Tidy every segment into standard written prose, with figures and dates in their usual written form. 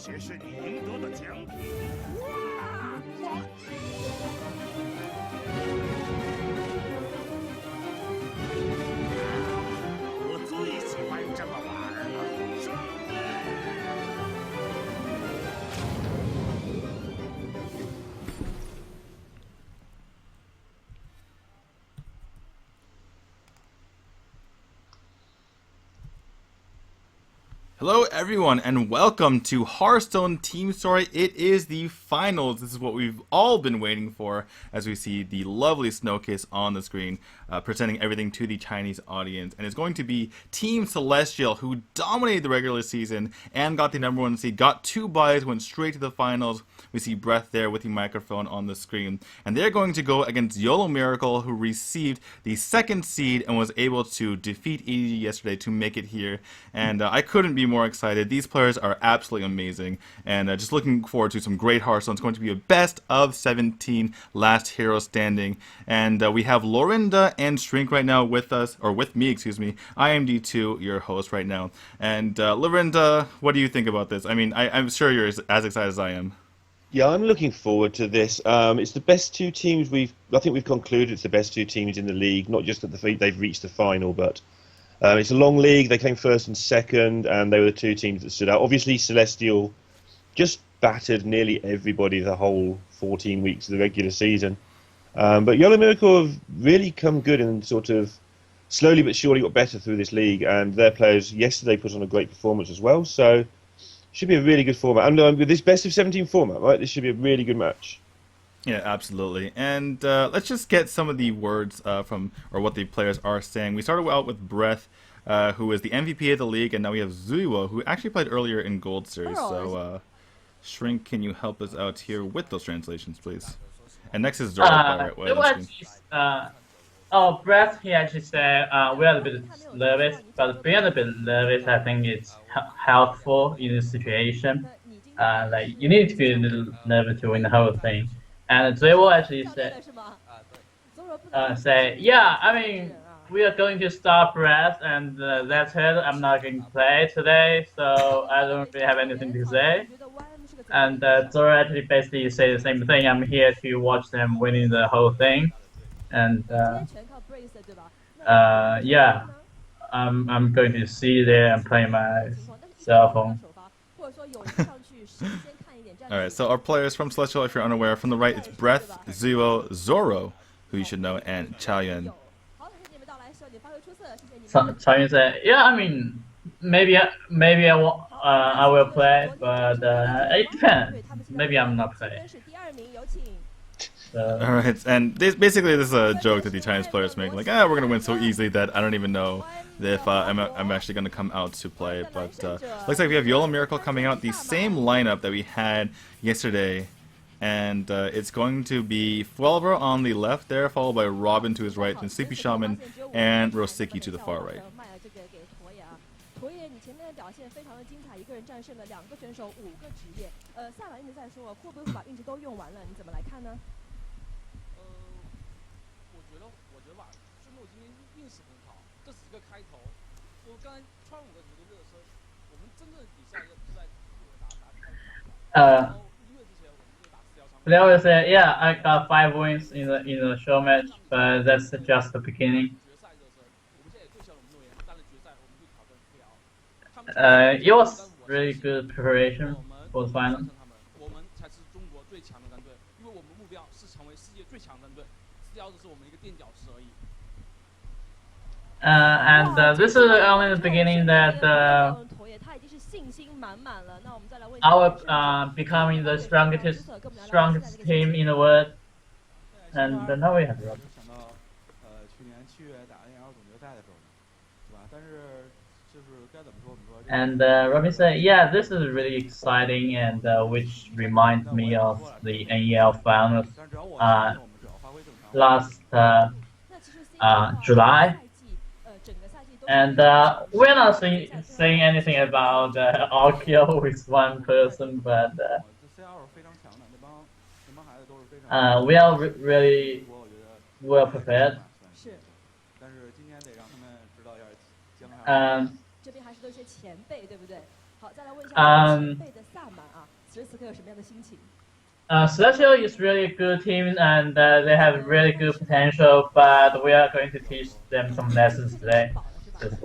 些是你赢得的奖品。哇！我最喜欢这么玩了，上来！ Hello everyone and welcome to Hearthstone Team Story. It is the finals. This is what we've all been waiting for as we see the lovely Snowkiss on the screen presenting everything to the Chinese audience. And it's going to be Team Celestial, who dominated the regular season and got the #1 seed, got 2 buys, went straight to the finals. We see Breath there with the microphone on the screen. And they're going to go against Yolo Miracle, who received the 2nd seed and was able to defeat EDG yesterday to make it here. And I couldn't be more excited. These players are absolutely amazing, and just looking forward to some great Hearthstone. It's going to be a best of 17 last hero standing, and we have Lorinda and Shrink right now with us, or with me, excuse me. I am D2, your host right now. And Lorinda, what do you think about this? I mean, I'm sure you're as excited as I am. Yeah, I'm looking forward to this. It's the best 2 teams I think we've concluded it's the best 2 teams in the league, not just that they've reached the final, but it's a long league. They came 1st and 2nd, and they were the 2 teams that stood out. Obviously, Celestial just battered nearly everybody the whole 14 weeks of the regular season. But Yolo Miracle have really come good and sort of slowly but surely got better through this league, and their players yesterday put on a great performance as well. So should be a really good format. And with this best of 17 format, right, this should be a really good match. Yeah, absolutely. And let's just get some of the words from, or what the players are saying. We started out with Breath, who is the MVP of the league, and now we have Zuiwo, who actually played earlier in Gold Series. So, Shrink, can you help us out here with those translations, please? And next is Zoro. Breath, he actually said, we are a bit nervous, but being a bit nervous, I think it's helpful in this situation. Like, you need to be a little nervous to win the whole thing. And they will actually say, yeah, I mean, we are going to start Breath, and that's it. I'm not going to play today, so I don't really have anything to say. And Zoro actually basically say the same thing. I'm here to watch them winning the whole thing. And yeah, I'm going to see there and play my cell phone. Alright, so our players from Celestial, if you're unaware, from the right it's Breath, Zuo, Zoro, who you should know, and Chaen. Chaen said, yeah, I mean, maybe I will play, but it depends. Maybe I'm not playing. Alright, and basically this is a joke that the Chinese players make, like, we're going to win so easily that I don't even know if I'm actually going to come out to play. But looks like we have Yolo Miracle coming out, the same lineup that we had yesterday. And it's going to be Fuelver on the left there, followed by Robin to his right, and Sleepy Shaman and Rosiki to the far right. They always say, yeah, I got 5 wins in the show match, but that's just the beginning. It was really good preparation for the final. And this is only the beginning that our becoming the strongest team in the world. And now we have Robin. And Robin said, yeah, this is really exciting, and which reminds me of the NEL finals last July. And we're not saying anything about Arkeo with one person, but we are really well prepared. 这边还是都是些前辈，对不对？好，再来问一下前辈的萨满啊，此时此刻有什么样的心情？ Celestial is really a good team, and they have really good potential, but we are going to teach them some lessons today.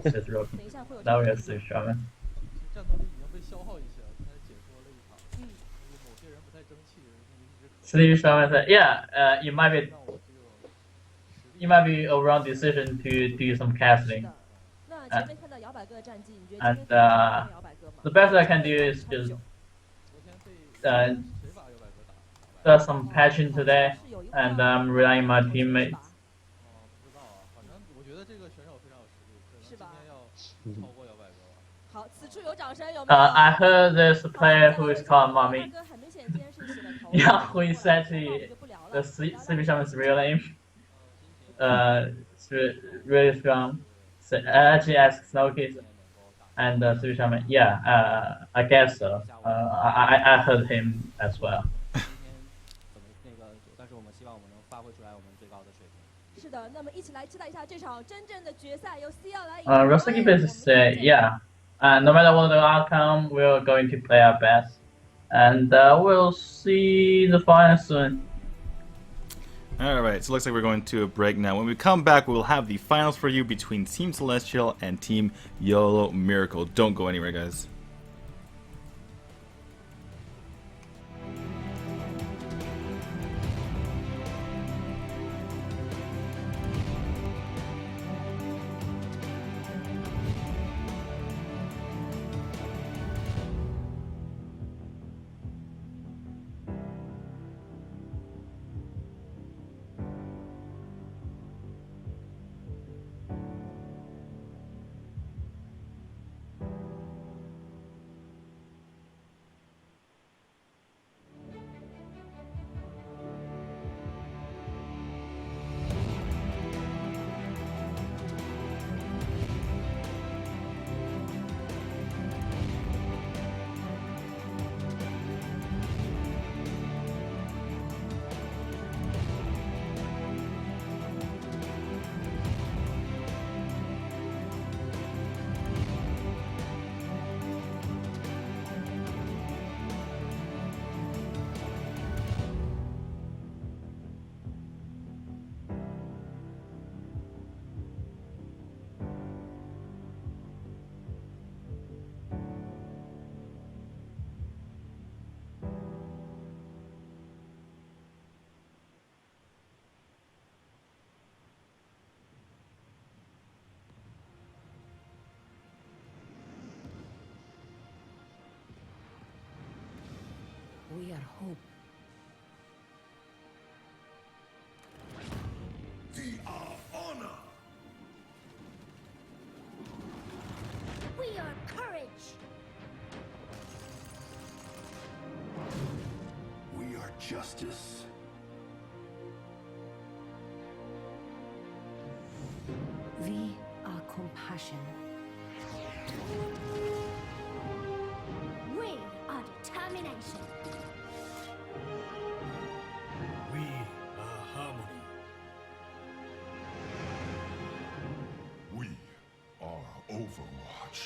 Says Rocky. Now we are Steve Shaman. Steve Shaman said, yeah, it might be a wrong decision to do some casting. And the best I can do is just does some patching today, and I'm relying on my teammates. I heard there's a player who is called Mommy. Yeah, who is actually the CP Shaman's real name. It's really strong. So I actually asked Snowkiss and CP Shaman. Yeah, I guess so. I heard him as well. Rosiki basically said, yeah, no matter what the outcome, we're going to play our best. And we'll see the final soon. Alright, so it looks like we're going to a break now. When we come back, we'll have the finals for you between Team Celestial and Team Yolo Miracle. Don't go anywhere, guys. We are hope. We are honor. We are courage. We are justice. We are compassion. We are determination. We are harmony. We are Overwatch.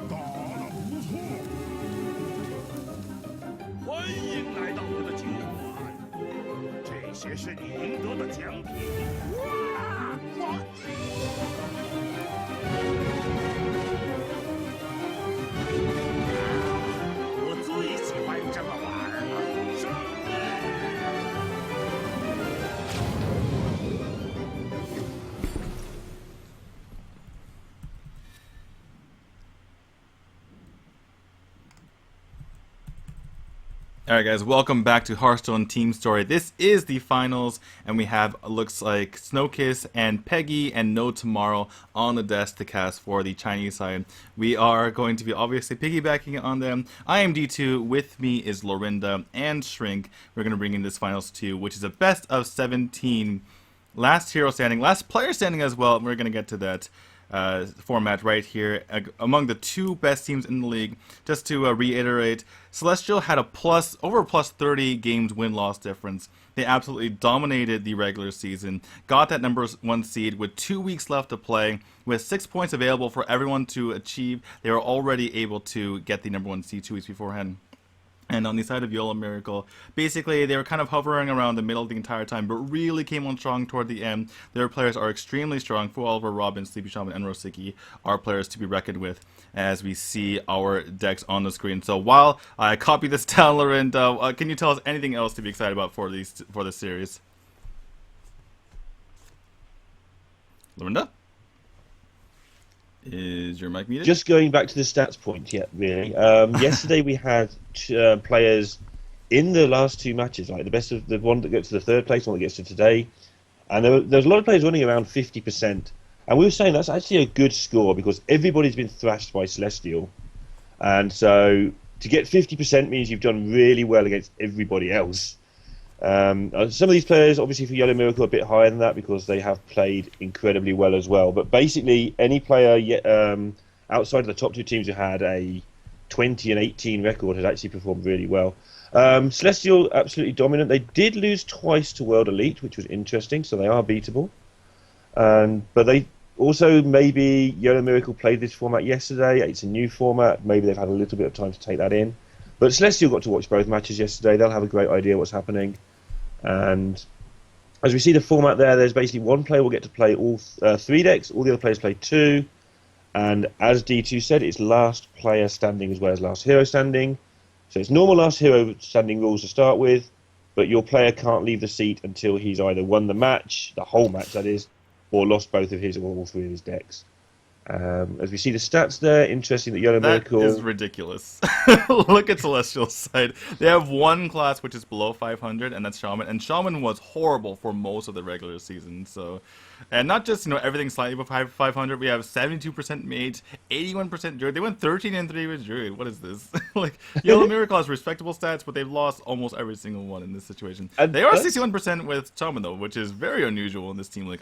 打得不错，欢迎来到我的酒馆，这些是你应得的奖品。我最喜欢这么玩了，胜利！Alright guys, welcome back to Hearthstone Team Story. This is the finals, and we have, looks like, Snowkiss and Peggy and No Tomorrow on the desk to cast for the Chinese side. We are going to be obviously piggybacking on them. I am D2, with me is Lorinda and Shrink. We're going to bring in this finals 2, which is a best of 17. Last hero standing, last player standing as well. We're going to get to that format right here among the two best teams in the league. Just to reiterate, Celestial had a over plus 30 games win-loss difference. They absolutely dominated the regular season, got that #1 seed with 2 weeks left to play, with 6 points available for everyone to achieve. They were already able to get the #1 seed 2 weeks beforehand. And on the side of Yolo Miracle, basically they were kind of hovering around the middle the entire time, but really came on strong toward the end. Their players are extremely strong. Full Oliver, Robin, Sleepy Shaman, and Rosiki are players to be reckoned with, as we see our decks on the screen. So while I copy this down, Lorinda, can you tell us anything else to be excited about for this series? Lorinda? Is your mic muted? Just going back to the stats point, yeah, really. Yesterday we had players in the last two matches, like the best of the one that gets to the third place, one that gets to today, and there's a lot of players running around 50%. And we were saying that's actually a good score because everybody's been thrashed by Celestial, and so to get 50% means you've done really well against everybody else. Some of these players, obviously for Yolo Miracle, are a bit higher than that because they have played incredibly well as well. But basically, any player outside of the top two teams who had a 20 and 18 record has actually performed really well. Celestial, absolutely dominant. They did lose twice to World Elite, which was interesting, so they are beatable. But they also, maybe Yolo Miracle played this format yesterday. It's a new format. Maybe they've had a little bit of time to take that in. But Celestial got to watch both matches yesterday. They'll have a great idea what's happening. And as we see the format there, there's basically one player will get to play all 3 decks, all the other players play 2. And as D2 said, it's last player standing as well as last hero standing. So it's normal last hero standing rules to start with, but your player can't leave the seat until he's either won the match, the whole match that is, or lost both of his or all 3 of his decks. As we see the stats there, interesting that Yolo Miracle... That is ridiculous. Look at Celestial's side. They have one class which is below 500, and that's Shaman. And Shaman was horrible for most of the regular season. So, and not just, everything slightly above 500. We have 72% mage, 81% druid. They went 13-3 with druid. What is this? Like, Yolo Miracle has respectable stats, but they've lost almost every single one in this situation. And they are 61% with Shaman, though, which is very unusual in this team. Like,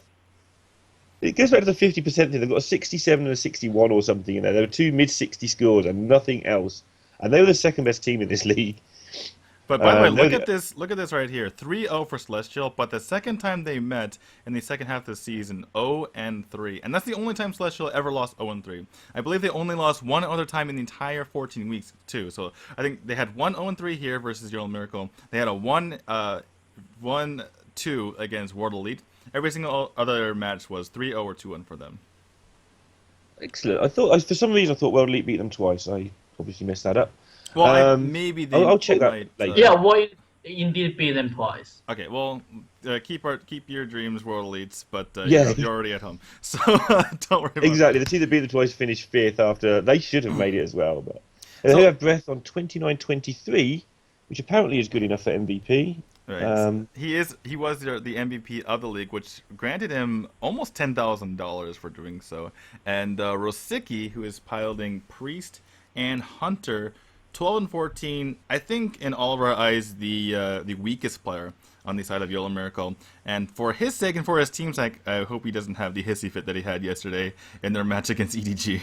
it goes back to the 50% thing. They've got a 67 and a 61 or something in there. There were 2 mid-60 scores and nothing else. And they were the second best team in this league. But by the way, look at this right here. 3-0 for Celestial, but the second time they met in the second half of the season, 0-3. And that's the only time Celestial ever lost 0-3. I believe they only lost one other time in the entire 14 weeks, too. So I think they had one 0-3 here versus Yolo Miracle. They had a 1-2 against World Elite. Every single other match was 3-0 or 2-1 for them. Excellent. I thought, for some reason, I thought World Elite beat them twice. I obviously messed that up. Well, maybe they I'll check that might, later. Yeah, Void indeed beat them twice. Okay, well, keep your dreams, World Elites, but Yeah. you're already at home, so don't worry about Exactly. The team that beat them twice finished 5th after... They should have made it as well, but... And So, they have Breath on 29-23, which apparently is good enough for MVP. right. He was the MVP of the league, which granted him almost $10,000 for doing so. And Rosiki, who is piloting Priest and Hunter, 12 and 14. I think in all of our eyes, the weakest player on the side of Yolo Miracle. And for his sake and for his team's sake, I hope he doesn't have the hissy fit that he had yesterday in their match against EDG.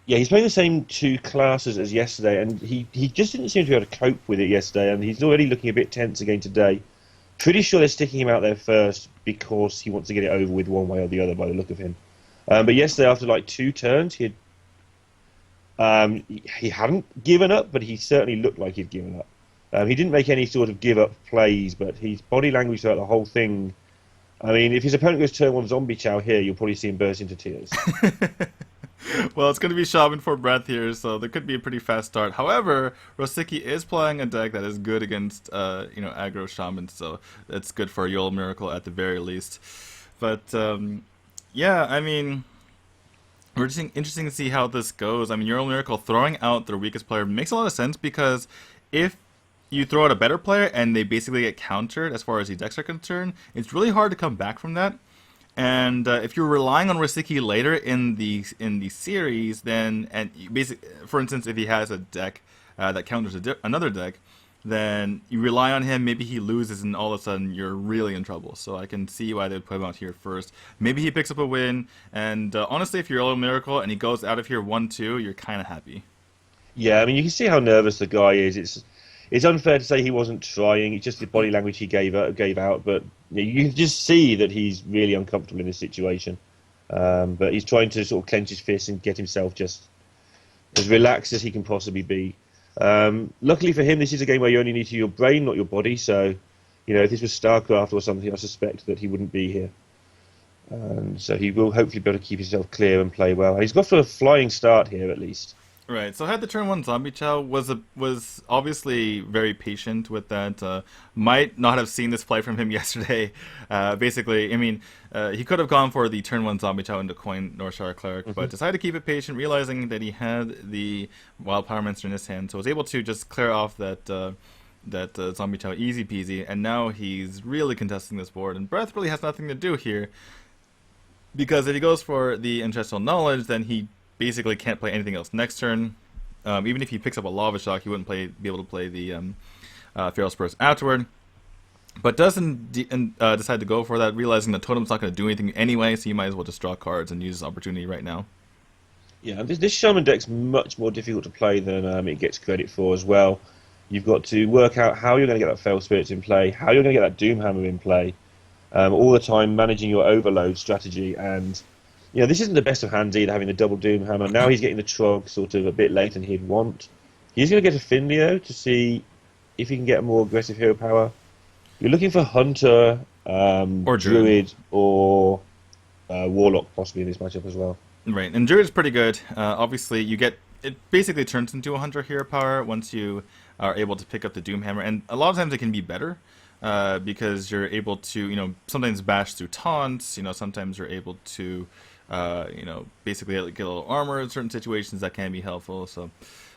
Yeah, he's playing the same two classes as yesterday, and he just didn't seem to be able to cope with it yesterday, and he's already looking a bit tense again today. Pretty sure they're sticking him out there first because he wants to get it over with one way or the other by the look of him. But yesterday, after like 2 turns, he hadn't given up, but he certainly looked like he'd given up. He didn't make any sort of give-up plays, but his body language throughout the whole thing... I mean, if his opponent goes turn 1 Zombie Chow here, you'll probably see him burst into tears. Well, it's going to be Shaman for Breath here, so there could be a pretty fast start. However, Rosiki is playing a deck that is good against, aggro Shaman, so it's good for Yolo Miracle at the very least. But, yeah, I mean, we're just interesting to see how this goes. I mean, Yolo Miracle throwing out their weakest player makes a lot of sense because if you throw out a better player and they basically get countered as far as the decks are concerned, it's really hard to come back from that. And if you're relying on Rosiki later in the series, then for instance, if he has a deck that counters another deck, then you rely on him. Maybe he loses, and all of a sudden you're really in trouble. So I can see why they would put him out here first. Maybe he picks up a win, and honestly, if you're Yolo Miracle and he goes out of here 1-2, you're kind of happy. Yeah, I mean, you can see how nervous the guy is. It's unfair to say he wasn't trying. It's just the body language he gave out. But you can just see that he's really uncomfortable in this situation. But he's trying to sort of clench his fists and get himself just as relaxed as he can possibly be. Luckily for him, this is a game where you only need to use your brain, not your body. So, if this was StarCraft or something, I suspect that he wouldn't be here. So he will hopefully be able to keep himself clear and play well. And he's got for a flying start here, at least. Right, so had the turn 1 Zombie Chow was obviously very patient with that. Might not have seen this play from him yesterday. Basically, I mean, he could have gone for the turn 1 Zombie Chow into Coin Northshire Cleric, but decided to keep it patient, realizing that he had the Wild Pyromancer in his hand, so was able to just clear off that Zombie Chow easy peasy, and now he's really contesting this board, and Breath really has nothing to do here, because if he goes for the Ancestral Knowledge, then he basically can't play anything else next turn. Even if he picks up a Lava Shock, he wouldn't be able to play the Feral Spurs afterward. But doesn't decide to go for that, realizing that Totem's not going to do anything anyway, so you might as well just draw cards and use this opportunity right now. Yeah, this Shaman deck's much more difficult to play than it gets credit for as well. You've got to work out how you're going to get that Feral Spirits in play, how you're going to get that Doomhammer in play, all the time managing your overload strategy, and this isn't the best of hands either, having the double Doomhammer. Now he's getting the Trog sort of a bit later than he'd want. He's going to get a Finleo to see if he can get a more aggressive hero power. You're looking for Hunter, or Druid, or Warlock possibly in this matchup as well. Right, and Druid's pretty good. Obviously, it basically turns into a Hunter hero power once you are able to pick up the Doomhammer, and a lot of times it can be better. Because you're able to, sometimes bash through taunts, sometimes you're able to, basically get a little armor in certain situations that can be helpful. So,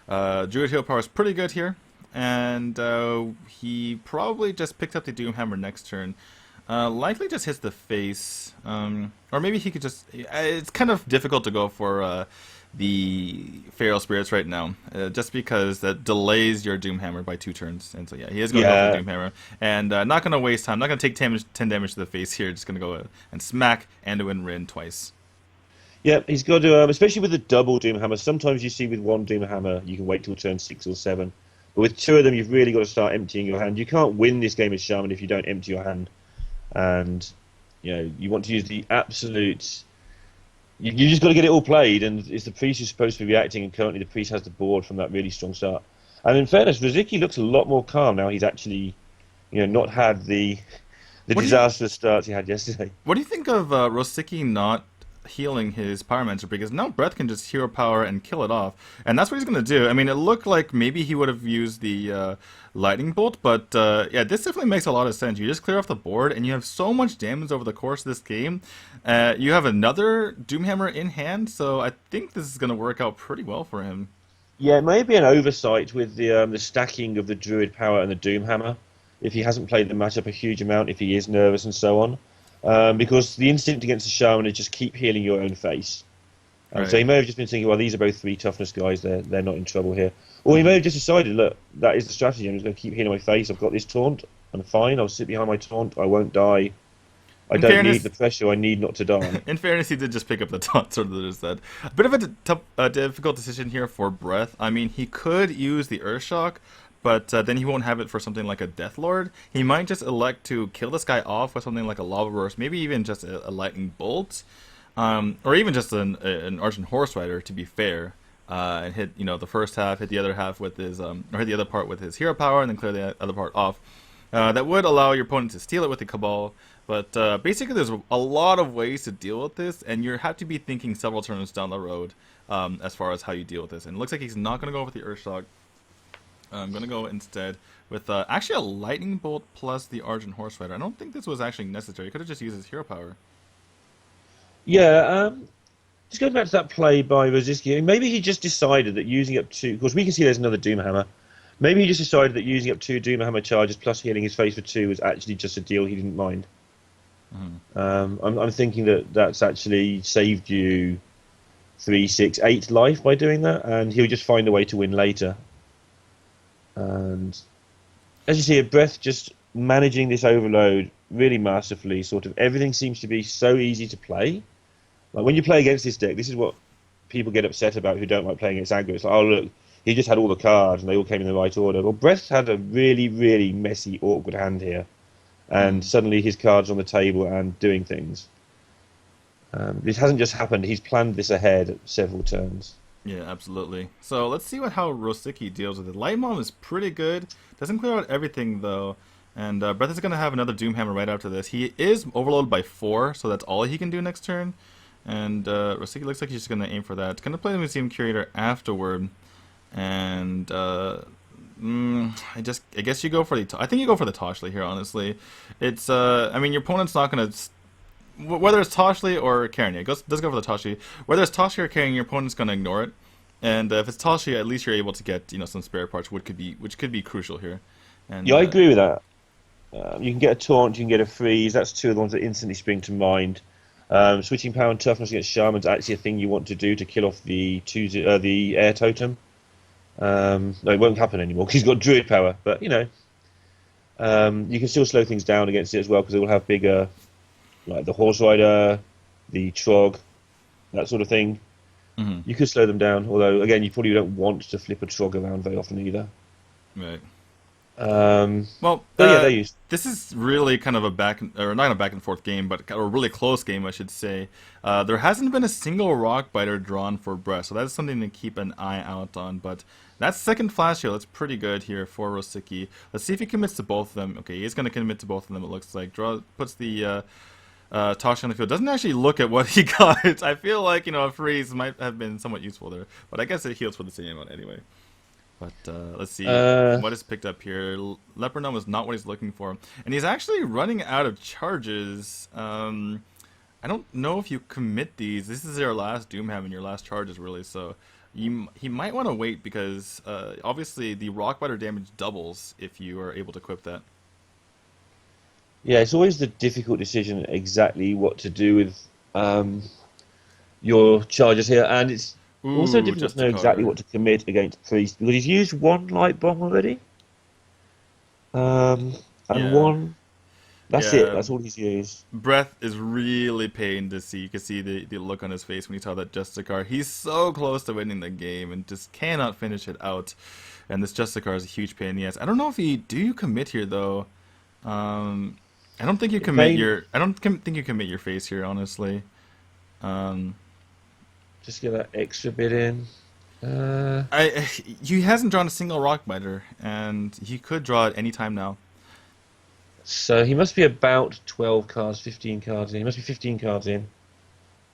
Druid Hero Power is pretty good here, and he probably just picked up the Doomhammer next turn. Likely just hits the face, or maybe he could just, it's kind of difficult to go for, the Feral Spirits right now, just because that delays your Doomhammer by 2 turns. And so, yeah, he is going to go for Doomhammer. And not going to waste time. Not going to take 10 damage to the face here. Just going to go and smack Anduin Rin twice. Yeah, he's got to, especially with the double Doomhammer, sometimes you see with one Doomhammer, you can wait till turn 6 or 7. But with 2 of them, you've really got to start emptying your hand. You can't win this game as Shaman if you don't empty your hand. And, you want to use the absolute... You just got to get it all played, and it's the priest who's supposed to be reacting, and currently the priest has the board from that really strong start. And in fairness, Rosiki looks a lot more calm now. He's actually, not had the disastrous starts he had yesterday. What do you think of Rosiki not healing his Pyromancer? Because now Breath can just hero power and kill it off, and that's what he's going to do. I mean, it looked like maybe he would have used the Lightning Bolt, but yeah, this definitely makes a lot of sense. You just clear off the board, and you have so much damage over the course of this game. You have another Doomhammer in hand, so I think this is going to work out pretty well for him. Yeah, it may be an oversight with the stacking of the Druid Power and the Doom Hammer. If he hasn't played the matchup a huge amount, if he is nervous and so on, because the instinct against the Shaman is just keep healing your own face. So Right. he may have just been thinking, well, these are both 3 toughness guys. They're not in trouble here. Or he may have just decided, look, that is the strategy. I'm just going to keep healing my face. I've got this taunt. I'm fine. I'll sit behind my taunt. I won't die. I In don't need fairness, the pressure. I need not to die. in fairness, he did just pick up the taunt, sort of just that. A bit of a tough, difficult decision here for Breath. I mean, he could use the Earthshock, but then he won't have it for something like a Death Lord. He might just elect to kill this guy off with something like a Lava Burst, maybe even just a Lightning Bolt, or even just an Argent Horse Rider, to be fair. And hit the first half, hit the other half with his or hit the other part with his hero power, and then clear the other part off. That would allow your opponent to steal it with the Cabal, but basically there's a lot of ways to deal with this, and you have to be thinking several turns down the road as far as how you deal with this. And it looks like he's not going to go with the Earthshock. I'm going to go instead with actually a Lightning Bolt plus the Argent Horse Rider. I don't think this was actually necessary. He could have just used his hero power. Yeah, just going back to that play by Rosiki, maybe he just decided that using up 2, because we can see there's another Doom Hammer. Maybe he just decided that using up 2 Doom Hammer charges plus healing his face for 2 was actually just a deal he didn't mind. I'm thinking that that's actually saved you 3, 6, 8 life by doing that, and he'll just find a way to win later. And as you see, a Breath just managing this overload really masterfully. Sort of everything seems to be so easy to play. Like when you play against this deck, this is what people get upset about who don't like playing against aggro. It's like, oh look, he just had all the cards and they all came in the right order. Well, Breath had a really, really messy, awkward hand here, and suddenly his cards on the table and doing things. This hasn't just happened. He's planned this ahead several turns. Yeah, absolutely. So let's see how Rosiki deals with it. Light Bomb is pretty good. Doesn't clear out everything though. And Breath is going to have another Doom Hammer right after this. He is overloaded by 4, so that's all he can do next turn. And Rosiki looks like he's just going to aim for that. Going to play the Museum Curator afterward. And I guess you go for the... I think you go for the Toshli here, honestly. It's... I mean, your opponent's not going to... Whether it's Toshli or Chaen, it does go for the Toshli. Whether it's Toshli or Chaen, your opponent's going to ignore it. And if it's Toshli, at least you're able to get some spare parts, which could be crucial here. And, Yeah, I agree with that. You can get a taunt, you can get a freeze. That's 2 of the ones that instantly spring to mind. Switching power and toughness against Shaman's actually a thing you want to do to kill off the air totem. No, it won't happen anymore because he's got Druid power. But you can still slow things down against it as well because it will have bigger, like the Horse Rider, the Trog, that sort of thing. Mm-hmm. You could slow them down. Although again, you probably don't want to flip a Trog around very often either. Right. Well, yeah, they're used. This is really kind of not a back and forth game, but a really close game, I should say. There hasn't been a single Rock Biter drawn for Breath, so that's something to keep an eye out on. But that second flash here, that's pretty good here for Rosiki. Let's see if he commits to both of them. Okay, he's going to commit to both of them, it looks like. Puts the Tosh on the field. Doesn't actually look at what he got. I feel like, a freeze might have been somewhat useful there. But I guess it heals for the same amount anyway. But let's see what is picked up here. Leopardom is not what he's looking for. And he's actually running out of charges. I don't know if you commit these. This is your last Doomhammer and your last charges, really. So he might want to wait because obviously the Rockbiter damage doubles if you are able to equip that. Yeah, it's always the difficult decision exactly what to do with your charges here. And it's also difficult to know exactly what to commit against Priest because he's used 1 Light Bomb already. And Yeah. 1... That's Yeah. it. That's all he's used. Breath is really pained to see. You can see the look on his face when he saw that Justicar. He's so close to winning the game and just cannot finish it out. And this Justicar is a huge pain in the ass. I don't know if do you commit here though. I don't think you commit think you commit your face here, honestly. Just get that extra bit in. He hasn't drawn a single Rockbiter, and he could draw it any time now. So he must be about 12 cards, 15 cards in. He must be 15 cards in.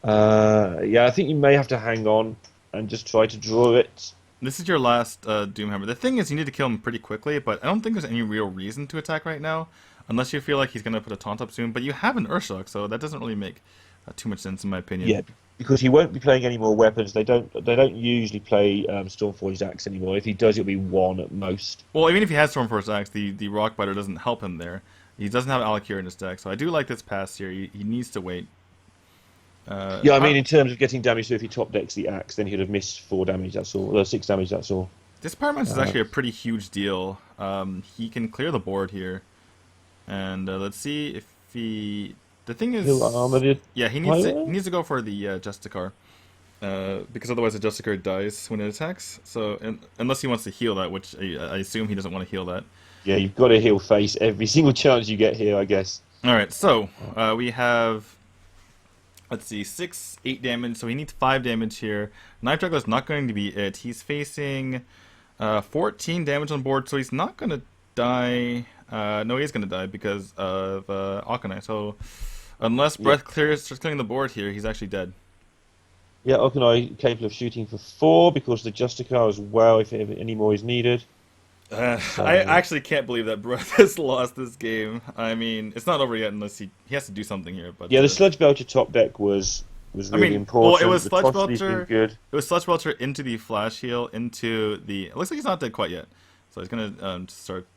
Yeah, I think you may have to hang on and just try to draw it. This is your last Doomhammer. The thing is, you need to kill him pretty quickly, but I don't think there's any real reason to attack right now, unless you feel like he's going to put a taunt up soon. But you have an Urshock, so that doesn't really make too much sense in my opinion. Yeah, because he won't be playing any more weapons. They don't usually play Stormforged Axe anymore. If he does, it'll be one at most. Well, even if he has Stormforged Axe, the Rockbiter doesn't help him there. He doesn't have Alakir in his deck, so I do like this pass here. He needs to wait. Yeah, I mean, in terms of getting damage, so if he top decks the Axe, then he'd have missed 4 damage, that's all. Or 6 damage, that's all. This Pyromancer is actually a pretty huge deal. He can clear the board here. And let's see if he... The thing is... Yeah, he needs to go for the Justicar. Because otherwise the Justicar dies when it attacks. So, unless he wants to heal that, which I assume he doesn't want to heal that. Yeah, you've got to heal face every single chance you get here, I guess. Alright, so we have... Let's see, 6, 8 damage, so he needs 5 damage here. Knife Juggler is not going to be it. He's facing 14 damage on board, so he's not going to die. No, he is going to die because of Akanai. So unless Breath starts clearing the board here, he's actually dead. Yeah, Akanai capable of shooting for 4 because the Justicar as well, if any more is needed. I actually can't believe that Breath has lost this game. I mean, it's not over yet unless he has to do something here. But yeah, the Sludge Belcher top deck was really important. Well, it was the Sludge Tosley's Belcher. been good. It was Sludge Belcher into the Flash Heal into the. It looks like he's not dead quite yet, so he's gonna start.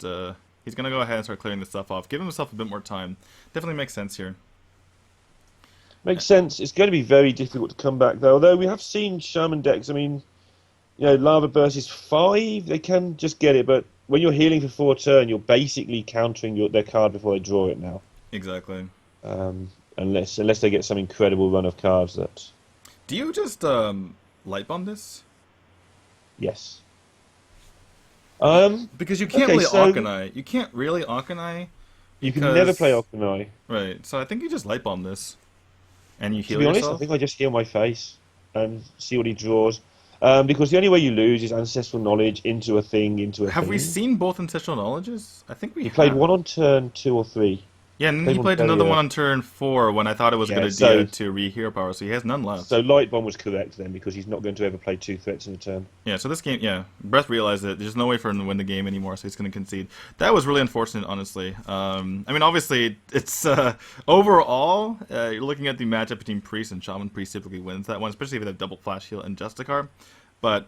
He's gonna go ahead and start clearing this stuff off. Give himself a bit more time. Definitely makes sense here. Makes sense. It's going to be very difficult to come back though. Although we have seen Shaman decks. I mean, you know, Lava Burst is 5. They can just get it, but when you're healing for 4 turn, you're basically countering their card before they draw it now. Exactly. Unless they get some incredible run of cards that. Do you just light bomb this? Yes. Because you can't really Akanai. You can't really Akanai. You can never play Akanai. Right. So I think you just light bomb this, and you heal yourself. To be honest, yourself. I think I just heal my face and see what he draws. Because the only way you lose is Ancestral Knowledge into a thing, Have we seen both Ancestral Knowledges? I think we He played one on turn 2 or 3. Yeah, and then he played another one on turn 4 when I thought it was a good idea to re-hero power, so he has none left. So Light Bomb was correct then, because he's not going to ever play 2 threats in a turn. Yeah, so this game, Breath realized that there's no way for him to win the game anymore, so he's going to concede. That was really unfortunate, honestly. I mean, obviously, it's overall, you're looking at the matchup between Priest and Shaman. Priest typically wins that one, especially if they have double Flash Heal and Justicar. But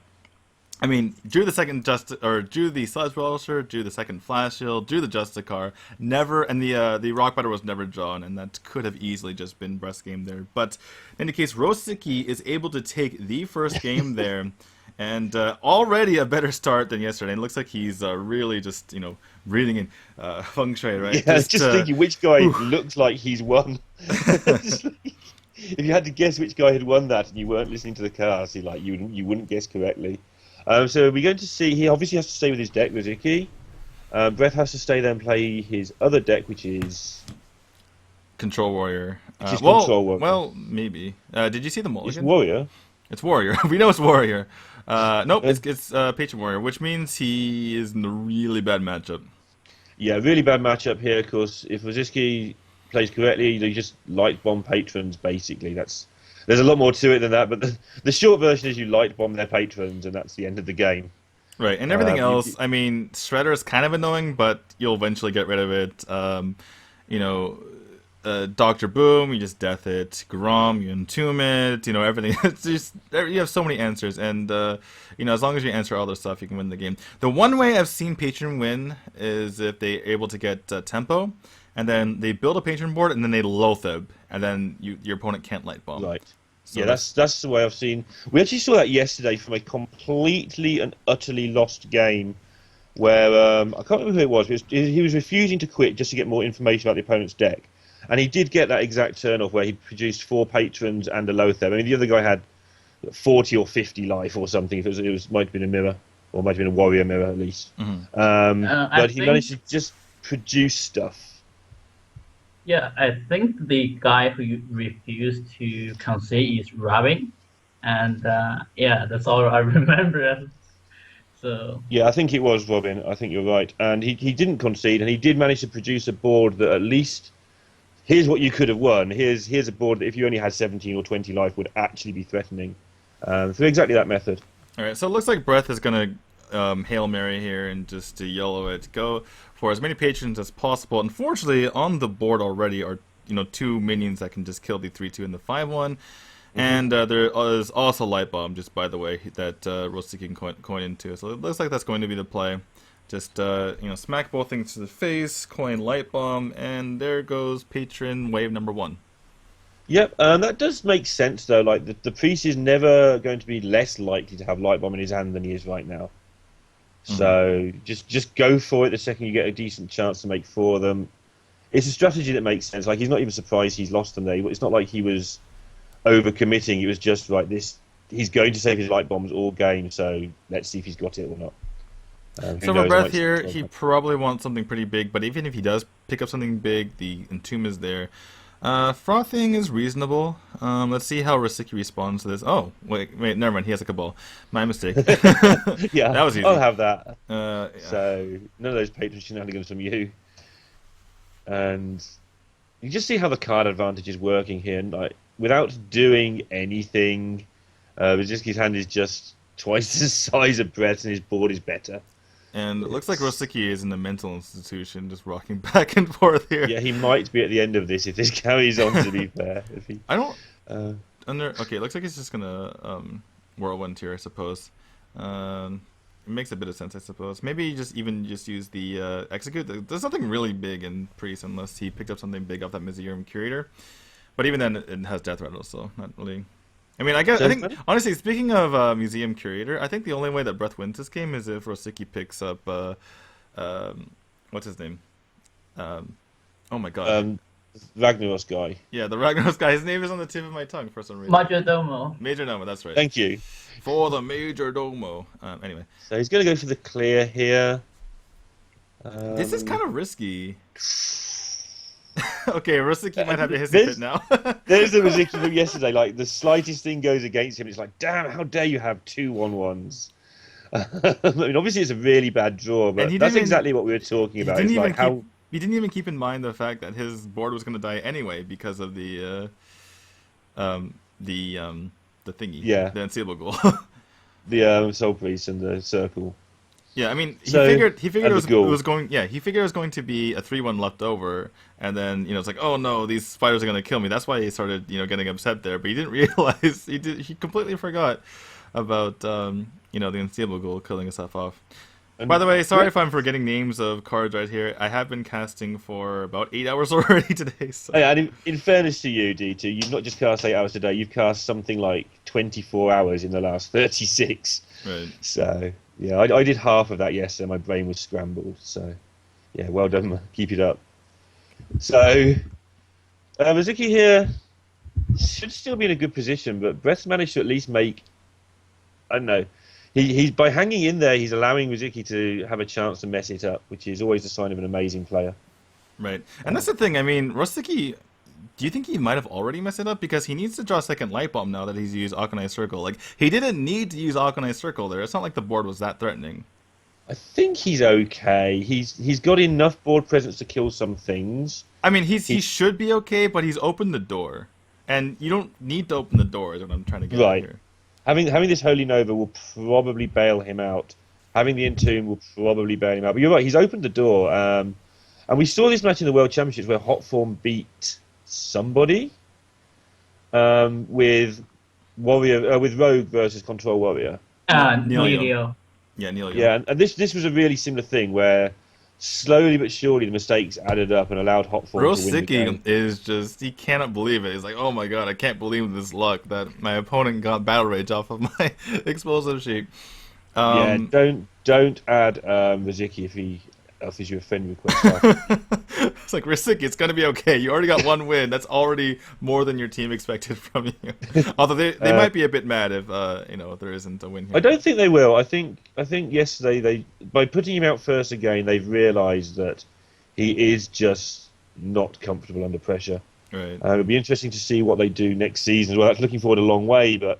I mean, drew the Sludge Belcher, drew the second Flash Shield, drew the Justicar, never, and the Rockbiter was never drawn, and that could have easily just been Breath's game there. But in any case, Rosiki is able to take the first game there, and already a better start than yesterday. And it looks like he's really just, breathing in feng shui, right? Yeah, just thinking which guy looks like he's won. If you had to guess which guy had won that and you weren't listening to the cast, you wouldn't guess correctly. So we're going to see. He obviously has to stay with his deck, Rosiki. Breath has to stay there and play his other deck, which is Control Warrior. Control Warrior. Well, maybe. Did you see the mulligan? It's Warrior. It's Warrior. We know it's Warrior. Nope, it's Patron Warrior, which means he is in a really bad matchup. Yeah, really bad matchup here, because if Rosiki plays correctly, they just light bomb patrons, basically. There's a lot more to it than that, but the short version is you light bomb their patrons, and that's the end of the game. Right, and everything else, I mean, Shredder is kind of annoying, but you'll eventually get rid of it. Dr. Boom, you just death it. Grom, you entomb it. Everything. It's just, you have so many answers, and as long as you answer all this stuff, you can win the game. The one way I've seen Patron win is if they're able to get tempo, and then they build a Patron board, and then they Loatheb, and then your opponent can't light bomb. Right. So yeah, that's the way I've seen. We actually saw that yesterday from a completely and utterly lost game, where I can't remember who it was. He was refusing to quit just to get more information about the opponent's deck, and he did get that exact turn off where he produced 4 patrons and a Loatheb. I mean, the other guy had 40 or 50 life or something. It might have been a mirror, or might have been a warrior mirror at least. Mm-hmm. But he managed to just produce stuff. Yeah, I think the guy who refused to concede is Robin, and that's all I remember. So yeah, I think it was Robin. I think you're right, and he didn't concede, and he did manage to produce a board that at least, here's what you could have won. Here's a board that if you only had 17 or 20 life would actually be threatening. Through exactly that method. All right, so it looks like Breath is gonna Hail Mary here and just to YOLO it. Go for as many patrons as possible. Unfortunately, on the board already are 2 minions that can just kill the 3/2 and the 5/1. And there is also Light Bomb, just by the way, that Rosiki can coin into. So it looks like that's going to be the play. Just, smack both things to the face, coin Light Bomb, and there goes Patron wave number 1. Yep, that does make sense, though. Like, the priest is never going to be less likely to have Light Bomb in his hand than he is right now. So just go for it the second you get a decent chance to make 4 of them. It's a strategy that makes sense. Like, he's not even surprised he's lost them there. It's not like he was overcommitting. It was just like this. He's going to save his Light Bombs all game, so let's see if he's got it or not. So for Breath here, he probably wants something pretty big, but even if he does pick up something big, the Entomb is there. Frothing is reasonable. Let's see how Rosiki responds to this. Oh, wait, never mind. He has a Cabal. My mistake. Yeah, that was easy. I'll have that. Yeah. So none of those patron shenanigans from you. And you just see how the card advantage is working here. And, like, without doing anything, Roziki's hand is just twice the size of Brett's, and his board is better. And it looks like Rosiki is in a mental institution, just rocking back and forth here. Yeah, he might be at the end of this if this carries on, to be fair. I don't... Okay, it looks like he's just gonna Whirlwind here, I suppose. It makes a bit of sense, I suppose. Maybe just use the Execute. There's nothing really big in Priest unless he picked up something big off that Miserum Curator. But even then, it has Death Rattle, so not really... I mean, I think, honestly, speaking of Museum Curator, I think the only way that Breath wins this game is if Rosiki picks up, what's his name? Oh my god. Ragnaros guy. Yeah, the Ragnaros guy. His name is on the tip of my tongue for some reason. Majordomo. Majordomo, that's right. Thank you. For the Majordomo. Anyway. So he's going to go for the clear here. This is kind of risky. Okay, Rosiki might have a hissy fit now. There's the Rosiki from yesterday. Like, the slightest thing goes against him. It's like, damn, how dare you have 2 1/1s? I mean, obviously it's a really bad draw, but that's exactly what we were talking about. It's like he didn't even keep in mind the fact that his board was going to die anyway because of the thingy, the Unseeable Goal. The Soul Priest and the Circle. Yeah, I mean, he figured it was going. Yeah, he figured it was going to be a 3-1 left over, and then it's like, oh no, these spiders are going to kill me. That's why he started getting upset there. But he didn't realize he completely forgot about the Unseeable Goal killing himself off. And by the way, sorry if I'm forgetting names of cards right here. I have been casting for about 8 hours already today. So. Yeah, and in fairness to you, D2, you've not just cast 8 hours today. You've cast something like 24 hours in the last 36. Right. So. Yeah, I did half of that yesterday. My brain was scrambled. So, yeah, well done. Keep it up. So, Rosiki here should still be in a good position, but Breath managed to at least make... I don't know. He's by hanging in there, he's allowing Rosiki to have a chance to mess it up, which is always a sign of an amazing player. Right. And that's the thing. I mean, Rosiki... Do you think he might have already messed it up? Because he needs to draw a second Light Bomb now that he's used Akonai Circle. Like, he didn't need to use Akonai Circle there. It's not like the board was that threatening. I think he's okay. He's got enough board presence to kill some things. I mean, he should be okay, but he's opened the door. And you don't need to open the door is what I'm trying to get at here. Having this Holy Nova will probably bail him out. Having the Entomb will probably bail him out. But you're right, he's opened the door. And we saw this match in the World Championships where Hot Form beat... somebody with Rogue versus Control Warrior. Neilio. Yeah, Neilio. Yeah, and this was a really similar thing where slowly but surely the mistakes added up and allowed Hot Form to win the game. Rosiki is just, he cannot believe it. He's like, oh my god, I can't believe this luck that my opponent got Battle Rage off of my explosive sheet. Yeah, don't add Rosiki if he offers you a friend request. It's like, Rosiki, it's going to be okay. You already got 1 win. That's already more than your team expected from you. Although they might be a bit mad if there isn't a win here. I don't think they will. I think yesterday by putting him out first again, they've realised that he is just not comfortable under pressure. Right. It'll be interesting to see what they do next season as well. That's looking forward a long way, but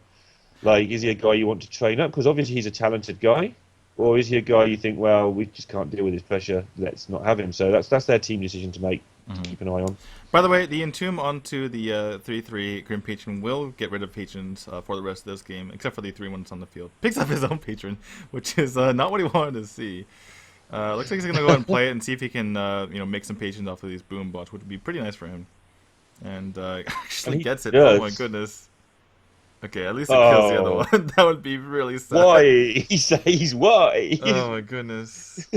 like, is he a guy you want to train up? Because obviously he's a talented guy. Or is he a guy you think, well, we just can't deal with his pressure, let's not have him? So that's their team decision to make, to keep an eye on. By the way, the Entomb onto the 3/3 Grim Patron will get rid of patrons for the rest of this game, except for the 3-1s on the field. Picks up his own patron, which is not what he wanted to see. Looks like he's going to go ahead and play it and see if he can make some patrons off of these boom bots, which would be pretty nice for him. And actually gets it. Does. Oh my goodness. Okay, at least it kills the other Oh, one. That would be really sad. why? He says why? Oh my goodness.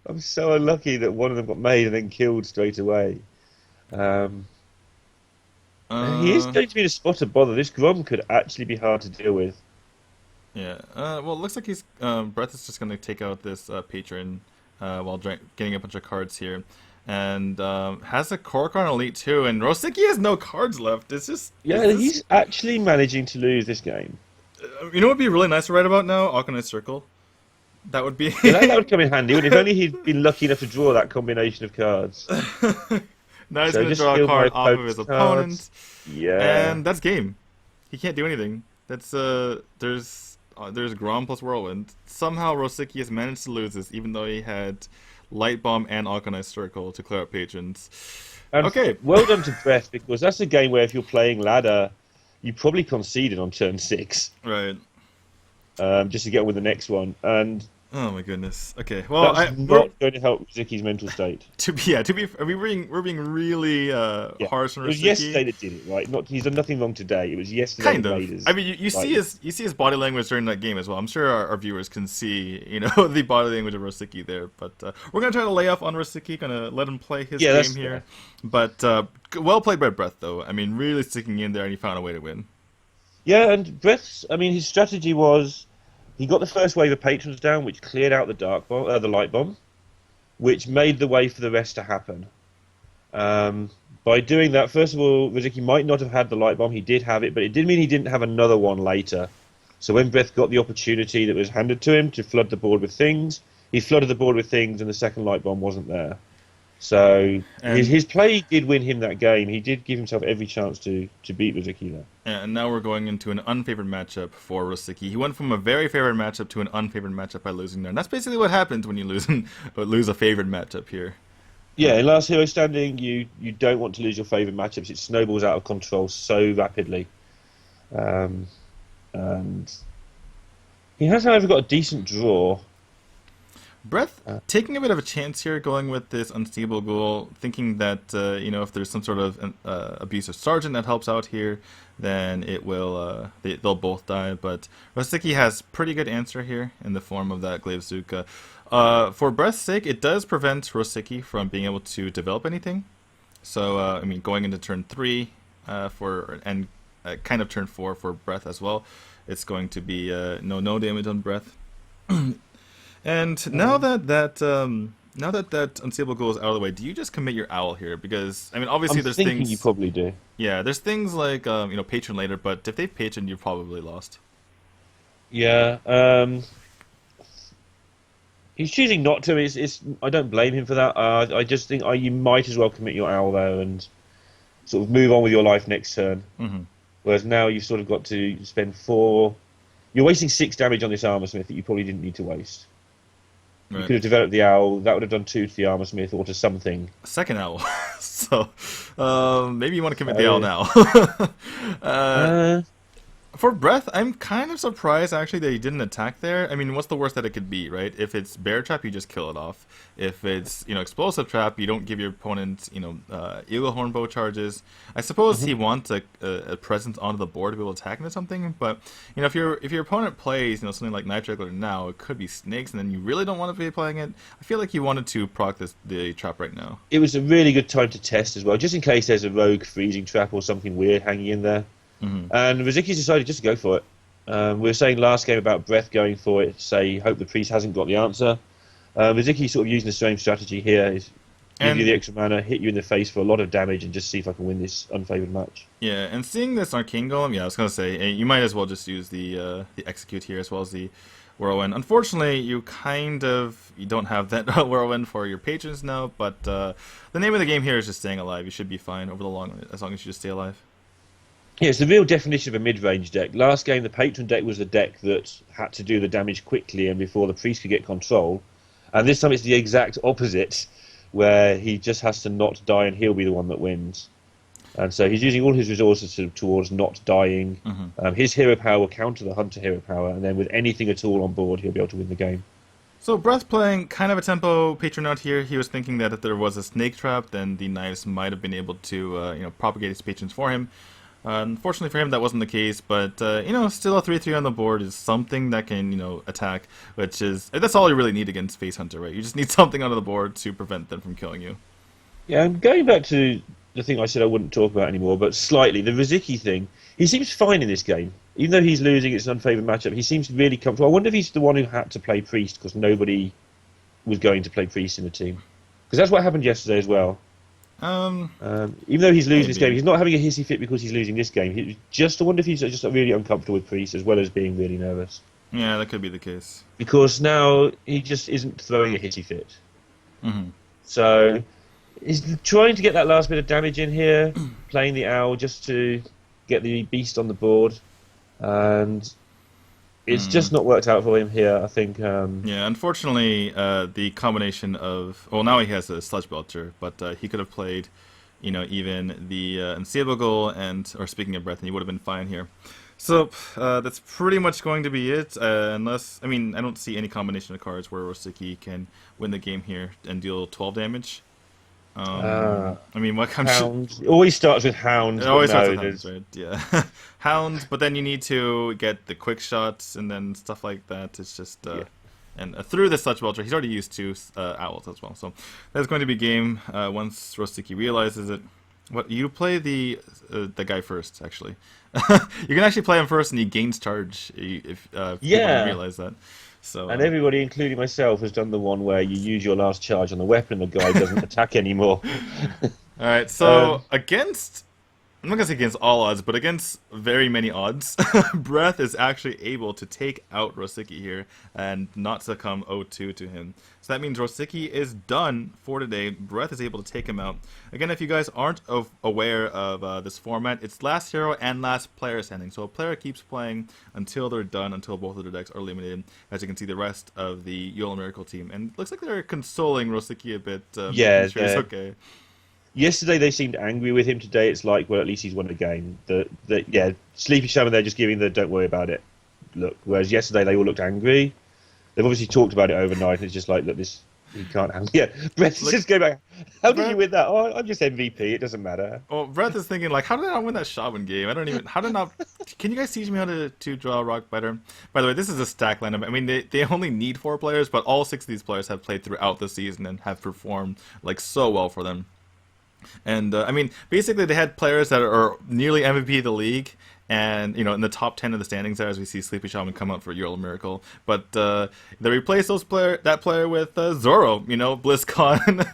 I'm so unlucky that one of them got made and then killed straight away. Um, he is Uh, going to be in a spot of bother. This Grom could actually be hard to deal with. yeah. Well, it looks like he's Breath is just gonna take out this patron while getting a bunch of cards here, and has a Korok on Elite too. And Rosiki has no cards left. It's just Yeah, he's actually managing to lose this game. You know what would be really nice to write about now? Arcanist Circle. That would be. Yeah, that would come in handy. If only he'd been lucky enough to draw that combination of cards. Now he's So going to just draw a steal my card off of his opponent's opponent, cards. Yeah. and that's game. He can't do anything. That's there's Grom plus Whirlwind. Somehow Rosiki has managed to lose this, even though he had Light Bomb and Arcanist Circle to clear up patrons. And Okay. well done to Breath, because that's a game where if you're playing ladder, you probably conceded on turn 6, Right. just to get on with the next one. And Oh my goodness. Okay. Well, that's not going to help Riki's mental state. to be we're being really Yeah. harsh on It was Rosiki. yesterday that did it, right? He's done nothing wrong today. It was yesterday. Kind that of. made us I mean, you see his body language during that game as well. I'm sure our viewers can see, the body language of Rosiki there. But we're gonna try to lay off on Rosiki, gonna let him play his Yeah, that's game here. fair. But well played by Breath, though. I mean, really sticking in there, and he found a way to win. Yeah, and Breath's. I mean, his strategy was he got the first wave of patrons down, which cleared out the light bomb, which made the way for the rest to happen. By doing that, first of all, Rosiki might not have had the light bomb. He did have it, but it did mean he didn't have another one later. So when Breath got the opportunity that was handed to him to flood the board with things, he flooded the board with things, and the second light bomb wasn't there. So his play did win him that game. He did give himself every chance to beat Rosiki there. And now we're going into an unfavored matchup for Rosiki. He went from a very favored matchup to an unfavored matchup by losing there. And that's basically what happens when you lose a favored matchup here. Yeah, in Last Hero Standing, you don't want to lose your favourite matchups. It snowballs out of control so rapidly. And he has, however, got a decent draw. Breath taking a bit of a chance here, going with this unstable ghoul, thinking that if there's some sort of abusive sergeant that helps out here, then it will they'll both die. But Rosiki has pretty good answer here in the form of that Glaive Zuka. For Breath's sake, it does prevent Rosiki from being able to develop anything. So going into turn 3 and kind of turn 4 for Breath as well, it's going to be no damage on Breath. And now that unstable goal is out of the way, do you just commit your owl here? Because obviously I'm there's thinking things you probably do. Yeah, there's things like patron later, but if they've patroned, you've probably lost. Yeah. He's choosing not to. I don't blame him for that. I just think you might as well commit your owl there and sort of move on with your life next turn. Mm-hmm. Whereas now you've sort of got to spend 4. You're wasting 6 damage on this armor smith that you probably didn't need to waste. Right. You could have developed the owl. That would have done 2 to the armor smith or to something. Second owl. So maybe you want to commit the owl now. For Breath, I'm kind of surprised actually that he didn't attack there. What's the worst that it could be, right? If it's Bear Trap, you just kill it off. If it's Explosive Trap, you don't give your opponent Eagle Horn Bow charges. I suppose he wants a presence onto the board to be able to attack into something. But if your opponent plays something like Knife Juggler now, it could be Snakes, and then you really don't want to be playing it. I feel like you wanted to proc the trap right now. It was a really good time to test as well, just in case there's a rogue freezing trap or something weird hanging in there. Mm-hmm. And Rosiki's decided just to go for it. We were saying last game about Breath going for it, say, hope the priest hasn't got the answer. Roziki's sort of using the same strategy here, is give you the extra mana, hit you in the face for a lot of damage, and just see if I can win this unfavored match. Yeah, and seeing this Arcane Golem, I was going to say, you might as well just use the Execute here as well as the Whirlwind. Unfortunately, you don't have that Whirlwind for your patrons now, but the name of the game here is just staying alive. You should be fine over the long, as long as you just stay alive. Yeah, it's the real definition of a mid-range deck. Last game, the Patron deck was the deck that had to do the damage quickly and before the priest could get control. And this time it's the exact opposite, where he just has to not die and he'll be the one that wins. And so he's using all his resources towards not dying. Mm-hmm. His hero power will counter the Hunter hero power, and then with anything at all on board, he'll be able to win the game. So Breath playing kind of a tempo patron out here. He was thinking that if there was a snake trap, then the knives might have been able to propagate his patrons for him. Unfortunately for him, that wasn't the case, but still a 3-3 on the board is something that can attack, that's all you really need against Face Hunter, right? You just need something on the board to prevent them from killing you. Yeah, and going back to the thing I said I wouldn't talk about anymore, but slightly, the Rosiki thing, he seems fine in this game. Even though he's losing, it's an unfavoured matchup, he seems really comfortable. I wonder if he's the one who had to play Priest, because nobody was going to play Priest in the team. Because that's what happened yesterday as well. Even though he's losing this game, he's not having a hissy fit because he's losing this game. I wonder if he's just really uncomfortable with Priest as well as being really nervous. Yeah, that could be the case. Because now he just isn't throwing a hissy fit. Mm-hmm. So he's trying to get that last bit of damage in here, playing the owl just to get the beast on the board, and it's just not worked out for him here, I think. Yeah, unfortunately, the combination of... Well, now he has a Sludge Belcher, but he could have played, even the Unseeable, or speaking of breath, and he would have been fine here. So, that's pretty much going to be it, unless... I don't see any combination of cards where Rosiki can win the game here and deal 12 damage. What comes? Hound. It always starts with Hound. It always starts with Hounds, right? Yeah. Hound, but then you need to get the quick shots and then stuff like that. It's just... And through the Sludge Belcher, he's already used to Owls as well. So that's going to be game once Rosiki realizes it. What, you play the guy first, actually. You can actually play him first and he gains charge if people don't realize that. So, and everybody, including myself, has done the one where you use your last charge on the weapon and the guy doesn't attack anymore. Alright, so against... I'm not going to say against all odds, but against very many odds, Breath is actually able to take out Rosiki here and not succumb 0-2 to him. So that means Rosiki is done for today. Breath is able to take him out. Again, if you guys aren't aware of this format, it's last hero and last player standing. So a player keeps playing until they're done, until both of their decks are eliminated. As you can see, the rest of the Yolo Miracle team. And it looks like they're consoling Rosiki a bit. Yeah, sure it's okay. Yesterday they seemed angry with him. Today it's like, well, at least he's won the game. Sleepy Shaman, they're just giving the don't worry about it look. Whereas yesterday they all looked angry. They've obviously talked about it overnight, and it's just like, look, he can't handle. Yeah, Brett, just go back. How did you win that? Oh, I'm just MVP. It doesn't matter. Well, Brett is thinking like, how did I win that Shaman game? Can you guys teach me how to draw a rock better? By the way, this is a stack lineup. They only need 4 players, but all 6 of these players have played throughout the season and have performed like so well for them. And basically they had players that are nearly MVP of the league, and in the top 10 of the standings there, as we see Sleepy Shaman come out for Yolo Miracle. But they replaced that player with Zoro, BlizzCon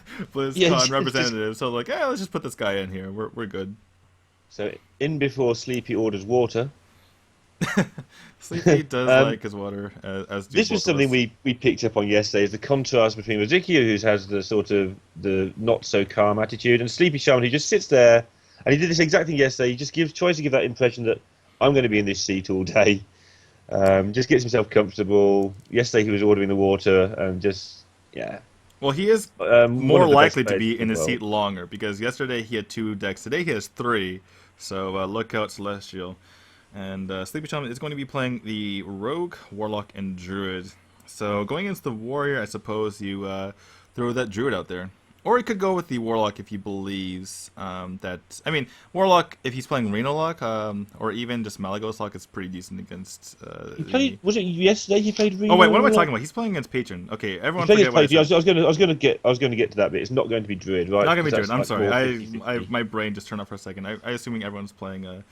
representative. So like, let's just put this guy in here. We're good. So in before Sleepy orders water. Sleepy does like his water. As this was something we picked up on yesterday, is the contrast between Rosiki, who has the sort of the not so calm attitude, and Sleepy Shaman, who just sits there, and he did this exact thing yesterday. He just tries to give that impression that I'm going to be in this seat all day. Just gets himself comfortable. Yesterday he was ordering the water and just Well, he is more likely to be in his seat longer, because yesterday he had 2 decks. Today he has 3. So look out, Celestial. And Sleepy Shaman is going to be playing the Rogue, Warlock, and Druid. So going against the Warrior, I suppose you throw that Druid out there. Or he could go with the Warlock if he believes that... Warlock, if he's playing Reno Lock, or even just Malagos Lock, is pretty decent against... was it yesterday he played Reno? Oh wait, what am I talking about? He's playing against Patron. Okay, everyone forget what I said. I was going to get to that bit. It's not going to be Druid, right? Not going to be Druid, I'm sorry. My brain just turned off for a second. I assuming everyone's playing...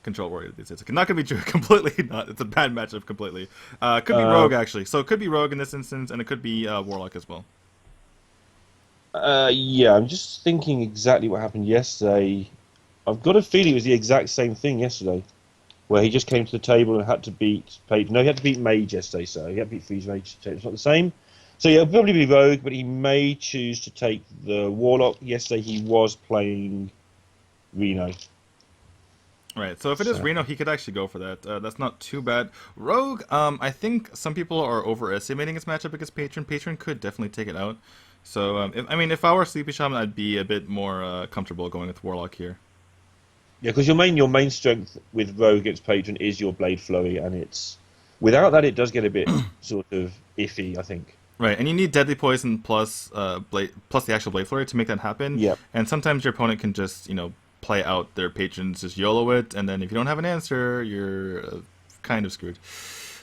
Control Warrior. It's not going to be Druid, completely not. It's a bad matchup completely. Could be Rogue, actually. So it could be Rogue in this instance, and it could be Warlock as well. I'm just thinking exactly what happened yesterday. I've got a feeling it was the exact same thing yesterday, where he just came to the table and had to beat Page. No, he had to beat Mage yesterday, so he had to beat Freeze Mage. It's not the same. So yeah, it'll probably be Rogue, but he may choose to take the Warlock. Yesterday he was playing Reno. Right, so if it is Reno, he could actually go for that. That's not too bad. Rogue, I think some people are overestimating his matchup against Patron. Patron could definitely take it out. So, if I were Sleepy Shaman, I'd be a bit more comfortable going with Warlock here. Yeah, because your main strength with Rogue against Patron is your Blade Flurry, and without that it does get a bit sort of iffy, I think. Right, and you need Deadly Poison plus the actual Blade Flurry to make that happen. Yeah. And sometimes your opponent can just, play out their patrons, just YOLO it, and then if you don't have an answer, you're kind of screwed.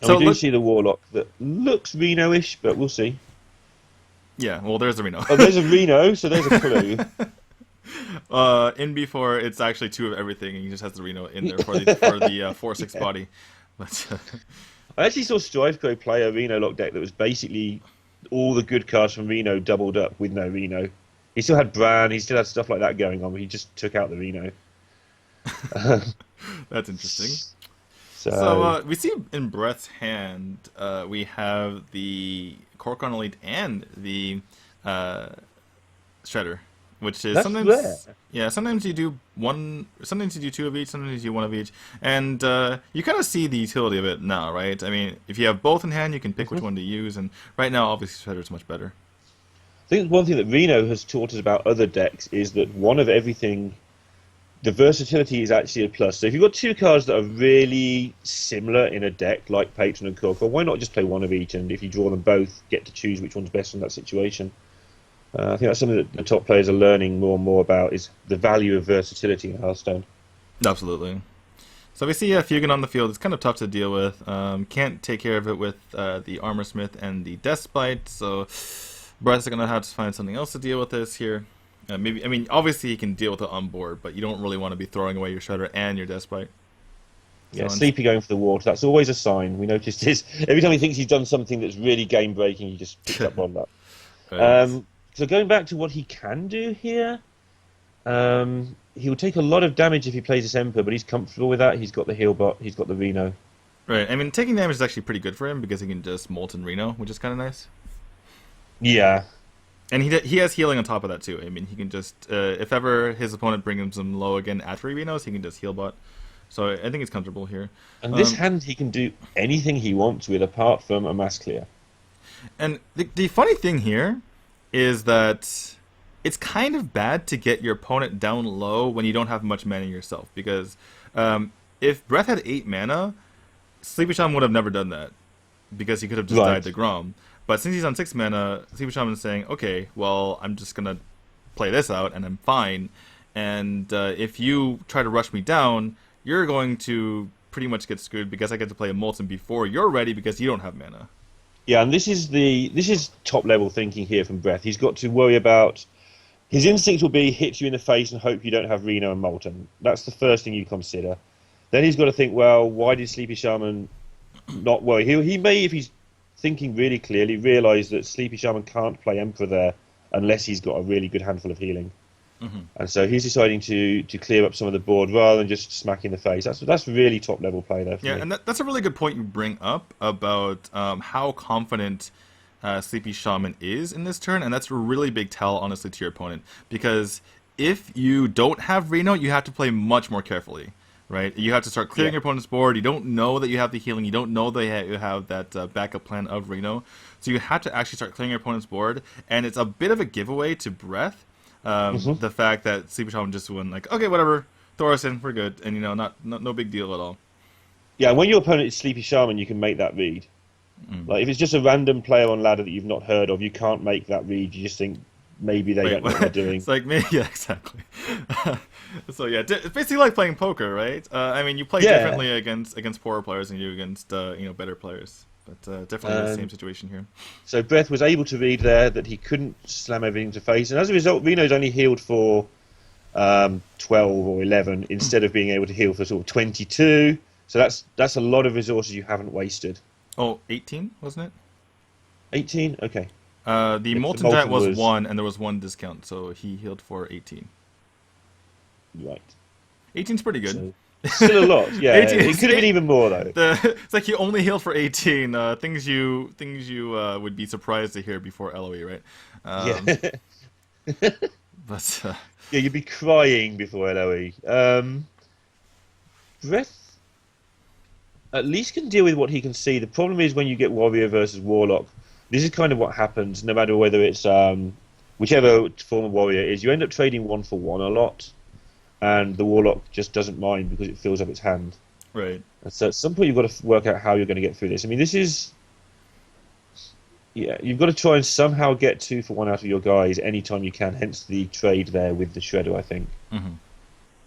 And So we do see the Warlock that looks Reno-ish, but we'll see. Yeah, well, there's the Reno. Oh, there's a Reno, so there's a clue. In before, it's actually 2 of everything, and he just has the Reno in there for the 4/6 body. But I actually saw Strivecrow play a Reno lock deck that was basically all the good cards from Reno doubled up with no Reno. He still had Bran, he still had stuff like that going on, but he just took out the Reno. that's interesting. So We see in Brett's hand, we have the Korkon Elite and the Shredder, which is that's sometimes rare. yeah, sometimes you do one, sometimes you do 2 of each, sometimes you do 1 of each, and you kind of see the utility of it now, right? I mean, if you have both in hand, you can pick which one to use, and right now, obviously, Shredder is much better. I think one thing that Reno has taught us about other decks is that one of everything, the versatility is actually a plus. So if you've got 2 cards that are really similar in a deck, like Patron and Korkon, why not just play 1 of each, and if you draw them both, get to choose which one's best in that situation. I think that's something that the top players are learning more and more about, is the value of versatility in Hearthstone. Absolutely. So we see Fugan on the field. It's kind of tough to deal with. Can't take care of it with the Armor Smith and the Deathbite, so Brett's going to have to find something else to deal with this here. Maybe, I mean, obviously he can deal with it on board, but you don't really want to be throwing away your Shredder and your Deathbite. Yeah, Sleepy going for the water, that's always a sign. We noticed this. Every time he thinks he's done something that's really game-breaking, he just picks up on that. Right. So going back to what he can do here, he will take a lot of damage if he plays this Emperor, but he's comfortable with that. He's got the heal bot, he's got the Reno. Right, I mean, taking damage is actually pretty good for him because he can just Molten Reno, which is kind of nice. Yeah. And he has healing on top of that too. I mean, he can just, if ever his opponent brings him low again after he Renos, he can just heal bot. So I think he's comfortable here. And this hand he can do anything he wants with apart from a mass clear. And the funny thing here is that it's kind of bad to get your opponent down low when you don't have much mana yourself. Because if Breath had 8 mana, Sleepy Shaman would have never done that. Because he could have just died to Grom. But since he's on 6 mana, Sleepy Shaman is saying, okay, well, I'm just going to play this out and I'm fine. And if you try to rush me down, you're going to pretty much get screwed because I get to play a Molten before you're ready because you don't have mana. Yeah, and this is top level thinking here from Breath. He's got to worry about, his instinct will be hit you in the face and hope you don't have Reno and Molten. That's the first thing you consider. Then he's got to think, well, why did Sleepy Shaman not worry? He may, if he's thinking really clearly, realise that Sleepy Shaman can't play Emperor there unless he's got a really good handful of healing. Mm-hmm. And so he's deciding to clear up some of the board rather than just smack in the face. That's really top level play there for me. And that's a really good point you bring up about how confident Sleepy Shaman is in this turn, and that's a really big tell, honestly, to your opponent. Because if you don't have Reno, you have to play much more carefully. Right, you have to start clearing your opponent's board. You don't know that you have the healing. You don't know that you have that backup plan of Reno. So you have to actually start clearing your opponent's board, and it's a bit of a giveaway to Breath. The fact that Sleepy Shaman just went like, okay, whatever, throw us in, we're good, and no big deal at all. Yeah, when your opponent is Sleepy Shaman, you can make that read. Like if it's just a random player on ladder that you've not heard of, you can't make that read. You just think maybe they don't know what they're doing. It's like maybe, yeah, exactly. So yeah, it's basically like playing poker, right? I mean, you play differently against poorer players than you against better players. But definitely the same situation here. So Breath was able to read there that he couldn't slam everything to face, and as a result, Reno's only healed for 12 or 11 instead of being able to heal for sort of 22. So that's a lot of resources you haven't wasted. Oh, 18, wasn't it? 18? Okay. The Molten Giant was 1, and there was 1 discount, so he healed for 18. Right. 18's pretty good. So, still a lot, yeah. It could have been even more, though. It's like you only healed for 18. Things you would be surprised to hear before LOE, right? Yeah. But yeah, you'd be crying before LOE. Breath at least can deal with what he can see. The problem is when you get Warrior versus Warlock, this is kind of what happens, no matter whether it's whichever form of Warrior it is, you end up trading 1 for 1 a lot. And the Warlock just doesn't mind because it fills up its hand. Right. And so at some point you've got to work out how you're going to get through this. I mean, this is... Yeah, you've got to try and somehow get 2 for 1 out of your guys anytime you can, hence the trade there with the Shredder, I think. Mm-hmm.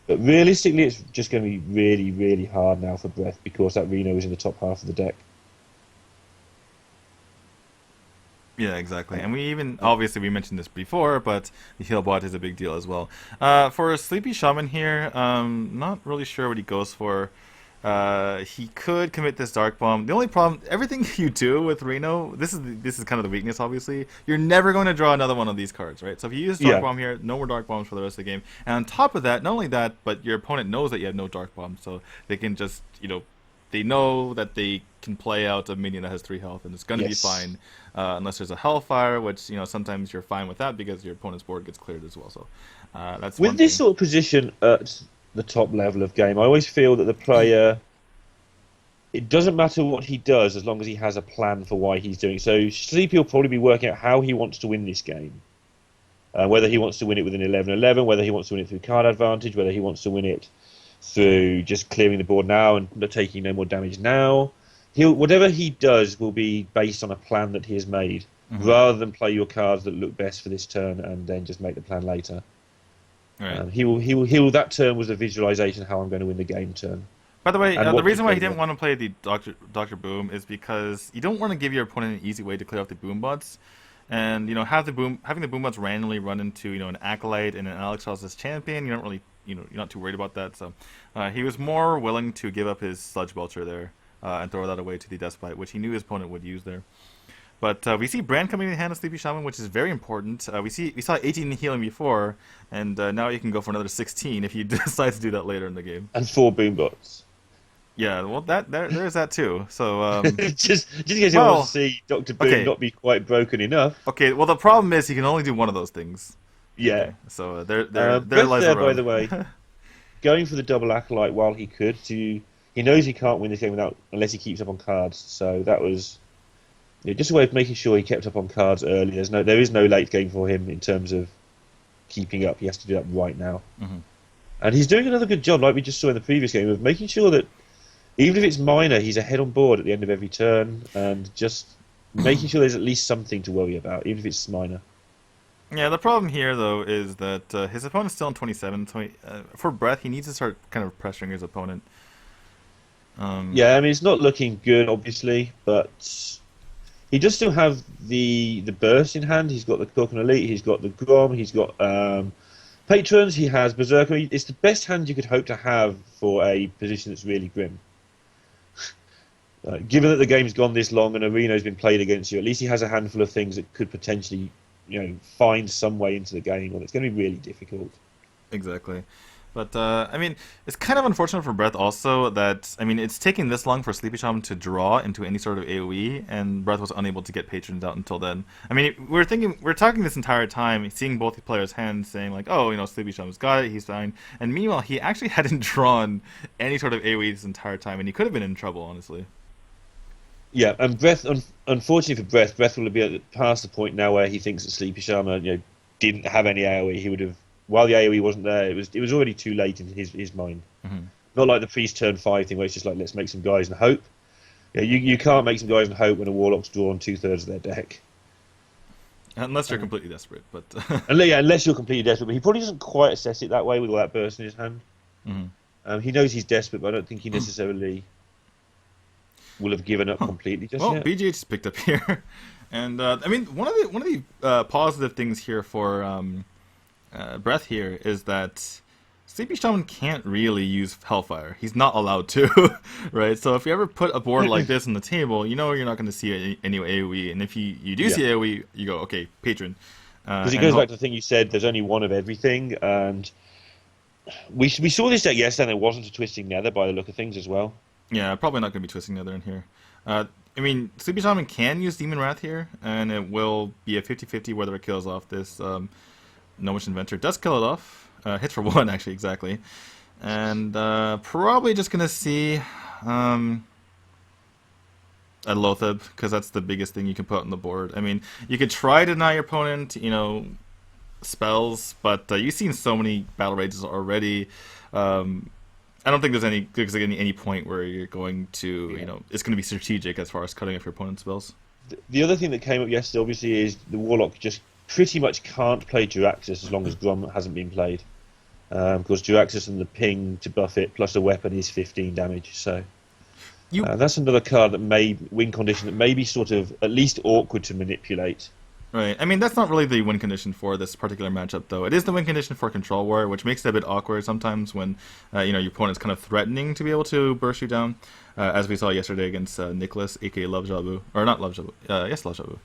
But realistically, it's just going to be really, really hard now for Breath because that Reno is in the top half of the deck. Yeah, exactly. And we even, obviously, we mentioned this before, but the heal bot is a big deal as well. For a Sleepy Shaman here, not really sure what he goes for. He could commit this Dark Bomb. The only problem, everything you do with Reno, this is kind of the weakness, obviously. You're never going to draw another one of these cards, right? So if you use Dark Bomb here, no more Dark Bombs for the rest of the game. And on top of that, not only that, but your opponent knows that you have no Dark Bomb, so they can just, they know that they can play out a minion that has 3 health, and it's going to be fine, unless there's a Hellfire, which sometimes you're fine with that because your opponent's board gets cleared as well. So that's with this sort of position at the top level of game. I always feel that the player, it doesn't matter what he does as long as he has a plan for why he's doing. So Sleepy will probably be working out how he wants to win this game. Whether he wants to win it with an 11-11, whether he wants to win it through card advantage, whether he wants to win it through just clearing the board now and taking no more damage now. Whatever he does will be based on a plan that he has made, rather than play your cards that look best for this turn and then just make the plan later. Right. He will. That turn was a visualization of how I'm going to win the game turn. By the way, the reason why he didn't want to play the Dr. Boom is because you don't want to give your opponent an easy way to clear off the boom bots, and having the boom bots randomly run into an Acolyte and an Alex Ross's champion. You don't really you're not too worried about that. So he was more willing to give up his Sludge Belcher there and throw that away to the Deathbite, which he knew his opponent would use there. But we see Brand coming in the hand of Sleepy Shaman, which is very important. We saw 18 healing before, and now you can go for another 16 if you decide to do that later in the game. And 4 boombots. Yeah, well, there's that too. So just in case you want to see Dr. Boom not be quite broken enough. Okay, well the problem is he can only do one of those things. Yeah. Okay, so there lies the by the way, going for the double Acolyte while he could. He knows he can't win this game unless he keeps up on cards. So that was just a way of making sure he kept up on cards early. There is no late game for him in terms of keeping up. He has to do that right now. And he's doing another good job, like we just saw in the previous game, of making sure that even if it's minor, he's ahead on board at the end of every turn, and just making sure there's at least something to worry about, even if it's minor. Yeah, the problem here, though, is that his opponent's still on 27. So for Breath, he needs to start kind of pressuring his opponent. Yeah, I mean, it's not looking good, obviously, but he does still have the burst in hand. He's got the Korkan Elite, he's got the Grom, he's got Patrons, he has Berserker. It's the best hand you could hope to have for a position that's really grim. Given that the game's gone this long and Arena's been played against you, at least he has a handful of things that could potentially, find some way into the game, and it's going to be really difficult. Exactly. But, I mean, it's kind of unfortunate for Breath also that, I mean, it's taking this long for Sleepy Shaman to draw into any sort of AoE, and Breath was unable to get Patrons out until then. I mean, we're talking this entire time, seeing both the players' hands, saying like, oh, Sleepy Shaman's got it, he's fine. And meanwhile, he actually hadn't drawn any sort of AoE this entire time, and he could have been in trouble, honestly. Yeah, and Breath, unfortunately for Breath will be past the point now where he thinks that Sleepy Shaman, didn't have any AoE. He would have, while the AoE wasn't there, it was already too late in his mind. Not like the Priest turn 5 thing where it's just like, let's make some guys and hope. Yeah, you can't make some guys and hope when a Warlock's drawn 2/3 of their deck. Unless you're completely desperate, but unless you're completely desperate. But he probably doesn't quite assess it that way with all that burst in his hand. He knows he's desperate, but I don't think he necessarily will have given up completely just yet. BGH just picked up here, and I mean one of the positive things here for Breath here is that Sleepy Shaman can't really use Hellfire. He's not allowed to, right? So if you ever put a board like this on the table, you're not going to see any AoE, and if you do see AoE, you go, okay, Patron. Because it goes back to the thing you said, there's only one of everything, and we saw this deck yesterday, and it wasn't a Twisting Nether by the look of things as well. Yeah, probably not going to be Twisting Nether in here. I mean, Sleepy Shaman can use Demon Wrath here, and it will be a 50-50 whether it kills off this Gnomish Inventor. Does kill it off. Hits for 1, actually, exactly. And probably just going to see a Loatheb, because that's the biggest thing you can put on the board. I mean, you could try to deny your opponent, spells, but you've seen so many Battle Rages already. I don't think there's any point where you're going to, it's going to be strategic as far as cutting off your opponent's spells. The other thing that came up yesterday, obviously, is the Warlock just pretty much can't play Jiraxis as long as Grom hasn't been played. Because Jiraxxus and the ping to buff it plus a weapon is 15 damage. So that's another card that may win condition that may be sort of at least awkward to manipulate. Right. I mean, that's not really the win condition for this particular matchup, though. It is the win condition for Control War, which makes it a bit awkward sometimes when your opponent's kind of threatening to be able to burst you down, as we saw yesterday against Nicholas, aka Love Jabu, or not Love Jabu, yes, Love Jabu.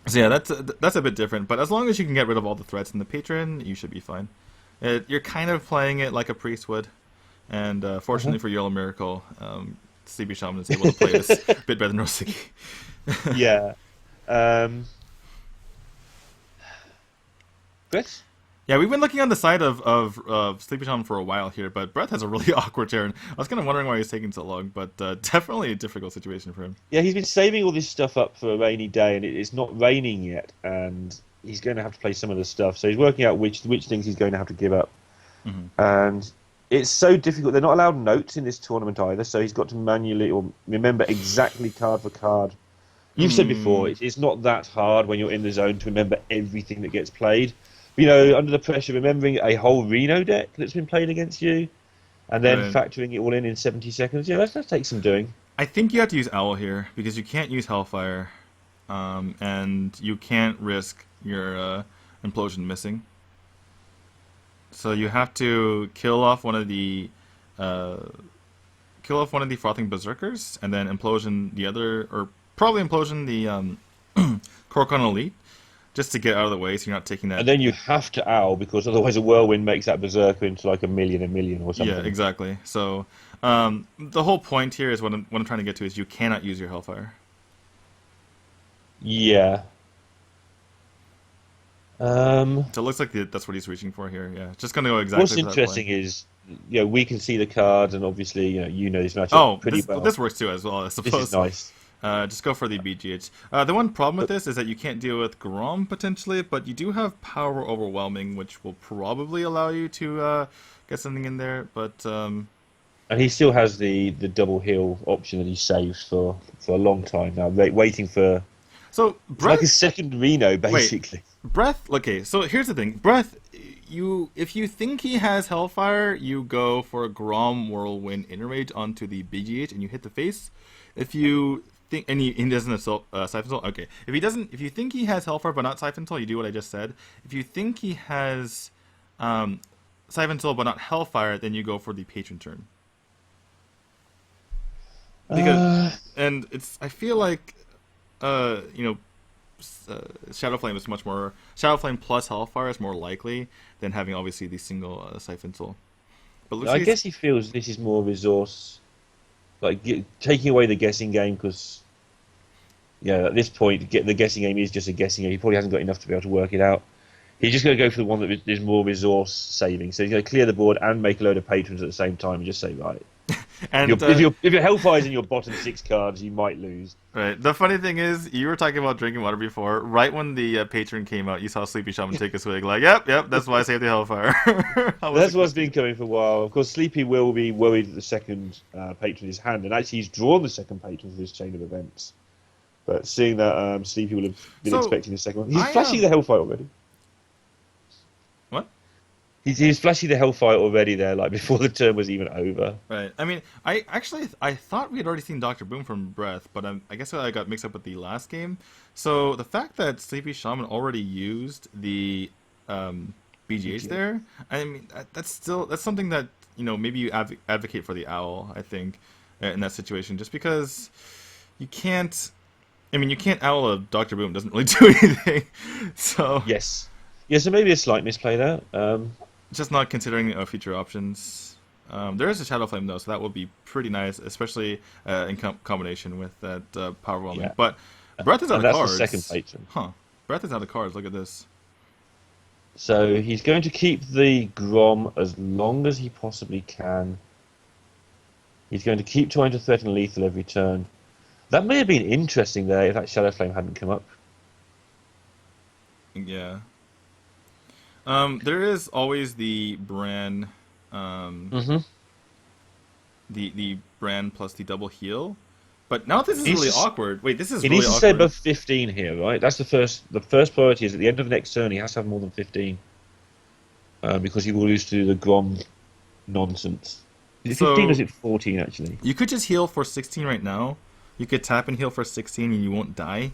So yeah, that's a bit different. But as long as you can get rid of all the threats in the patron, you should be fine. You're kind of playing it like a priest would, and fortunately for Yolo Miracle, Sleepy Shaman is able to play this a bit better than Rosiki. Yeah. Chris? Yeah, we've been looking on the side of Sleepy Shaman for a while here, but Breath has a really awkward turn. I was kind of wondering why he's taking so long, but definitely a difficult situation for him. Yeah, he's been saving all this stuff up for a rainy day, and it's not raining yet, and he's going to have to play some of the stuff. So he's working out which things he's going to have to give up. Mm-hmm. And it's so difficult. They're not allowed notes in this tournament either, so he's got to manually or remember exactly card for card. You've said before, it's not that hard when you're in the zone to remember everything that gets played. But, under the pressure, remembering a whole Reno deck that's been played against you, and then factoring it all in 70 seconds, that takes some doing. I think you have to use Owl here, because you can't use Hellfire, and you can't risk your Implosion missing. So you have to kill off one of the Frothing Berserkers, and then Implosion the other, or probably Implosion the Korokon Elite, just to get out of the way so you're not taking that. And then you have to Owl, because otherwise a Whirlwind makes that Berserker into like a million or something. Yeah, exactly. So the whole point here is what I'm trying to get to is you cannot use your Hellfire. Yeah. So it looks like that's what he's reaching for here. Yeah, just gonna go exactly. What's interesting is, we can see the cards, and obviously, this matchup pretty well. This works too as well, I suppose. This is nice. Just go for the BGH. The one problem with this is that you can't deal with Grom potentially, but you do have Power Overwhelming, which will probably allow you to get something in there. But and he still has the double heal option that he saves for a long time now, waiting for. So Breath, like a second Reno, basically. Wait, Breath. Okay, so here's the thing. Breath, if you think he has Hellfire, you go for a Grom Whirlwind Innerage onto the BGH and you hit the face. If you think, and he doesn't assault Siphon Soul, okay. If you think he has Hellfire but not Siphon Soul, you do what I just said. If you think he has Siphon Soul but not Hellfire, then you go for the patron turn. Because I feel like Shadow Flame is much more. Shadow Flame plus Hellfire is more likely than having obviously the single Siphon Soul. But I guess he feels this is more resource, like taking away the guessing game, because at this point the guessing game is just a guessing game. He probably hasn't got enough to be able to work it out. He's just going to go for the one that is more resource saving. So he's going to clear the board and make a load of patrons at the same time and just say, right. And if your Hellfire's in your bottom 6 cards, you might lose. Right. The funny thing is, you were talking about drinking water before. Right when the patron came out, you saw Sleepy Shaman take a swig. Like, yep, that's why I saved the Hellfire. That's what's been coming for a while. Of course, Sleepy will be worried that the second patron is hand, and actually he's drawn the second patron for this chain of events. But seeing that Sleepy will have been expecting the second one, he's flashing the Hellfire already. What? He's flashing the Hellfire already there, like before the turn was even over. Right. I mean, I thought we had already seen Dr. Boom from Breath, but I guess I got mixed up with the last game. So the fact that Sleepy Shaman already used the BGH there, I mean, that's something that maybe you advocate for the Owl. I think in that situation, just because you can't. I mean, you can't Owl a Dr. Boom. It doesn't really do anything. So yes. So maybe a slight misplay there. Just not considering future options. There is a Shadow Flame though, so that would be pretty nice, especially in combination with that Power Overwhelming. Yeah. But Breath is out of cards. That's the second patron. Huh. Breath is out of cards. Look at this. So he's going to keep the Grom as long as he possibly can. He's going to keep trying to threaten lethal every turn. That may have been interesting there if that Shadow Flame hadn't come up. Yeah. There is always the Bran, the Bran plus the double heal. But now this is He's really just- awkward. Wait, this is He really needs to stay awkward. above 15 here, right? That's the first priority is at the end of next turn he has to have more than 15. Because he will lose to the Grom nonsense. Is it 15 or is it 14 actually? You could just heal for 16 right now. You could tap and heal for 16 and you won't die.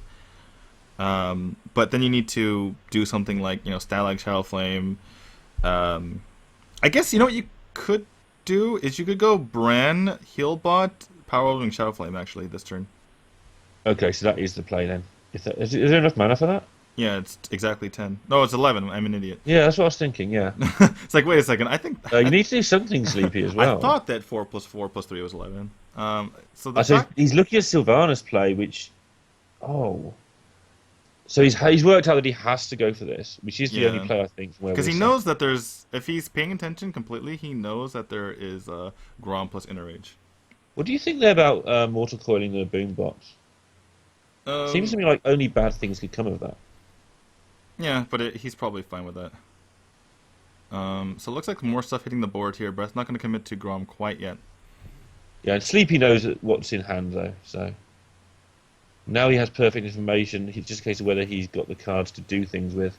But then you need to do something like, Stalag Shadow Flame. I guess, what you could do is you could go Bran, Heal Bot, Power Wielding Shadow Flame actually this turn. Okay, so that is the play then. Is there enough mana for that? Yeah, it's exactly 10. No, it's 11. I'm an idiot. Yeah, that's what I was thinking, yeah. It's like, wait a second. I think You need to do something sleepy as well. I thought that 4 + 4 + 3 was 11. So the So fact, he's looking at Sylvanas play, which... Oh. So he's worked out that he has to go for this, which is the only play, I think, from where because we're he sat. knows that there's, if he's paying attention completely, he knows that there is Grom plus Inner Rage. What do you think there about Mortal Coiling the Boombox? Seems to me like only bad things could come of that. Yeah, but he's probably fine with that. So it looks like more stuff hitting the board here. Brett's not going to commit to Grom quite yet. Yeah, and Sleepy knows what's in hand, though, so... Now he has perfect information. It's just a case of whether he's got the cards to do things with.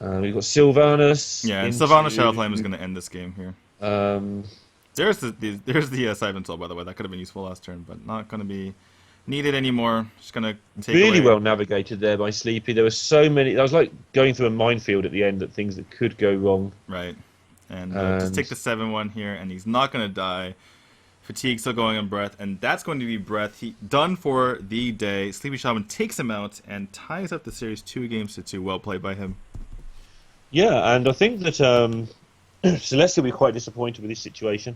We've got Sylvanas. Yeah, and Sylvanas Shadow Flame is going to end this game here. There's the Siphon Soul, by the way. That could have been useful last turn, but not going to be needed anymore. Just going to take really away. well navigated there by Sleepy. There were so many... That was like going through a minefield at the end, that things that could go wrong. Right. And just take the 7-1 here, and he's not going to die. Fatigue still going on Breath, and that's going to be Breath. He done for the day. Sleepy Shaman takes him out and ties up the series 2-2. Well played by him. Yeah, and I think that Celeste will be quite disappointed with this situation.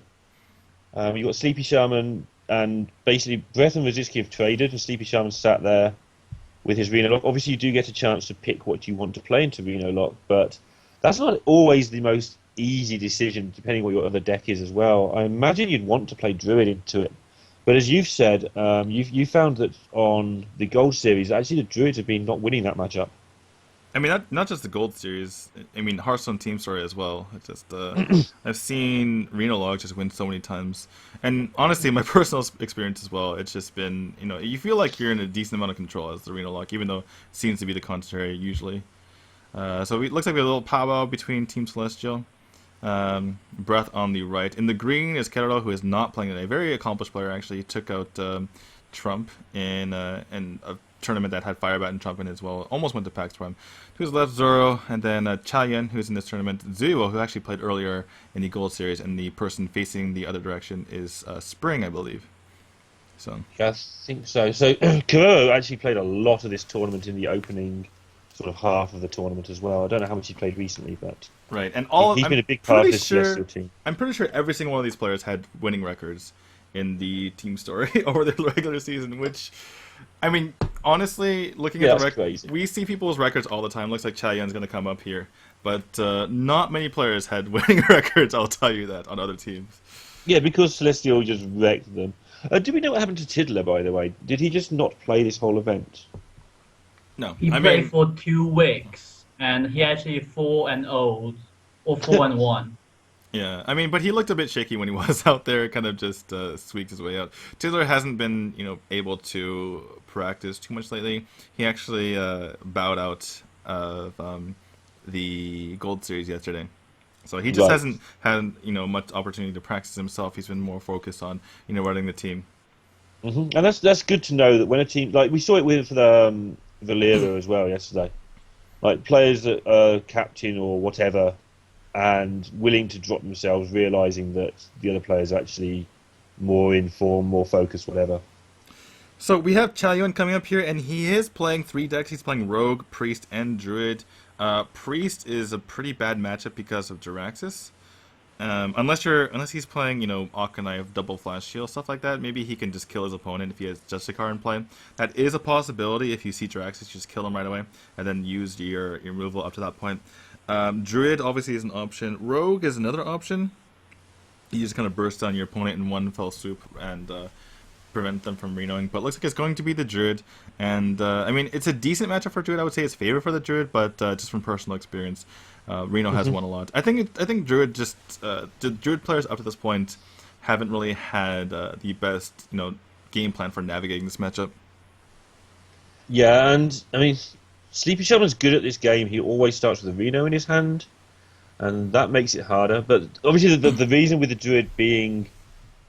You've got Sleepy Shaman, and basically Breath and Rosiki have traded, and Sleepy Shaman sat there with his Reno Lock. Obviously, you do get a chance to pick what you want to play into Reno Lock, but that's not always the most easy decision, depending on what your other deck is as well. I imagine you'd want to play Druid into it. But as you've said, you found that on the Gold Series, actually the Druids have been not winning that matchup. I mean, not just the Gold Series. I mean, Hearthstone Team Story as well. It's just I've seen Reno Log just win so many times, and honestly, my personal experience as well. It's just been, you feel like you're in a decent amount of control as the Reno Log, even though it seems to be the contrary usually. So it looks like we have a little powwow between Team Celestial. Breath on the right. In the green is Kerala, who is not playing today. Very accomplished player, actually. He took out Trump in a tournament that had Firebat and Trump in it as well. Almost went to PAX Prime. To his left, Zoro, and then Chaen, who's in this tournament. Zuo, who actually played earlier in the Gold Series, and the person facing the other direction is Spring, I believe. So Yeah, I think so. So Kuro actually played a lot of this tournament in the opening sort of half of the tournament as well. I don't know how much he played recently, but right, and he's been a big part of this Celestial team. I'm pretty sure every single one of these players had winning records in the team story over the regular season, which, I mean, honestly, looking at the records, we see people's records all the time. Looks like Chayan's going to come up here, but not many players had winning records, I'll tell you that, on other teams. Yeah, because Celestial just wrecked them. Do we know what happened to Tiddler, by the way? Did he just not play this whole event? No, He played for 2 weeks, and he actually 4-0 or 4-1. Yeah, I mean, but he looked a bit shaky when he was out there. Kind of just squeaked his way out. Tiddler hasn't been, able to practice too much lately. He actually bowed out of the Gold Series yesterday, so he just hasn't had much opportunity to practice himself. He's been more focused on running the team. And that's good to know that when a team, like we saw it with Valera as well yesterday, like players that are captain or whatever and willing to drop themselves, realizing that the other players are actually more in form, more focused, whatever. So we have Chayon coming up here, and he is playing 3 decks. He's playing Rogue, Priest, and Druid. Priest is a pretty bad matchup because of Jiraxis. Unless he's playing, Akanai, Double Flash Shield, stuff like that, maybe he can just kill his opponent if he has Justicar in play. That is a possibility. If you see Jiraxis, just kill him right away, and then use your removal up to that point. Druid obviously is an option. Rogue is another option. You just kind of burst on your opponent in one fell swoop and prevent them from renoing. But it looks like it's going to be the Druid. And, I mean, it's a decent matchup for Druid. I would say it's favorite for the Druid, but just from personal experience, Reno has won a lot. I think Druid the Druid players up to this point haven't really had the best, game plan for navigating this matchup. Yeah, and I mean, Sleepy Shaman's good at this game. He always starts with a Reno in his hand, and that makes it harder. But obviously, the reason with the Druid being,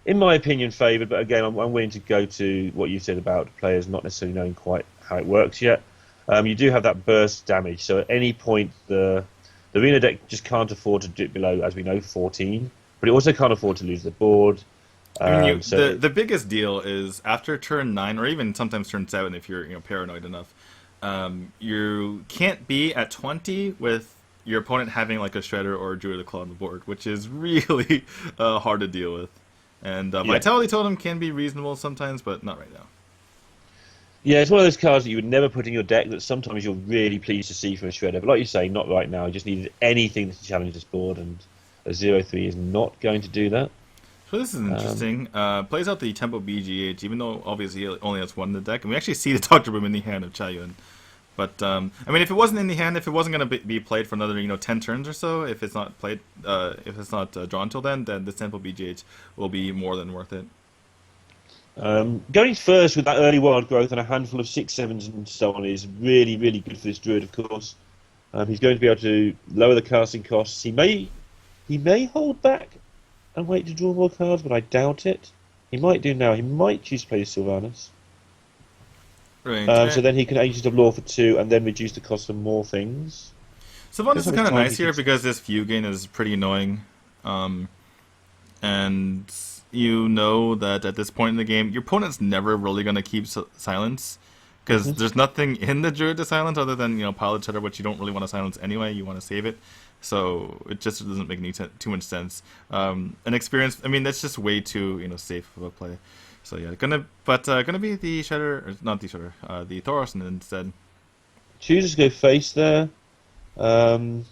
in my opinion, favoured, but again, I'm willing to go to what you said about players not necessarily knowing quite how it works yet. You do have that burst damage, so at any point, the Reno deck just can't afford to dip below, as we know, 14, but it also can't afford to lose the board. I mean, the biggest deal is after turn 9, or even sometimes turn 7 if you're paranoid enough. You can't be at 20 with your opponent having like a Shredder or a Druid of Claw on the board, which is really hard to deal with. And Vitality Totem can be reasonable sometimes, but not right now. Yeah, it's one of those cards that you would never put in your deck that sometimes you're really pleased to see from a Shredder. But like you say, not right now. You just needed anything to challenge this board, and a 0-3 is not going to do that. So this is interesting. Plays out the Tempo BGH, even though obviously he only has one in the deck. And we actually see the Dr. Boom in the hand of Chaen. But, I mean, if it wasn't in the hand, if it wasn't going to be played for another, 10 turns or so, if it's not played, if it's not drawn till then the Tempo BGH will be more than worth it. Going first with that early wild growth and a handful of 6/7s and so on is really, really good for this Druid, of course. He's going to be able to lower the casting costs. He may hold back and wait to draw more cards, but I doubt it. He might do now. He might choose to play Sylvanas. Right. So then he can Ancient of Law for 2 and then reduce the cost of more things. Sylvanas is kind of nice here because this view gain is pretty annoying. And you know that at this point in the game, your opponent's never really going to keep silence. Because there's nothing in the Druid to silence other than, Pilot Cheddar, which you don't really want to silence anyway. You want to save it. So it just doesn't make too much sense. An experience, I mean, that's just way too, safe of a play. So yeah, gonna be the Shredder, or not the Shredder, the Thorsten instead. Chooses to go face there. The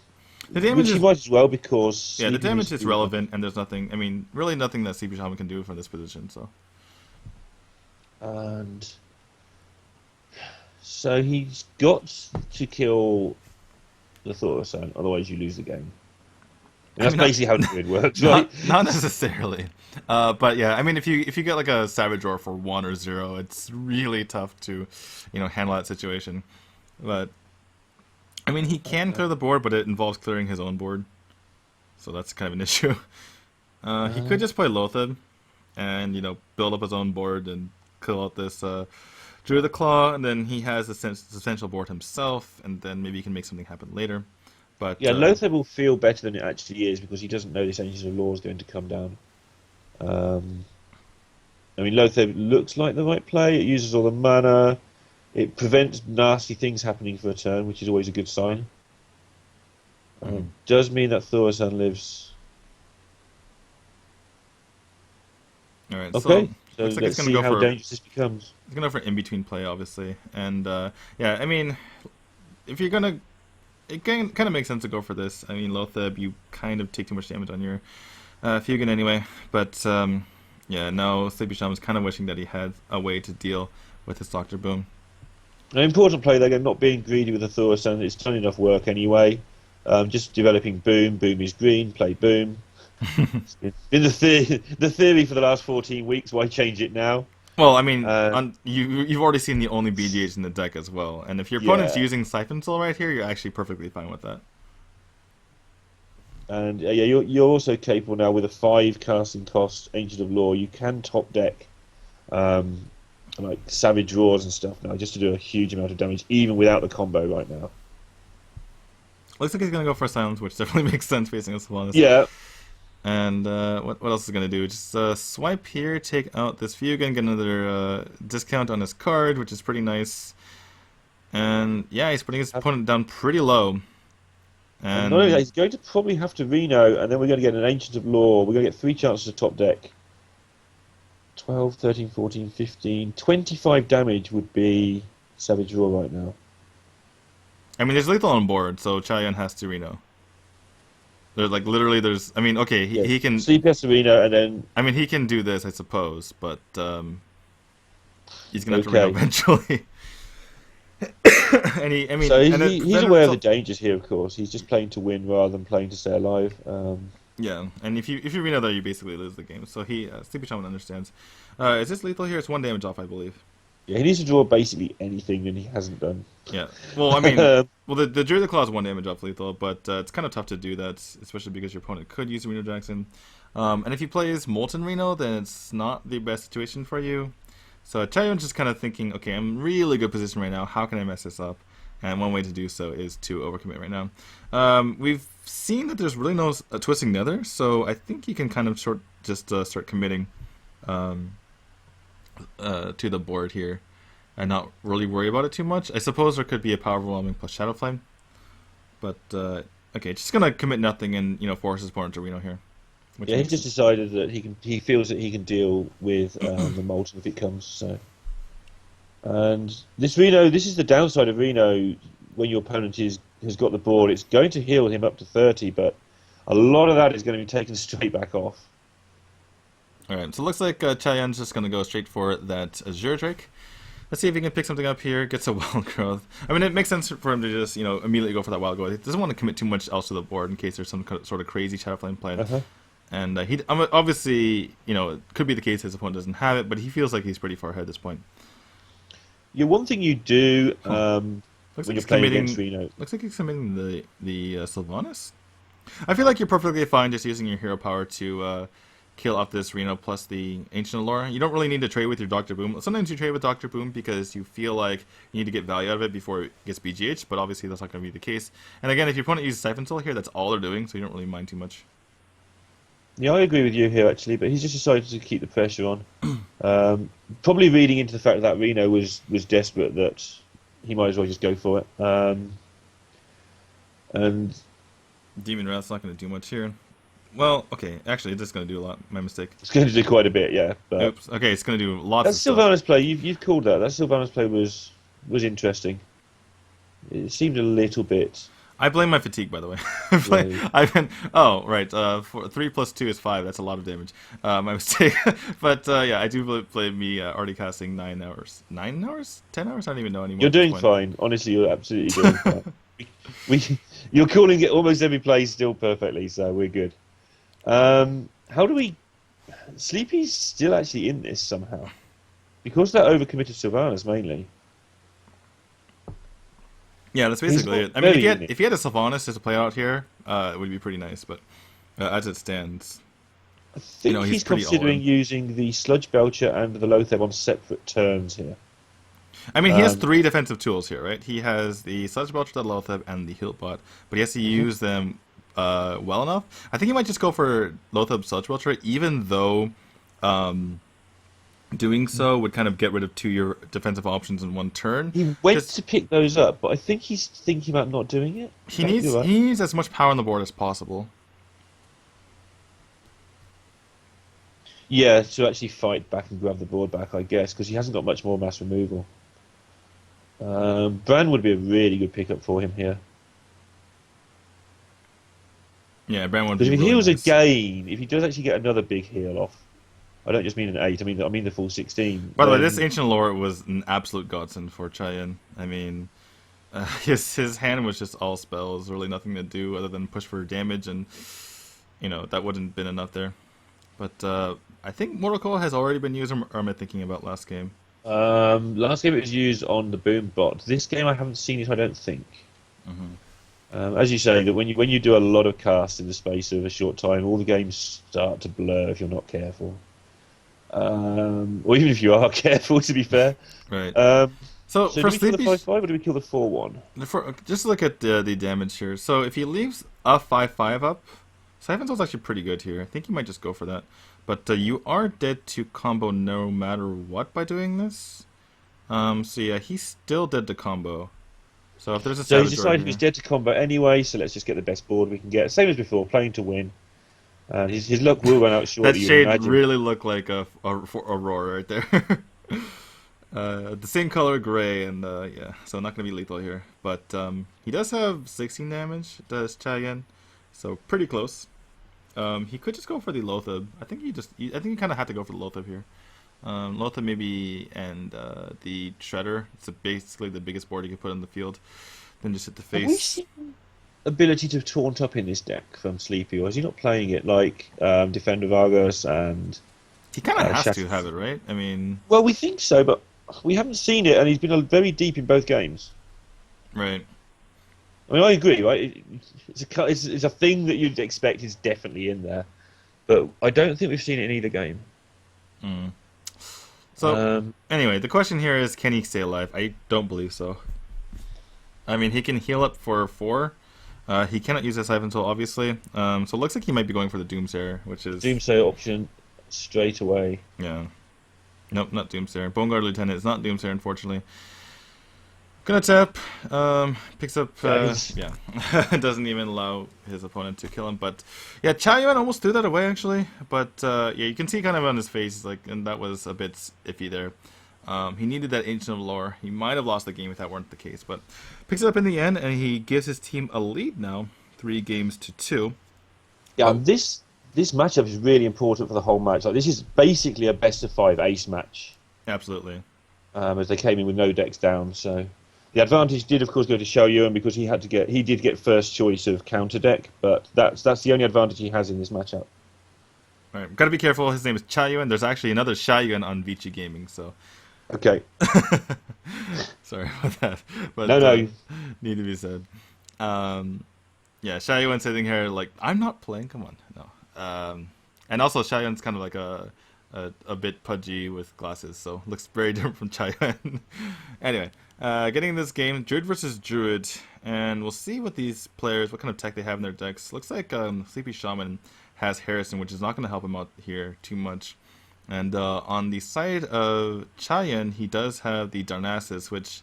damage which he might as well because... Yeah, the damage is relevant, and there's nothing, I mean, really nothing that CP Shaman can do from this position, so... And... So he's got to kill the Thorsten, otherwise you lose the game. And that's basically how the Druid works, right? Not necessarily. But yeah, I mean, if you get like a Savage Roar for 1 or 0, it's really tough to, handle that situation. But I mean, he can clear the board, but it involves clearing his own board, so that's kind of an issue. He could just play Lotheb, and build up his own board and kill out this Druid of the Claw, and then he has a substantial board himself, and then maybe he can make something happen later. But yeah, Lotheb will feel better than it actually is because he doesn't know this Ancient of Law is going to come down. I mean, Lotheb looks like the right play. It uses all the mana. It prevents nasty things happening for a turn, which is always a good sign. Does mean that Thorsten lives. All right. Okay. So let's like see how dangerous this becomes. It's going to go for in-between play, obviously. And, yeah, I mean, if you're going to... It kind of makes sense to go for this. I mean, Lotheb, you kind of take too much damage on your Fugan anyway. But, yeah, now Sleepy Shaman's kind of wishing that he had a way to deal with his Dr. Boom. An important play, though, not being greedy with the Thorsten. It's done enough work anyway. Just developing Boom. Boom is green. Play Boom. It's been the theory for the last 14 weeks. Why change it now? Well, I mean, you've already seen the only BGH in the deck as well, and if your opponent's using Siphon Soul right here, you're actually perfectly fine with that. And yeah, you're also capable now with a 5 casting cost Ancient of Law. You can top deck like Savage Roars and stuff now, just to do a huge amount of damage, even without the combo right now. Looks like he's gonna go for Silence, which definitely makes sense facing a Sylvanas. Yeah. And what else is it going to do? Just swipe here, take out this Fugan, get another discount on his card, which is pretty nice. And yeah, he's putting his opponent down pretty low. And he's going to probably have to Reno, and then we're going to get an Ancient of Law. We're going to get 3 chances to top deck. 12, 13, 14, 15. 25 damage would be Savage Roar right now. I mean, there's lethal on board, so Chaen has to Reno. There's like literally, I mean, okay, he can Sleep Reno, and then I mean, he can do this, I suppose, but he's gonna have to Reno eventually. And he's aware of the dangers here, of course. He's just playing to win rather than playing to stay alive. Yeah, and if you Reno there, you basically lose the game. So he Sleepy Shaman understands. Is this lethal here? It's 1 damage off, I believe. Yeah, he needs to draw basically anything, and he hasn't done. Yeah. Well, I mean, well, the Druid Claw is 1 damage off lethal, but it's kind of tough to do that, especially because your opponent could use Reno Jackson. And if he plays Molten Reno, then it's not the best situation for you. So Chaen's just kind of thinking, okay, I'm in really good position right now. How can I mess this up? And one way to do so is to overcommit right now. We've seen that there's really no twisting nether, so I think you can kind of start committing to the board here and not really worry about it too much. I suppose there could be a Power Overwhelming plus Shadow Flame, but okay, just gonna commit nothing and force his opponent to Reno here. Yeah, he's just decided that he feels that he can deal with the Molten if it comes. So, and this Reno, this is the downside of Reno when your opponent has got the board. It's going to heal him up to 30, but a lot of that is going to be taken straight back off. All right, so it looks like Chaen's just going to go straight for that Azure Drake. Let's see if he can pick something up here. Gets a Wild Growth. I mean, it makes sense for him to just immediately go for that Wild Growth. He doesn't want to commit too much else to the board in case there's some sort of crazy Shadow Flame plan. And he obviously, it could be the case his opponent doesn't have it, but he feels like he's pretty far ahead at this point. Yeah, one thing you do when you're playing against Reno. Looks like he's committing the Sylvanas. I feel like you're perfectly fine just using your hero power to kill off this Reno plus the Ancient Allure. You don't really need to trade with your Dr. Boom. Sometimes you trade with Dr. Boom because you feel like you need to get value out of it before it gets BGH, but obviously that's not going to be the case. And again, if your opponent uses Siphon Soul here, that's all they're doing, so you don't really mind too much. Yeah, I agree with you here, actually, but he's just decided to keep the pressure on. Probably reading into the fact that Reno was desperate, that he might as well just go for it. And Demon Wrath's not going to do much here. Well, okay, actually, it's just going to do a lot. My mistake. It's going to do quite a bit, yeah. But oops. Okay, it's going to do lots of stuff. That Sylvanas play, you've called that. That Sylvanas play was interesting. It seemed a little bit... I blame my fatigue, by the way. Oh, right. 3 plus 2 is 5. That's a lot of damage. My mistake. But yeah, I do blame me already casting 9 hours. 9 hours? 10 hours? I don't even know anymore. You're doing fine. Honestly, you're absolutely doing fine. You're calling it almost every play still perfectly, so we're good. How do we... Sleepy's still actually in this somehow. Because they're overcommitted Sylvanas, mainly. Yeah, that's basically it. I mean, if he had a Sylvanas just to play out here, it would be pretty nice. But as it stands, I think he's considering using the Sludge Belcher and the Loatheb on separate turns here. I mean, he has 3 defensive tools here, right? He has the Sludge Belcher, the Loatheb, and the Healbot, but he has to use them well enough. I think he might just go for Loatheb Sludge Belcher, even though doing so would kind of get rid of 2 your defensive options in 1 turn. He went to pick those up, but I think he's thinking about not doing it. He needs as much power on the board as possible. Yeah, to actually fight back and grab the board back, I guess, because he hasn't got much more mass removal. Bran would be a really good pickup for him here. Yeah, Bran would be because if he really heals nice. Again, if he does actually get another big heal off, I don't just mean an 8, I mean the full 16. By the way, this Ancient Lore was an absolute godsend for Chaen. I mean, his hand was just all spells, really nothing to do other than push for damage, and that wouldn't have been enough there. But I think Mortal Coil has already been used, or am I thinking about last game? Last game it was used on the Boom bot. This game I haven't seen it, I don't think. As you say, that when you do a lot of casts in the space of a short time, all the games start to blur if you're not careful. Or even if you are careful, to be fair. Right. So for do we kill the Sleepy, 5/5 or do we kill the 4/1? Just look at the damage here. So if he leaves a 5/5 up, Siphon Soul's actually pretty good here. I think he might just go for that. But you are dead to combo no matter what by doing this. So yeah, he's still dead to combo. So if there's a he's decided he's dead to combo anyway, so let's just get the best board we can get. Same as before, playing to win. His luck will run out shortly. That shade really looked like a Aurora right there. The same color, gray, and yeah, so not going to be lethal here. But he does have 16 damage, does Chaen, so pretty close. He could just go for the Loatheb. I think he kind of had to go for the Loatheb here. Loatheb maybe, and the Shredder. It's basically the biggest board you can put on the field. Then just hit the face. ability to taunt up in this deck from Sleepy, or is he not playing it like Defender of Argus and He kind of has Shatter? to have it, right? I mean, Well, we think so, but we haven't seen it, and he's been very deep in both games. right. I mean, I agree, right? It's a thing that you'd expect is definitely in there, but I don't think we've seen it in either game. Mm. So, anyway, the question here is, can he stay alive? I don't believe so. I mean, he can heal up for 4. He cannot use his Siphon Soul, obviously. So it looks like he might be going for the Doomsayer, which is... Doomsayer option straight away. Yeah. Nope, not Doomsayer. Boneguard Lieutenant is not Doomsayer, unfortunately. Gonna tap. Picks up... yeah. Doesn't even allow his opponent to kill him. But, yeah, Chaen almost threw that away, actually. But, yeah, you can see kind of on his face, like, and that was a bit iffy there. He needed that Ancient of Lore. He might have lost the game if that weren't the case. But picks it up in the end, and he gives his team a lead now. 3-2. Yeah, this matchup is really important for the whole match. Like, this is basically a best-of-5 ace match. Absolutely. As they came in with no decks down, so... The advantage did, of course, go to Xiaoyuan because he did get first choice of counter deck, but that's the only advantage he has in this matchup. All right, gotta be careful. His name is Chaen. There's actually another Xiaoyuan on Vici Gaming, so... Okay. Sorry about that. But, No. Need to be said. Yeah, Xiaoyuan sitting here like, I'm not playing, come on. No. And also Xiaoyuan's kind of like a bit pudgy with glasses, so looks very different from Chaen. Anyway, getting in this game, Druid versus Druid, and we'll see what these players, what kind of tech they have in their decks. Looks like Sleepy Shaman has Harrison, which is not going to help him out here too much. And on the side of Chaen, he does have the Darnassus, which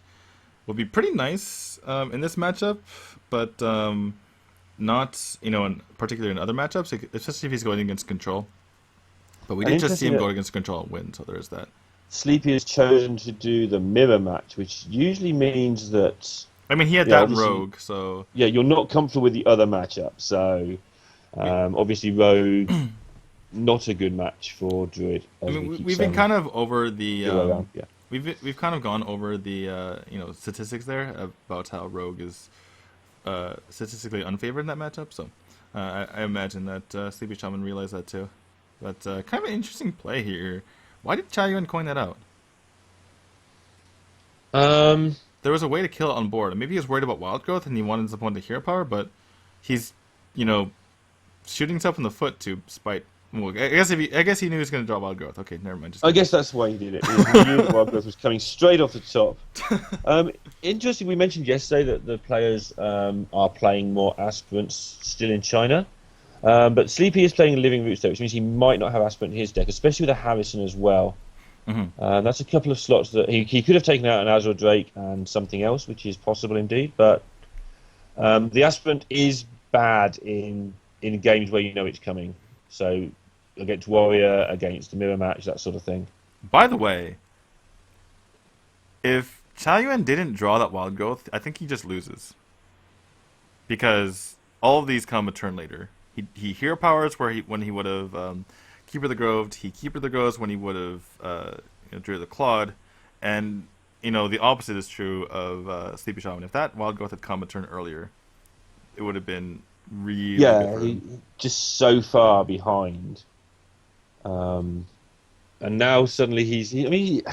will be pretty nice in this matchup, but not, particularly in other matchups, especially if he's going against control. But we did just see him go against control and win, so there is that. Sleepy has chosen to do the mirror match, which usually means that... I mean, he had that Rogue, so... Yeah, you're not comfortable with the other matchup, so... obviously, Rogue, not a good match for Druid. I mean, we've been kind of over the... We've kind of gone over the statistics there about how Rogue is statistically unfavored in that matchup, so I imagine that Sleepy Shaman realized that too. But kind of an interesting play here. Why did Chaen coin that out? There was a way to kill it on board. Maybe he was worried about Wild Growth and he wanted his opponent to hero power, but he's, shooting himself in the foot to spite. Well, I guess he knew he was going to draw Wild Growth. Okay, never mind. I guess that's why he did it. He knew Wild Growth was coming straight off the top. Interesting, we mentioned yesterday that the players are playing more aspirants still in China. But Sleepy is playing a Living Roots deck, which means he might not have Aspirant in his deck, especially with a Harrison as well. Mm-hmm. That's a couple of slots that he could have taken out an Azure Drake and something else, which is possible indeed. But the Aspirant is bad in games where you know it's coming. So against Warrior, against the Mirror Match, that sort of thing. By the way, if Chaen didn't draw that Wild Growth, I think he just loses. Because all of these come a turn later. He hero powers when he would have Keeper the Grove. He Keeper the Groves when he would have drew the Claude, and the opposite is true of Sleepy Shaman. If that Wild Growth had come a turn earlier, it would have been really good for him. Just so far behind, and now suddenly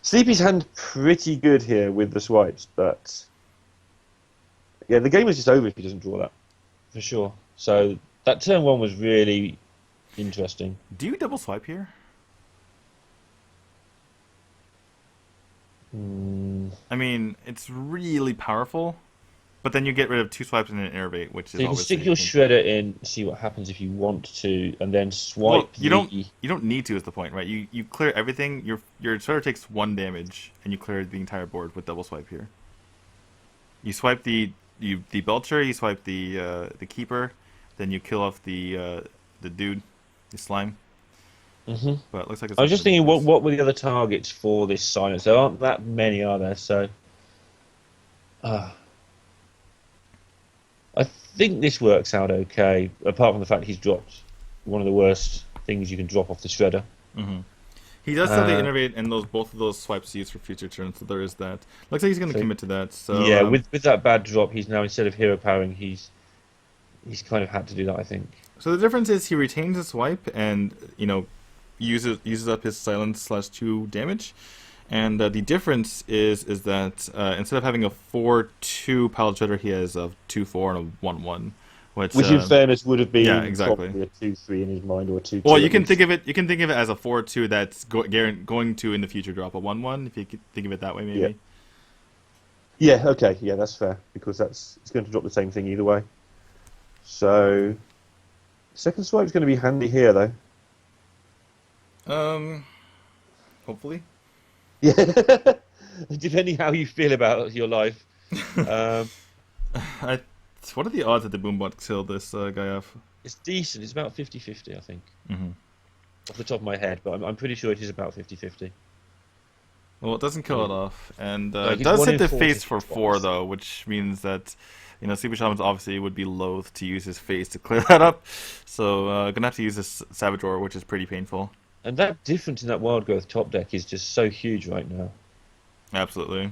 Sleepy's hand pretty good here with the swipes, but yeah, the game is just over if he doesn't draw that for sure. So. That turn 1 was really interesting. Do you double swipe here? I mean, it's really powerful, but then you get rid of 2 swipes and an Innervate, which is you can stick your Shredder in, see what happens if you want to, and then swipe. Well, you don't need to is the point, right? You clear everything. Your Shredder takes 1 damage, and you clear the entire board with double swipe here. You swipe the Belcher, you swipe the Keeper. Then you kill off the dude, the slime. Mm-hmm. But it looks like it's... I was just thinking, what were the other targets for this silence? There aren't that many, are there? So, I think this works out okay. Apart from the fact he's dropped one of the worst things you can drop off the Shredder. Mm-hmm. He does have the Innervate and both of those swipes used for future turns, so there is that. Looks like he's going to commit to that. So yeah, with that bad drop, he's now, instead of hero powering, he's he's kind of had to do that, I think. So the difference is he retains his swipe and, uses up his silence /2 damage. And the difference is that instead of having a 4/2 Pilot Shredder, he has a 2/4 and a 1/1. Which in fairness would have been exactly. probably a 2/3 in his mind, or a 2/2. Well, you can think of it as a 4/2 that's going to in the future drop a 1/1, if you could think of it that way, maybe. Yeah. Okay. Yeah, that's fair, because it's going to drop the same thing either way. So, second swipe's going to be handy here, though. Hopefully. Yeah. Depending how you feel about your life. What are the odds that the Boombot kill this guy off? It's decent. It's about 50-50, I think. Mm-hmm. Off the top of my head, but I'm pretty sure it is about 50-50. Well, it doesn't kill it off, and Like, it does one hit in the face 40 for 4, twice. though, which means that, Sleepy Shaman obviously would be loath to use his face to clear that up, so gonna have to use this Savage Roar, which is pretty painful. And that difference in that Wild Growth top deck is just so huge right now. Absolutely.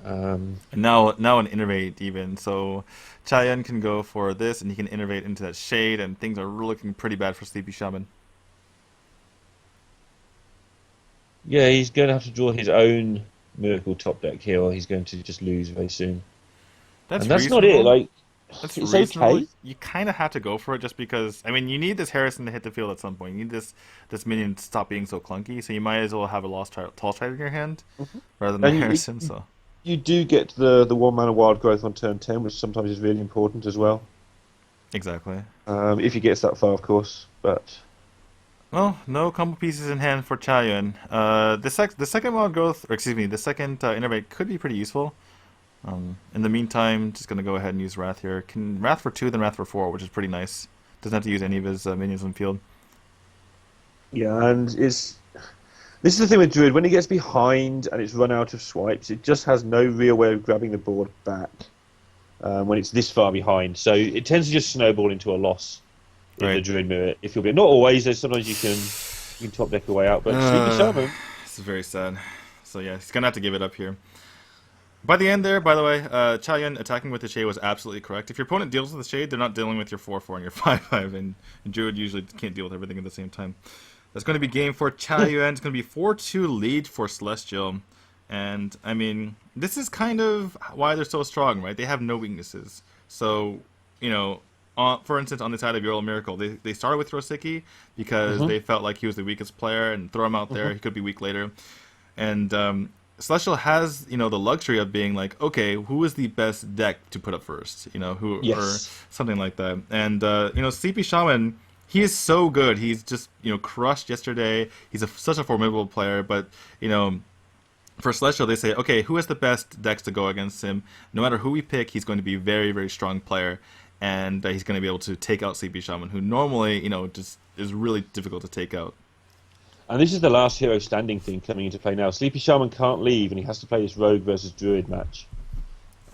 Um, And now an Innervate even, so Chaen can go for this, and he can Innervate into that Shade, and things are looking pretty bad for Sleepy Shaman. yeah, he's going to have to draw his own Miracle top deck here, or he's going to just lose very soon. That's And that's not it. reasonable. Like, That's it's reasonable. okay. You kind of have to go for it just because, you need this Harrison to hit the field at some point. You need this minion to stop being so clunky, so you might as well have a Tall Strider in your hand rather than And you- Harrison. So You do get the 1-mana Wild Growth on turn 10, which sometimes is really important as well. exactly. If he gets that far, of course. But Well, no combo pieces in hand for Chaen. The second Wild Growth, or excuse me, the second Innervate could be pretty useful. In the meantime, just gonna go ahead and use Wrath here. Can Wrath for 2, then Wrath for 4, which is pretty nice. Doesn't have to use any of his minions on field. yeah, and this is the thing with Druid. When he gets behind and it's run out of swipes, it just has no real way of grabbing the board back when it's this far behind. So it tends to just snowball into a loss in the Right. Druid mirror. If you'll be not always, there's sometimes you can top deck a way out. But Sleepy Shaman, This is very sad. So yeah, he's gonna have to give it up here. By the end there, by the way, Chaen attacking with the Shade was absolutely correct. If your opponent deals with the Shade, they're not dealing with your 4/4 and your 5/5, and Druid usually can't deal with everything at the same time. That's going to be game for Chaen. It's going to be 4-2 lead for Celestial. And, this is kind of why they're so strong, right? They have no weaknesses. So, for instance, on the side of Yolo Miracle, they started with Rosiki because they felt like he was the weakest player, and throw him out there, he could be weak later. And Celestial has, the luxury of being like, okay, who is the best deck to put up first? Yes. Or something like that. And, Sleepy Shaman, he is so good. He's just, crushed yesterday. He's such a formidable player, but, for Celestial, they say, okay, who has the best decks to go against him? No matter who we pick, he's going to be a very, very strong player, and he's going to be able to take out Sleepy Shaman, who normally, just is really difficult to take out. and this is the last hero standing thing coming into play now. Sleepy Shaman can't leave, and he has to play this Rogue versus Druid match.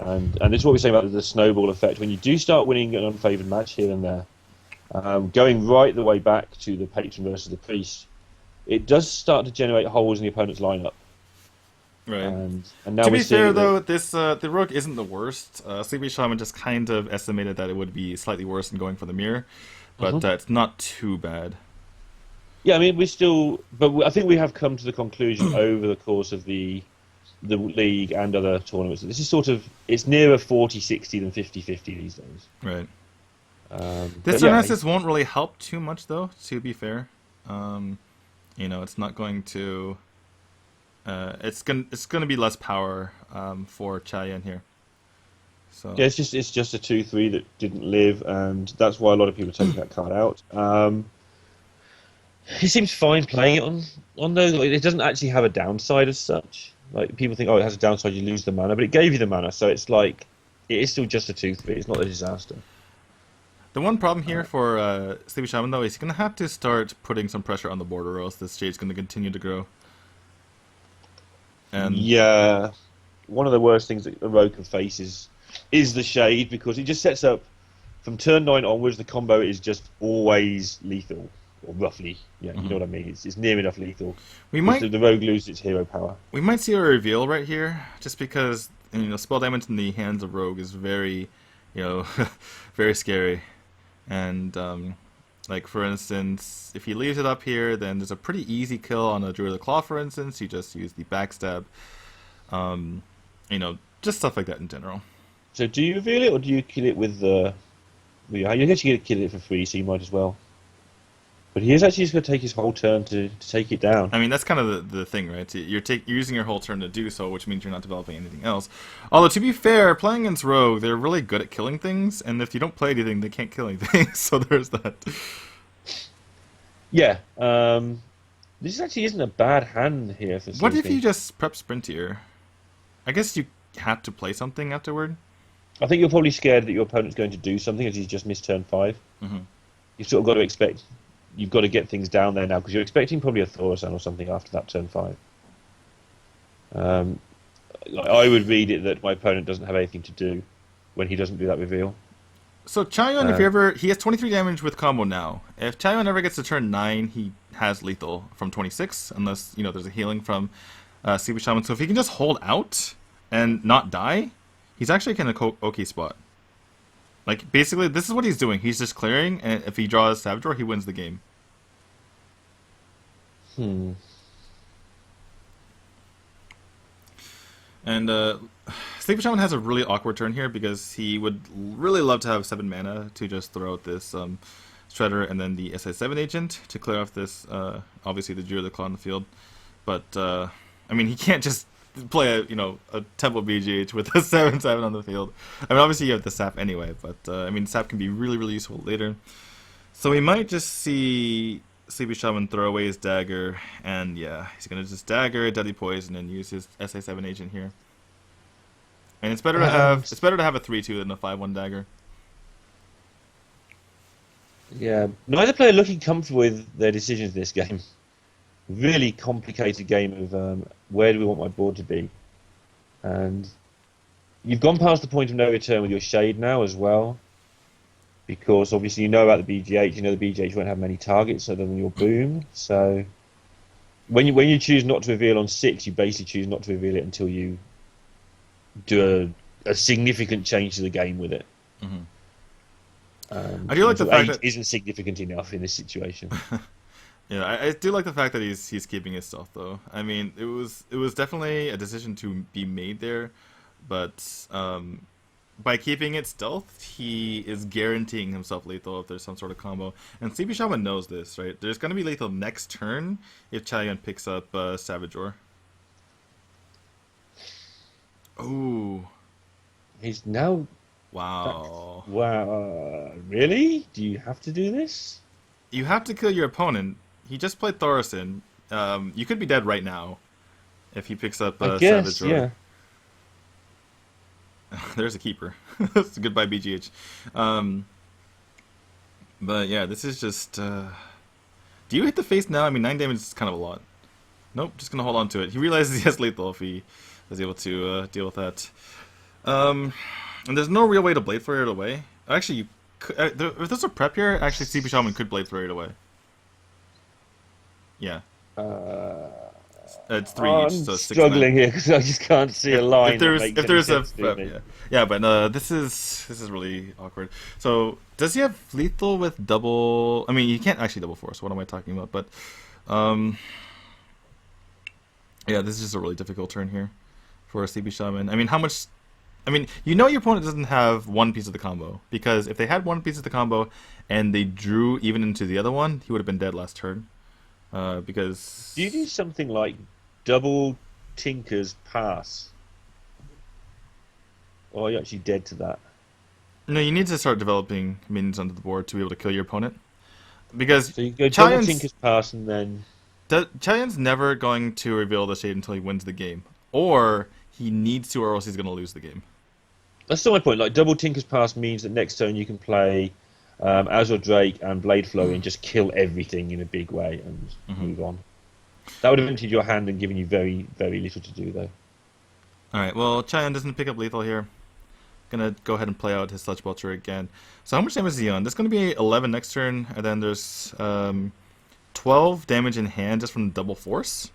And this is what we're saying about the snowball effect. When you do start winning an unfavoured match here and there, going right the way back to the Patron versus the Priest, it does start to generate holes in the opponent's lineup. Right. And now To we're be seeing fair, that- though, the Rogue isn't the worst. Sleepy Shaman just kind of estimated that it would be slightly worse than going for the mirror, but it's not too bad. Yeah, we're still, but I think we have come to the conclusion over the course of the league and other tournaments that this is it's nearer 40-60 than 50-50 these days. Right. but This analysis won't really help too much, though, to be fair. It's not going to... it's gonna be less power for Chaen here. So Yeah, it's just a 2-3 that didn't live, and that's why a lot of people are taking that card out. He seems fine playing it on those. It doesn't actually have a downside as such. Like, people think, it has a downside, you lose the mana, but it gave you the mana, so it's like it is still just a 2-3. It's not a disaster. the one problem here for Sleepy Shaman, though, is he's gonna have to start putting some pressure on the border, or else this Shade's gonna continue to grow. And Yeah, one of the worst things that the Rogue can face is the Shade, because it just sets up from turn 9 onwards. The combo is just always lethal, or roughly. Yeah, you know what I mean. It's near enough lethal. we might The Rogue loses its hero power. we might see a reveal right here, just because spell damage in the hands of Rogue is very you know, very scary. And like for instance, if he leaves it up here, then there's a pretty easy kill on a Druid of the Claw. For instance, you just use the backstab. You know, just stuff like that in general. So do you reveal it, or do you kill it with the? I guess you get to kill it for free, so you might as well. But he is actually just going to take his whole turn to take it down. I mean, that's kind of the thing, right? You're using your whole turn to do so, which means you're not developing anything else. Although, to be fair, playing against Rogue, they're really good at killing things, and if you don't play anything, they can't kill anything, so there's that. Yeah, this actually isn't a bad hand here for What if Sleepy. you just prep Sprintier? I guess you had to play something afterward. I think you're probably scared that your opponent's going to do something as he's just missed turn 5. Mm-hmm. You've sort of got to expect... You've got to get things down there now, because you're expecting probably a Thaurissan or something after that turn 5. I would read it that my opponent doesn't have anything to do when he doesn't do that reveal. So Chaen, if he has 23 damage with combo now. If Chaen ever gets to turn 9, he has lethal from 26, unless there's a healing from Sleepy Shaman. So if he can just hold out and not die, he's actually in a okay spot. Like basically, this is what he's doing. He's just clearing, and if he draws Savage, he wins the game. And Sleepy Shaman has a really awkward turn here because he would really love to have 7 mana to just throw out this Shredder and then the SI7 agent to clear off this, obviously the Druid of the Claw on the field. But, I mean, he can't just play a Temple BGH with a 7/7 on the field. I mean, obviously you have the sap anyway, but, I mean, sap can be really, really useful later. So we might just see Sleepy Shaman throw away his dagger, and yeah, he's gonna just dagger, deadly poison, and use his SA7 agent here. And it's better to have a 3/2 than a 5/1 dagger. Yeah, neither player looking comfortable with their decisions this game. Really complicated game of where do we want my board to be, and you've gone past the point of no return with your shade now as well. Because obviously you know about the BGH, you know the BGH won't have many targets other than your boom. So when you choose not to reveal on 6, you basically choose not to reveal it until you do a significant change to the game with it. Mm-hmm. I do like the fact that isn't significant enough in this situation. Yeah, I do like the fact that he's keeping his stealth though. I mean, it was definitely a decision to be made there, but by keeping it stealth, he is guaranteeing himself lethal if there's some sort of combo. And Sleepy Shaman knows this, right? There's going to be lethal next turn if Chaen picks up Savage Roar. Ooh. He's now... Wow. Wow. Really? Do you have to do this? You have to kill your opponent. He just played Thaurissan. You could be dead right now if he picks up Savage Roar. Yeah. There's a keeper. It's a goodbye BGH. But yeah, this is just... Do you hit the face now? I mean, 9 damage is kind of a lot. Nope, just going to hold on to it. He realizes he has lethal if he is able to deal with that. And there's no real way to Blade Flurry it away. Actually, you could, if there's a prep here, actually CP Shaman could Blade Flurry it away. Yeah. It's 3 each, so 6 struggling here because I just can't see a line. If there's a prep, yeah, but this is really awkward. So does he have lethal with double? I mean, you can't actually double force. What am I talking about? But yeah, this is just a really difficult turn here for a CB Shaman. I mean, how much? I mean, your opponent doesn't have one piece of the combo, because if they had one piece of the combo and they drew even into the other one, he would have been dead last turn. Because do you do something like double Tinker's Pass, or are you actually dead to that? No, you need to start developing minions onto the board to be able to kill your opponent. Because so you go double Tinker's Pass and then Chaen's never going to reveal the shade until he wins the game, or he needs to, or else he's going to lose the game. That's still my point. Like double Tinker's Pass means that next turn you can play Azure Drake and Blade Flurry and just kill everything in a big way and move on. That would have emptied your hand and given you very, very little to do, though. Alright, well, Chaen doesn't pick up lethal here. Gonna go ahead and play out his Sludge Belcher again. So how much damage is he on? There's gonna be 11 next turn, and then there's 12 damage in hand just from double force.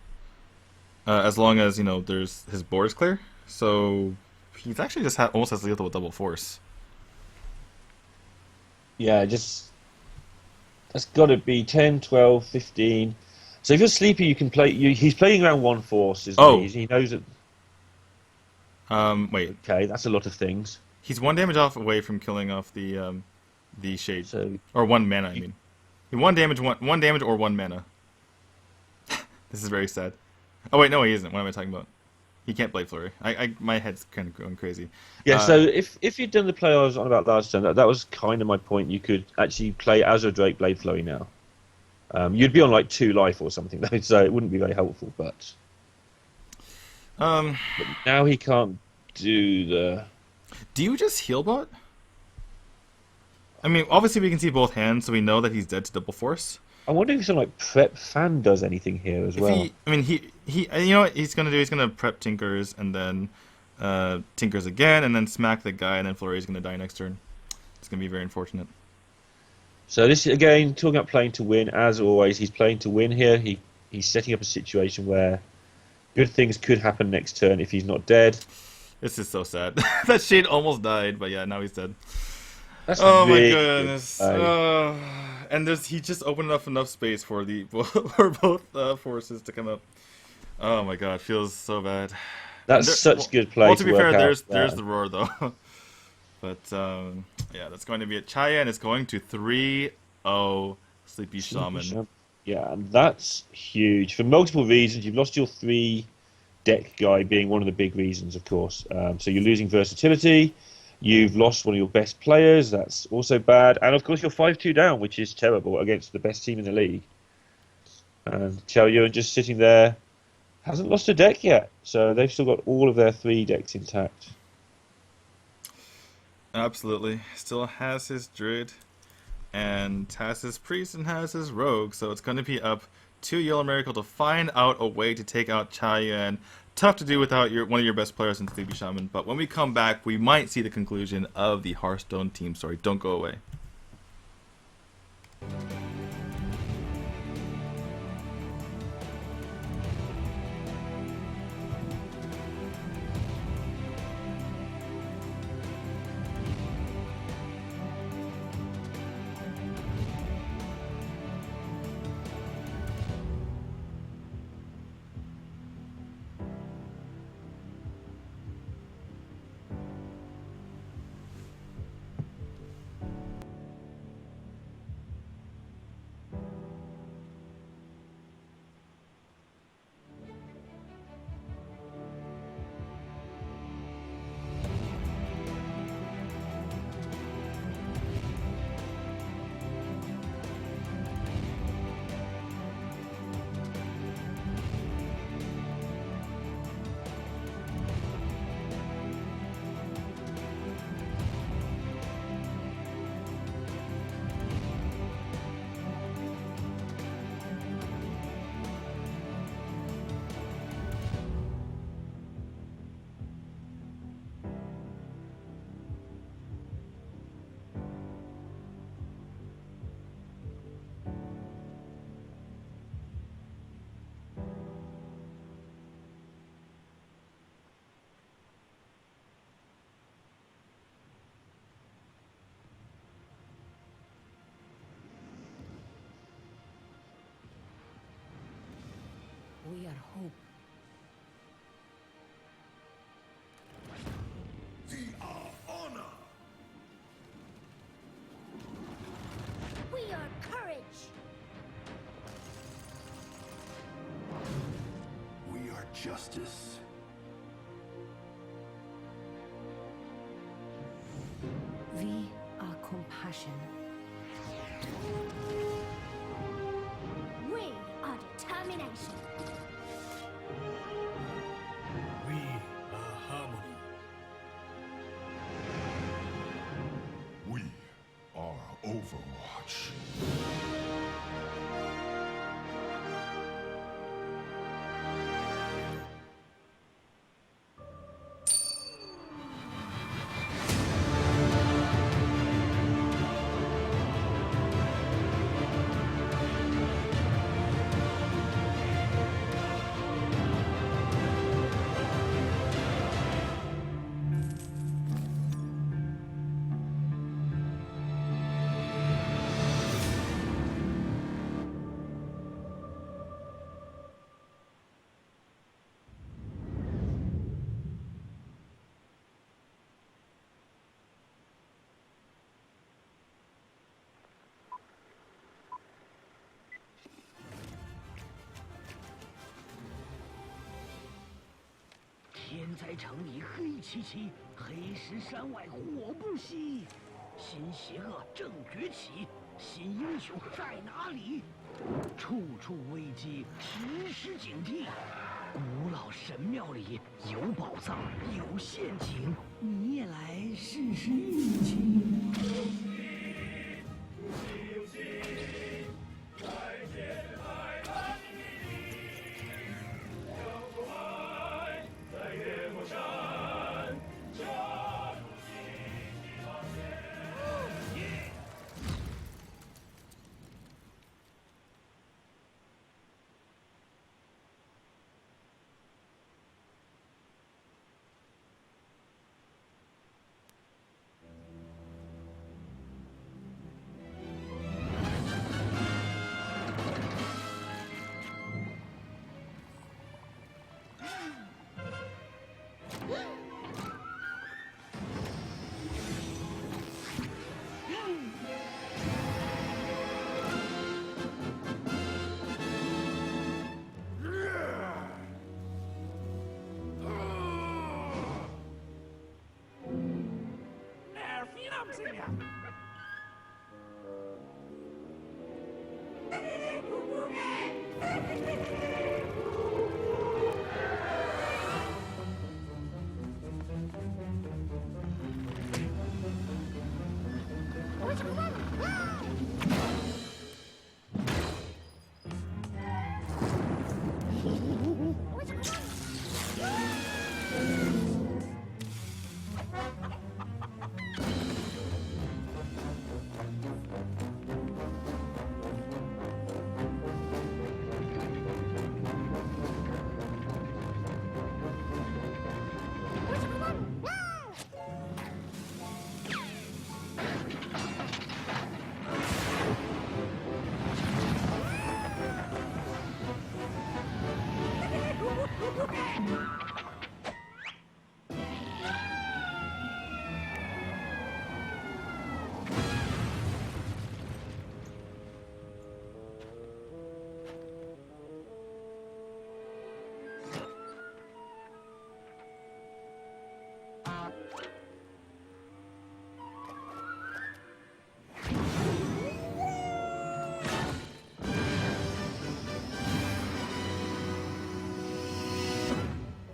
As long as, there's his board is clear. So he's actually just almost has lethal with double force. Yeah, just that's got to be 10, 12, 15. So if you're sleepy, you can play. He's playing around one force, isn't Oh, he? He knows that. wait. Okay, that's a lot of things. He's 1 damage off away from killing off the shade, So or 1 mana. I you, mean, he 1 damage, one damage or 1 mana. This is very sad. Oh wait, no, he isn't. What am I talking about? He can't Blade Flurry. My head's kind of going crazy. yeah. So if you'd done the play I was on about last time, that was kind of my point. You could actually play as a Drake Blade Flurry now. You'd be on like 2 life or something though, so it wouldn't be very helpful. But now he can't do the. Do you just heal bot? I mean, obviously we can see both hands, so we know that he's dead to double force. I wonder if something like Prep Fan does anything here as well. He you know what he's gonna do? He's gonna prep Tinkers and then Tinkers again, and then smack the guy, and then Flurry's gonna die next turn. It's gonna be very unfortunate. So this again, talking about playing to win. As always, he's playing to win here. He's setting up a situation where good things could happen next turn if he's not dead. This is so sad. That shade almost died, but yeah, now he's dead. That's Oh my really goodness! And he just opened up enough space for for both forces to come up. Oh my god, feels so bad. That's such good play. Well, to be fair, work there's out the roar though. But yeah, that's going to be it. Chaen is going to 3-0 Sleepy Shaman. Yeah, and that's huge for multiple reasons. You've lost your 3 deck guy, being one of the big reasons, of course. So you're losing versatility. You've lost one of your best players. That's also bad. And of course, you're 5-2 down, which is terrible against the best team in the league. And Chaen just sitting there, hasn't lost a deck yet. So they've still got all of their 3 decks intact. Absolutely. Still has his Druid and has his Priest and has his Rogue. So it's going to be up to Yolo Miracle to find out a way to take out Chaen. Tough to do without one of your best players in Sleepy Shaman. But when we come back, we might see the conclusion of the Hearthstone team story. Don't go away. We are hope. Honor. We are courage. We are justice. We are compassion. We are determination. We are harmony. We are Overwatch. 在城里黑漆漆，黑石山外火不息。新邪恶正崛起，新英雄在哪里？处处危机，时时警惕。古老神庙里有宝藏，有陷阱，你也来试试运气。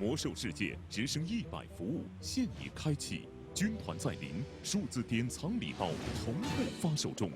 魔兽世界直升100服务现已开启，军团在临，数字典藏礼包同步发售中。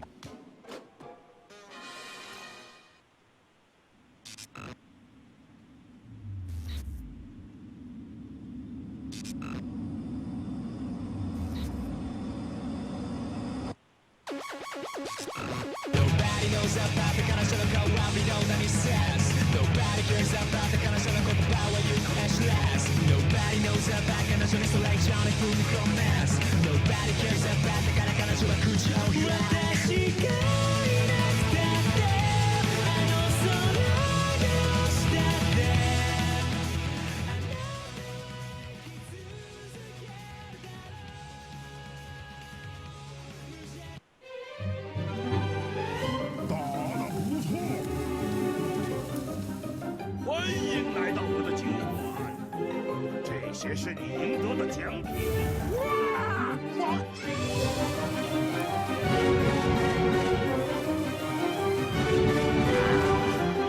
欢迎来到我的酒馆，这些是你赢得的奖品。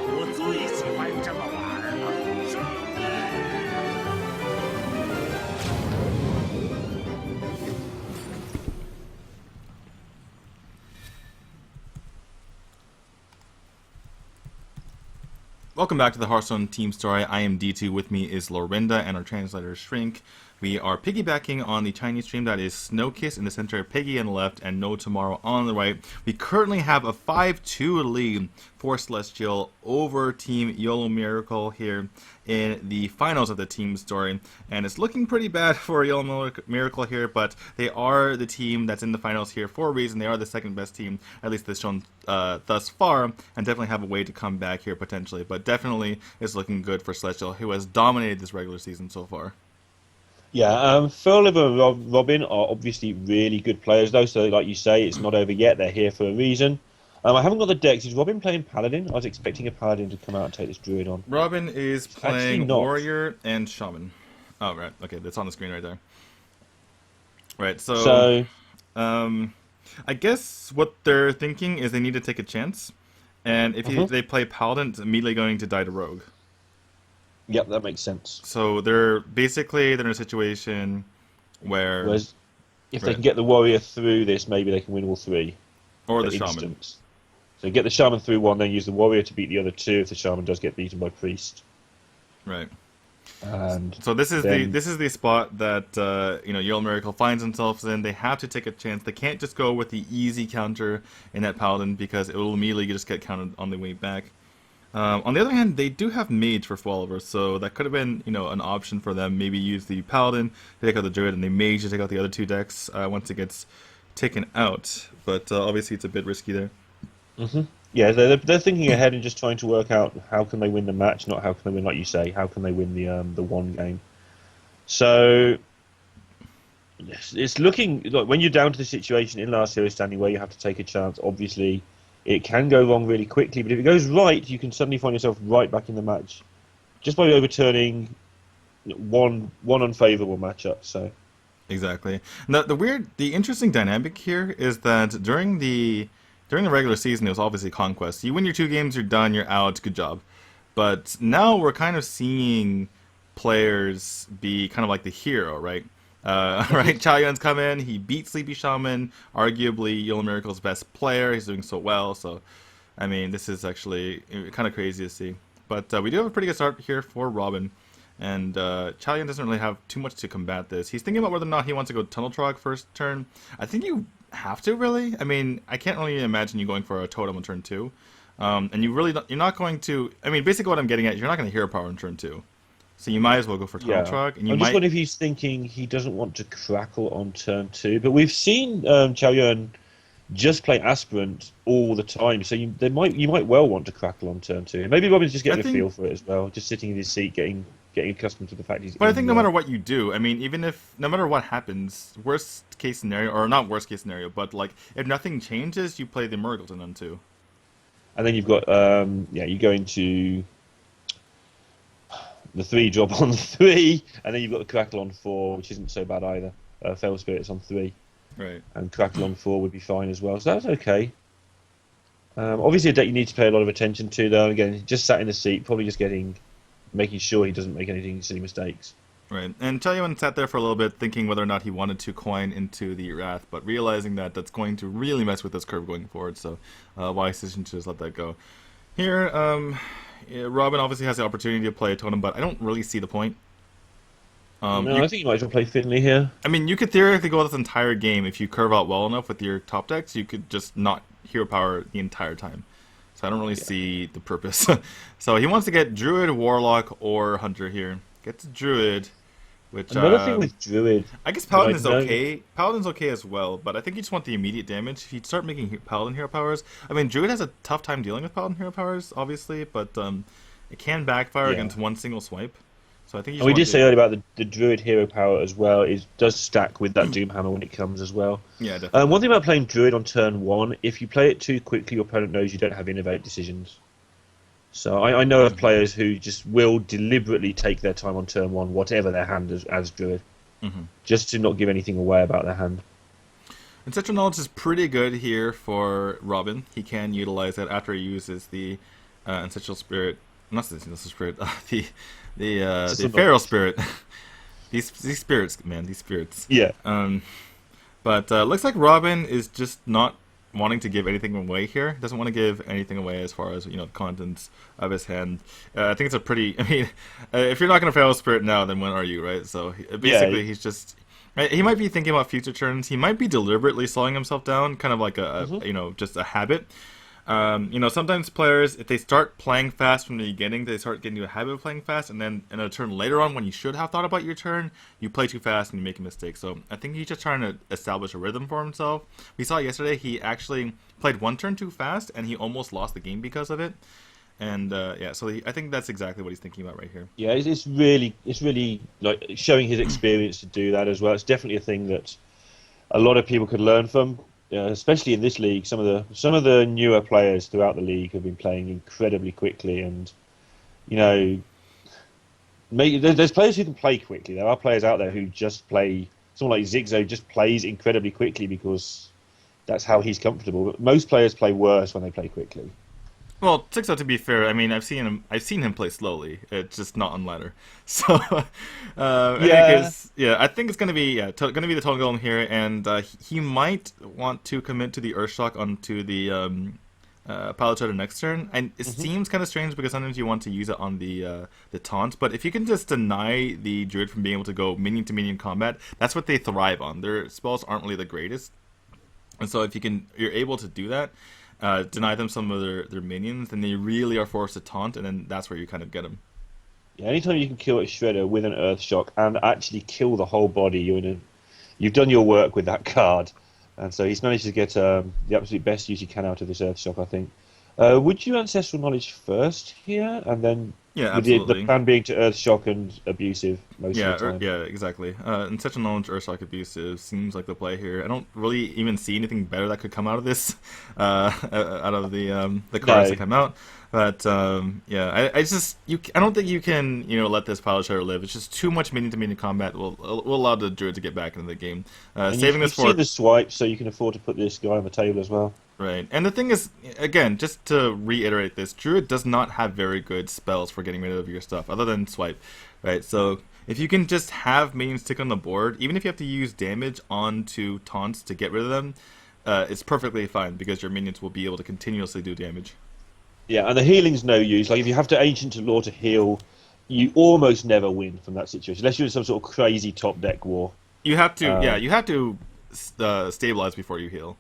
我最喜欢这么玩了，上来！Welcome back to the Hearthstone Team Story. I am D2. With me is Lorinda and our translator Shrink. We are piggybacking on the Chinese stream that is Snowkiss in the center, Piggy on the left, and No Tomorrow on the right. We currently have a 5-2 lead for Celestial over Team Yolo Miracle here in the finals of the Team Story. And it's looking pretty bad for Yolo Miracle here, but they are the team that's in the finals here for a reason. They are the second best team, at least that's shown thus far, and definitely have a way to come back here potentially. But definitely it's looking good for Celestial, who has dominated this regular season so far. Yeah, Phil and Robin are obviously really good players, though. So, like you say, it's not over yet. They're here for a reason. I haven't got the decks. Is Robin playing Paladin? I was expecting a Paladin to come out and take this Druid on. Robin is playing Warrior and Shaman. Oh, right. Okay, that's on the screen right there. Right, so I guess what they're thinking is they need to take a chance, and if they play Paladin, it's immediately going to die to Rogue. Yep, that makes sense. So they're in a situation where... Whereas if they can get the Warrior through this, maybe they can win all 3. Or the for Shaman. instance. So get the Shaman through 1, then use the Warrior to beat the other 2 if the Shaman does get beaten by Priest. Right. And so this is then... the spot that Yolo Miracle finds themselves in. They have to take a chance. They can't just go with the easy counter in that Paladin because it will immediately just get countered on the way back. On the other hand, they do have Mage for Swallower, so that could have been an option for them. Maybe use the Paladin to take out the Druid and the Mage to take out the other 2 decks once it gets taken out. But obviously it's a bit risky there. Yeah, they're thinking ahead and just trying to work out how can they win the match, not how can they win, like you say, how can they win the one game. So it's looking like when you're down to the situation in last hero standing where you have to take a chance. Obviously, it can go wrong really quickly, but if it goes right, you can suddenly find yourself right back in the match just by overturning one unfavourable matchup. So exactly. Now the interesting dynamic here is that during the regular season, it was obviously conquest. You win your 2 games, you're done, you're out, good job. But now we're kind of seeing players be kind of like the hero, right? Right, Chaen's come in, he beat Sleepy Shaman, arguably Yolo Miracle's best player, he's doing so well, so, I mean, this is actually kind of crazy to see. But we do have a pretty good start here for Robin, and Chaen doesn't really have too much to combat this. He's thinking about whether or not he wants to go Tunnel Trog first turn. I think you have to, really. I mean, I can't really imagine you going for a Totem on turn 2. And you're not going to... I mean, basically what I'm getting at, you're not going to Hero Power on turn 2. So you might as well go for Tunnel Trog. And I'm just wondering if he's thinking he doesn't want to Crackle on turn 2. But we've seen Chaen just play Aspirant all the time. So you might well want to Crackle on turn 2. Maybe Robin's just getting a feel for it as well. Just sitting in his seat, getting accustomed to the fact he's... But I think no matter what you do, I mean, no matter what happens, worst case scenario, or not worst case scenario, but like, if nothing changes, you play the Murgleton on 2. And then you've got, you go into the 3 drop on 3, and then you've got the Crackle on 4, which isn't so bad either. Fell Spirits on 3. Right. And Crackle on 4 would be fine as well, so that's okay. Obviously a deck you need to pay a lot of attention to, though. Again, just sat in the seat, probably just making sure he doesn't make any silly mistakes. Right, and Chaen sat there for a little bit thinking whether or not he wanted to coin into the Wrath, but realizing that that's going to really mess with this curve going forward, so wise decision to just let that go. Here, Robin obviously has the opportunity to play a Totem, but I don't really see the point. I think you might as well play Finley here. I mean, you could theoretically go this entire game if you curve out well enough with your top decks, you could just not Hero Power the entire time. So I don't really see the purpose. So he wants to get Druid, Warlock, or Hunter here. Gets Druid, which... Another thing with Druid... I guess Paladin is okay. Paladin's okay as well, but I think you just want the immediate damage. If you start making Paladin hero powers... I mean, Druid has a tough time dealing with Paladin hero powers, obviously, but it can backfire against one single swipe. So I think we did say earlier about the Druid hero power as well. It does stack with that Doomhammer when it comes as well. Yeah, definitely. One thing about playing Druid on turn 1, if you play it too quickly, your opponent knows you don't have Innovate decisions. So I know of players who just will deliberately take their time on turn 1, whatever their hand as Druid, just to not give anything away about their hand. Ancestral Knowledge is pretty good here for Robin. He can utilize that after he uses the Ancestral Spirit. Not the Ancestral Spirit, the Feral Spirit. these spirits, man, these spirits. Yeah. But looks like Robin is just not wanting to give anything away here. Doesn't want to give anything away as far as, the contents of his hand. I think it's a pretty... I mean, if you're not going to Feral Spirit now, then when are you, right? So basically he's just... He might be thinking about future turns. He might be deliberately slowing himself down, kind of like just a habit. Sometimes players, if they start playing fast from the beginning, they start getting into a habit of playing fast, and then in a turn later on, when you should have thought about your turn, you play too fast and you make a mistake. So I think he's just trying to establish a rhythm for himself. We saw yesterday he actually played one turn too fast, and he almost lost the game because of it. And so I think that's exactly what he's thinking about right here. Yeah, it's really like showing his experience to do that as well. It's definitely a thing that a lot of people could learn from. Especially in this league, some of the newer players throughout the league have been playing incredibly quickly, and There's players who can play quickly. There are players out there who just play. Someone like Zigzo just plays incredibly quickly because that's how he's comfortable. But most players play worse when they play quickly. Well, Sixo, to be fair, I mean, I've seen him play slowly. It's just not on ladder. So, I think it's gonna be gonna be the Total Golem here, and he might want to commit to the Earthshock onto the Pilot Shredder next turn. And it seems kind of strange because sometimes you want to use it on the taunt, but if you can just deny the Druid from being able to go minion to minion combat, that's what they thrive on. Their spells aren't really the greatest, and so if you're able to do that. Deny them some of their minions, then they really are forced to taunt, and then that's where you kind of get them. Yeah, anytime you can kill a Shredder with an Earth Shock and actually kill the whole body, you've done your work with that card. And so he's managed to get the absolute best use he can out of this Earth Shock, I think. Would you Ancestral Knowledge first here, and then with the plan being to Earth Shock and Abusive most of the time? Yeah, exactly. Ancestral Knowledge, Earth Shock, Abusive seems like the play here. I don't really even see anything better that could come out of this, out of the cards that come out. But I don't think you can let this Pilot Shredder live. It's just too much minion to minion combat. Will allow the Druid to get back into the game. Saving this for the swipe, so you can afford to put this guy on the table as well. Right, and the thing is, again, just to reiterate this, Druid does not have very good spells for getting rid of your stuff, other than swipe, right? So if you can just have minions stick on the board, even if you have to use damage onto taunts to get rid of them, it's perfectly fine, because your minions will be able to continuously do damage. Yeah, and the healing's no use. Like, if you have to Ancient to Law to heal, you almost never win from that situation, unless you're in some sort of crazy top deck war. You have to, you have to stabilize before you heal.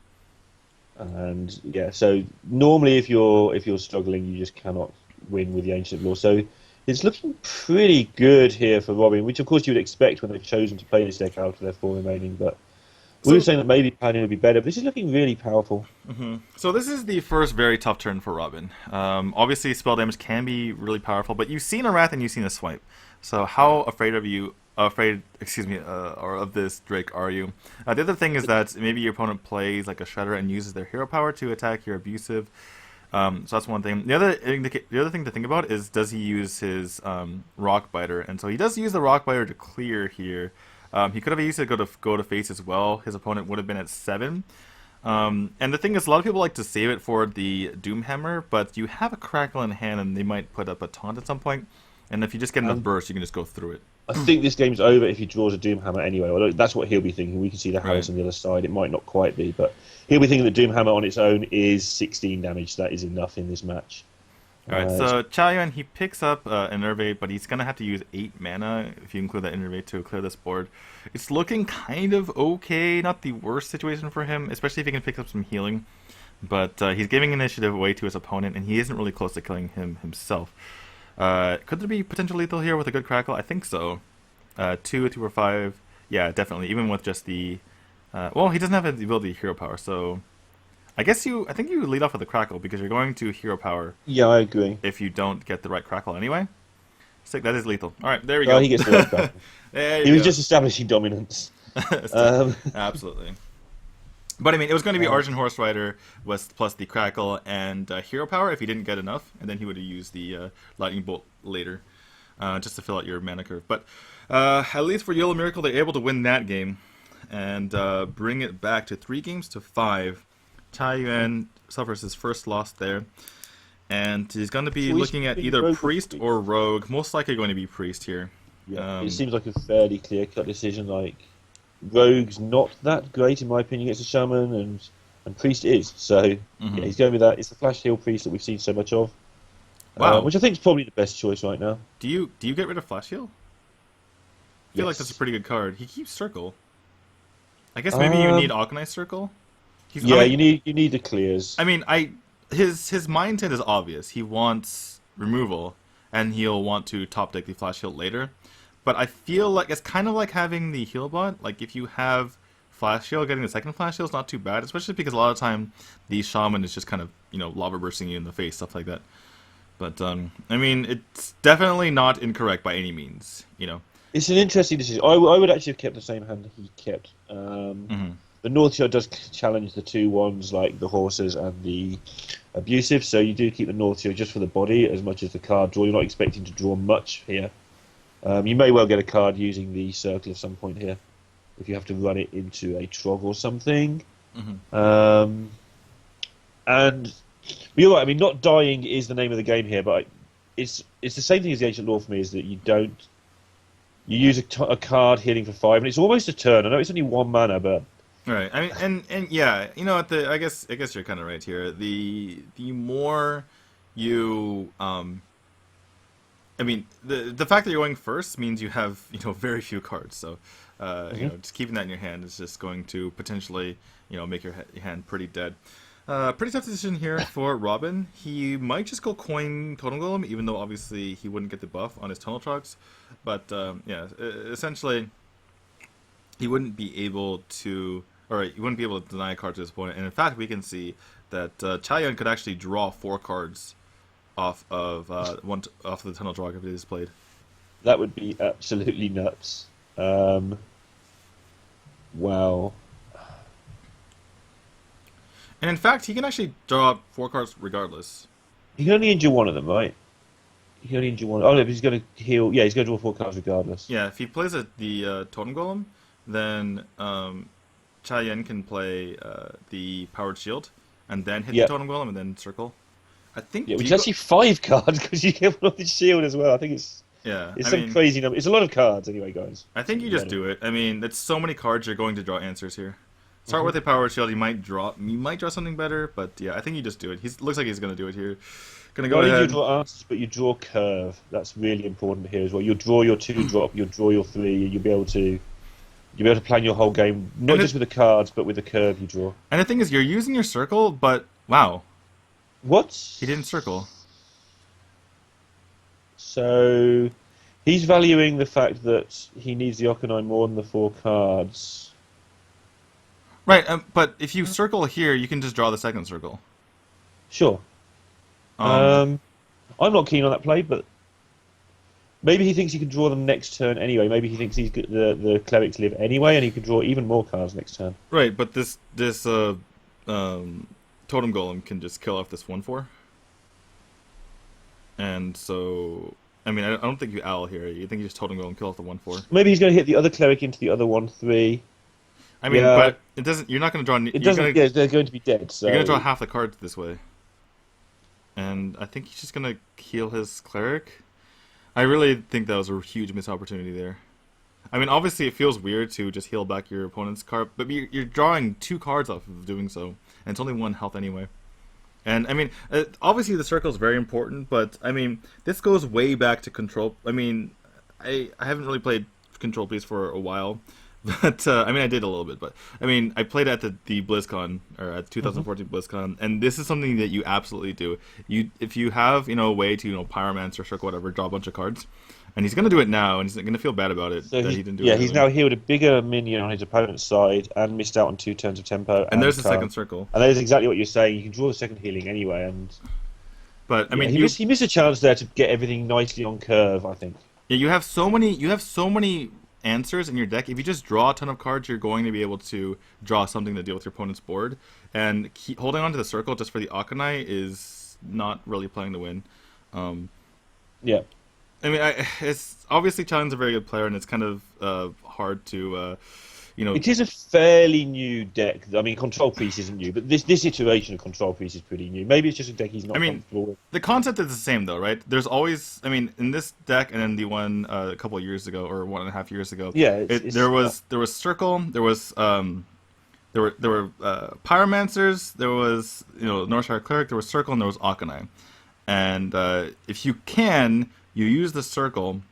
And so normally if you're struggling, you just cannot win with the Ancient Law. So it's looking pretty good here for Robin, which of course you would expect when they've chosen to play this deck out of their 4 remaining. But we were saying that maybe Paladin would be better, but this is looking really powerful. So this is the first very tough turn for Robin. Obviously spell damage can be really powerful, but you've seen a Wrath and you've seen a Swipe. So how afraid of this Drake are you? The other thing is that maybe your opponent plays like a Shredder and uses their hero power to attack your Abusive. So that's one thing. The other thing to think about is, does he use his Rock Biter? And so he does use the Rock Biter to clear here. He could have used it to go to face as well. His opponent would have been at 7. And the thing is, a lot of people like to save it for the Doomhammer, but you have a Crackle in hand and they might put up a taunt at some point. And if you just get enough burst, you can just go through it. I think this game's over if he draws a Doomhammer anyway. Well, that's what he'll be thinking. We can see the Harris on the other side. It might not quite be, but he'll be thinking that Doomhammer on its own is 16 damage. That is enough in this match. Alright, so Chaen, he picks up Innervate, but he's going to have to use 8 mana, if you include that Innervate, to clear this board. It's looking kind of okay, not the worst situation for him, especially if he can pick up some healing. But he's giving initiative away to his opponent, and he isn't really close to killing him himself. Could there be potential lethal here with a good Crackle? I think so. 2 or 5. Yeah, definitely. Even with just the... well, he doesn't have the ability to hero power, so... I think you lead off with the Crackle, because you're going to hero power. Yeah, I agree. If you don't get the right Crackle anyway. Sick, that is lethal. Alright, there we go. He gets the right Crackle. He was just establishing dominance. Absolutely. But I mean, it was going to be Argent Horse Rider plus the Crackle and hero power if he didn't get enough, and then he would have used the Lightning Bolt later, just to fill out your mana curve. But at least for Yolo Miracle, they're able to win that game and bring it back to 3 games to 5. Chaen suffers his first loss there, and he's going to be looking at either Priest or Rogue. Most likely going to be Priest here. Yeah, it seems like a fairly clear-cut decision. Like, Rogue's not that great, in my opinion, against a Shaman, and Priest is. So, yeah, he's going with that. It's the Flash Heal Priest that we've seen so much of. Wow. Which I think is probably the best choice right now. Do you get rid of Flash Heal? I feel like that's a pretty good card. He keeps Circle. I guess maybe you need Alkanized Circle? You need the clears. I mean, his mindset is obvious. He wants removal, and he'll want to top deck the Flash Heal later. But I feel like it's kind of like having the heal bot. Like, if you have Flash Heal, getting the second Flash Heal is not too bad, especially because a lot of time the Shaman is just kind of, lava bursting you in the face, stuff like that. But, I mean, it's definitely not incorrect by any means, It's an interesting decision. I would actually have kept the same hand that he kept. The North Shore does challenge the 2 ones, like the Horses and the Abusive, so you do keep the North Shore just for the body as much as the card draw. You're not expecting to draw much here. You may well get a card using the circle at some point here, if you have to run it into a Trog or something. And you're right. I mean, not dying is the name of the game here, but it's the same thing as the Ancient Law for me. Is that you use a card healing for 5, and it's almost a turn. I know it's only 1 mana, but Right. I mean, and yeah, you know, I guess you're kind of right here. The more you I mean, the fact that you're going first means you have, you know, very few cards. So, you know, just keeping that in your hand is just going to potentially, you know, make your hand pretty dead. Pretty tough decision here for Robin. He might just go coin Totem Golem, even though obviously he wouldn't get the buff on his Tunnel Trucks. But yeah, essentially, he wouldn't be able to, or he wouldn't be able to deny a card to his opponent. And in fact, we can see that Chaen could actually draw 4 cards off of off the Tunnel Drog if it is played. that would be absolutely nuts. Wow. And in fact, he can actually draw 4 cards regardless. He can only injure one of them, right? He can only injure one. Oh no, but he's going to heal. Yeah, he's going to draw 4 cards regardless. Yeah, if he plays the Totem Golem, then Chaen can play the Powered Shield, and then hit the Totem Golem, and then circle. I think. Yeah, which is actually 5 cards because you get one on the shield as well. I think it's some crazy number. It's a lot of cards anyway, guys. I think you just do it. I mean, it's so many cards you're going to draw answers here. Start with a Powered Shield. You might draw something better, but yeah, I think you just do it. Looks like he's going to do it here. Gonna go Not only ahead. do you draw answers, but you draw curve. That's really important here as well. You'll draw your 2-drop, you'll draw your 3, and you'll be able to plan your whole game, not just with the cards, but with the curve you draw. And the thing is, you're using your circle, but wow. What? He didn't circle. So he's valuing the fact that he needs the Okanai more than the 4 cards. Right, but if you circle here, you can just draw the second circle. Sure. I'm not keen on that play, but maybe he thinks he can draw them next turn anyway. Maybe he thinks the clerics live anyway, and he can draw even more cards next turn. Right, but this Totem Golem can just kill off this 1/4. And so, I mean, I don't think you owl here. You think you just Totem Golem kill off the 1/4. Maybe he's going to hit the other cleric into the other 1/3. I mean, but it doesn't. You're not going to draw. It doesn't. Yeah, they're going to be dead. So you're going to draw half the cards this way. And I think he's just going to heal his cleric. I really think that was a huge missed opportunity there. I mean, obviously it feels weird to just heal back your opponent's card, but you're drawing 2 cards off of doing so, and it's only 1 health anyway. And I mean, obviously the circle is very important, but I mean, this goes way back to Control. I mean, I haven't really played Control Piece for a while. But, I mean, I did a little bit, but, I mean, I played at the BlizzCon, or at 2014 BlizzCon, and this is something that you absolutely do. If you have, you know, a way to, you know, Pyromancer, Circle, whatever, draw a bunch of cards, and he's going to do it now, and he's going to feel bad about it, so that he didn't do it. Yeah, he's now healed a bigger minion on his opponent's side, and missed out on 2 turns of tempo. And there's the second circle. And that is exactly what you're saying. You can draw the second healing anyway, and... But, I mean... he missed a chance there to get everything nicely on curve, I think. Yeah, you have so many answers in your deck. If you just draw a ton of cards, you're going to be able to draw something to deal with your opponent's board. And holding on to the circle just for the Okanai is not really playing to win. Yeah. I mean, it's obviously Chaen's a very good player, and it's kind of hard to, you know. It is a fairly new deck. I mean, Control Piece isn't new, but this iteration of Control Piece is pretty new. Maybe it's just a deck he's not comfortable with. The concept is the same, though, right? There's always, I mean, in this deck and in the one a couple of years ago or 1.5 years ago, there was Circle, there were Pyromancers, there was, you know, Northshire Cleric, there was Circle, and there was Okanai. And if you can, you use the Circle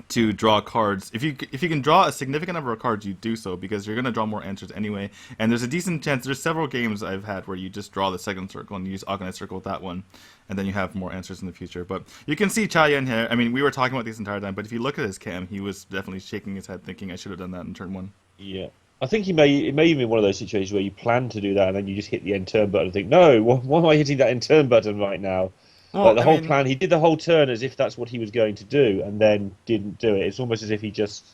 to draw cards. If you can draw a significant number of cards, you do so, because you're going to draw more answers anyway. And there's a decent chance, there's several games I've had where you just draw the second circle and you use Okanai Circle with that one, and then you have more answers in the future. But you can see Chaen here. I mean, we were talking about this entire time, but if you look at his cam, he was definitely shaking his head thinking, I should have done that in turn 1. Yeah. I think it may even be one of those situations where you plan to do that and then you just hit the end turn button and think, no, why am I hitting that end turn button right now? Well, like the whole plan, he did the whole turn as if that's what he was going to do, and then didn't do it. It's almost as if he just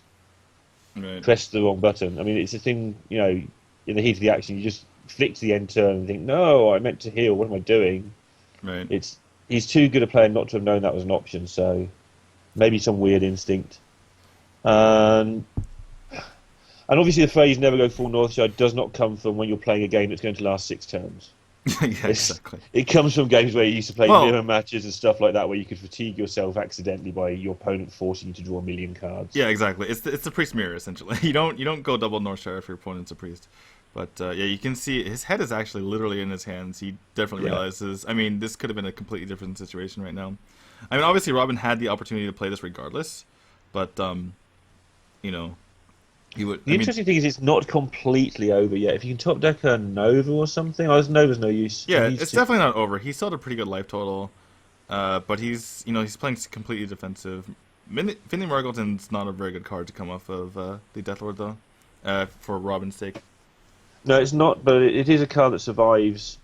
pressed the wrong button. I mean, it's a thing, you know, in the heat of the action, you just flick to the end turn and think, no, I meant to heal, what am I doing? Right. He's too good a player not to have known that was an option, so... maybe some weird instinct. And obviously the phrase "never go full Northside" does not come from when you're playing a game that's going to last 6 turns. Yeah, exactly. It comes from games where you used to play Well- mirror matches and stuff like that, where you could fatigue yourself accidentally by your opponent forcing you to draw a million cards. Yeah, exactly. It's the priest mirror essentially. You don't go double Northshire if your opponent's a priest. But yeah, you can see his head is actually literally in his hands. He definitely Yeah. realizes. I mean, this could have been a completely different situation right now. I mean, obviously Robin had the opportunity to play this regardless, but you know, he would. The interesting thing is it's not completely over yet. If you can top deck a Nova or something, Nova's no use. Yeah, He needs it's to- definitely not over. He still had a pretty good life total, but he's playing completely defensive. Finley Margleton's not a very good card to come off of the Deathlord though, for Robin's sake. No, it's not, but it is a card that survives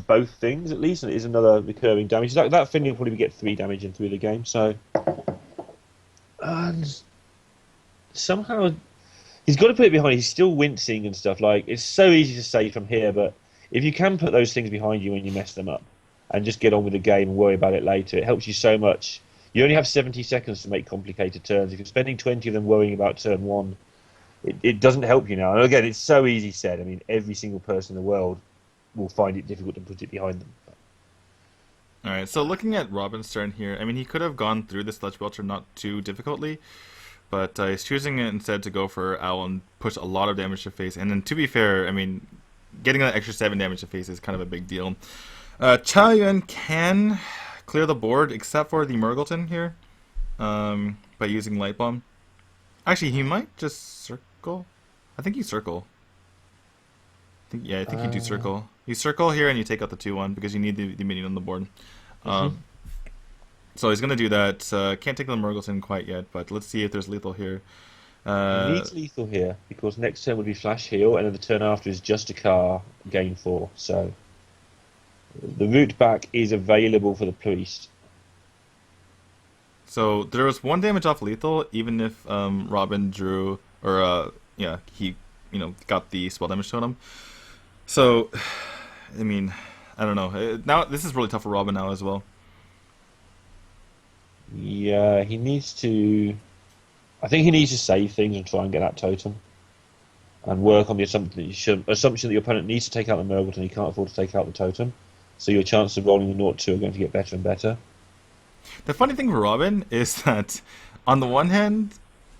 both things at least, and it is another recurring damage. That Finley will probably get 3 damage in through the game. So, and somehow he's got to put it behind. He's still wincing and stuff. Like, it's so easy to say from here, but if you can put those things behind you when you mess them up, and just get on with the game and worry about it later, it helps you so much. You only have 70 seconds to make complicated turns. If you're spending 20 of them worrying about turn 1, it doesn't help you now. And again, it's so easy said. I mean, every single person in the world will find it difficult to put it behind them. All right, so looking at Robin's turn here, I mean, he could have gone through the Sludge Belcher not too difficultly, but he's choosing it instead to go for Owl and push a lot of damage to face. And then, to be fair, I mean, getting that extra 7 damage to face is kind of a big deal. Chaen can clear the board except for the Murgleton here by using Light Bomb. Actually, he might just circle. I think you circle. I think you do circle. You circle here and you take out the 2/1 because you need the minion on the board. So he's going to do that. Can't take the Murgleton quite yet, but let's see if there's lethal here. He needs lethal here because next turn would be Flash Heal, and then the turn after is just a car, gain 4. So the route back is available for the priest. So there was 1 damage off lethal, even if Robin drew, or he got the spell damage to him. So, I mean, I don't know. Now this is really tough for Robin now as well. Yeah, he needs to. I think he needs to save things and try and get that totem, and work on the assumption that your opponent needs to take out the Murgleton. He can't afford to take out the totem, so your chances of rolling the 0-2 are going to get better and better. The funny thing for Robin is that, on the one hand,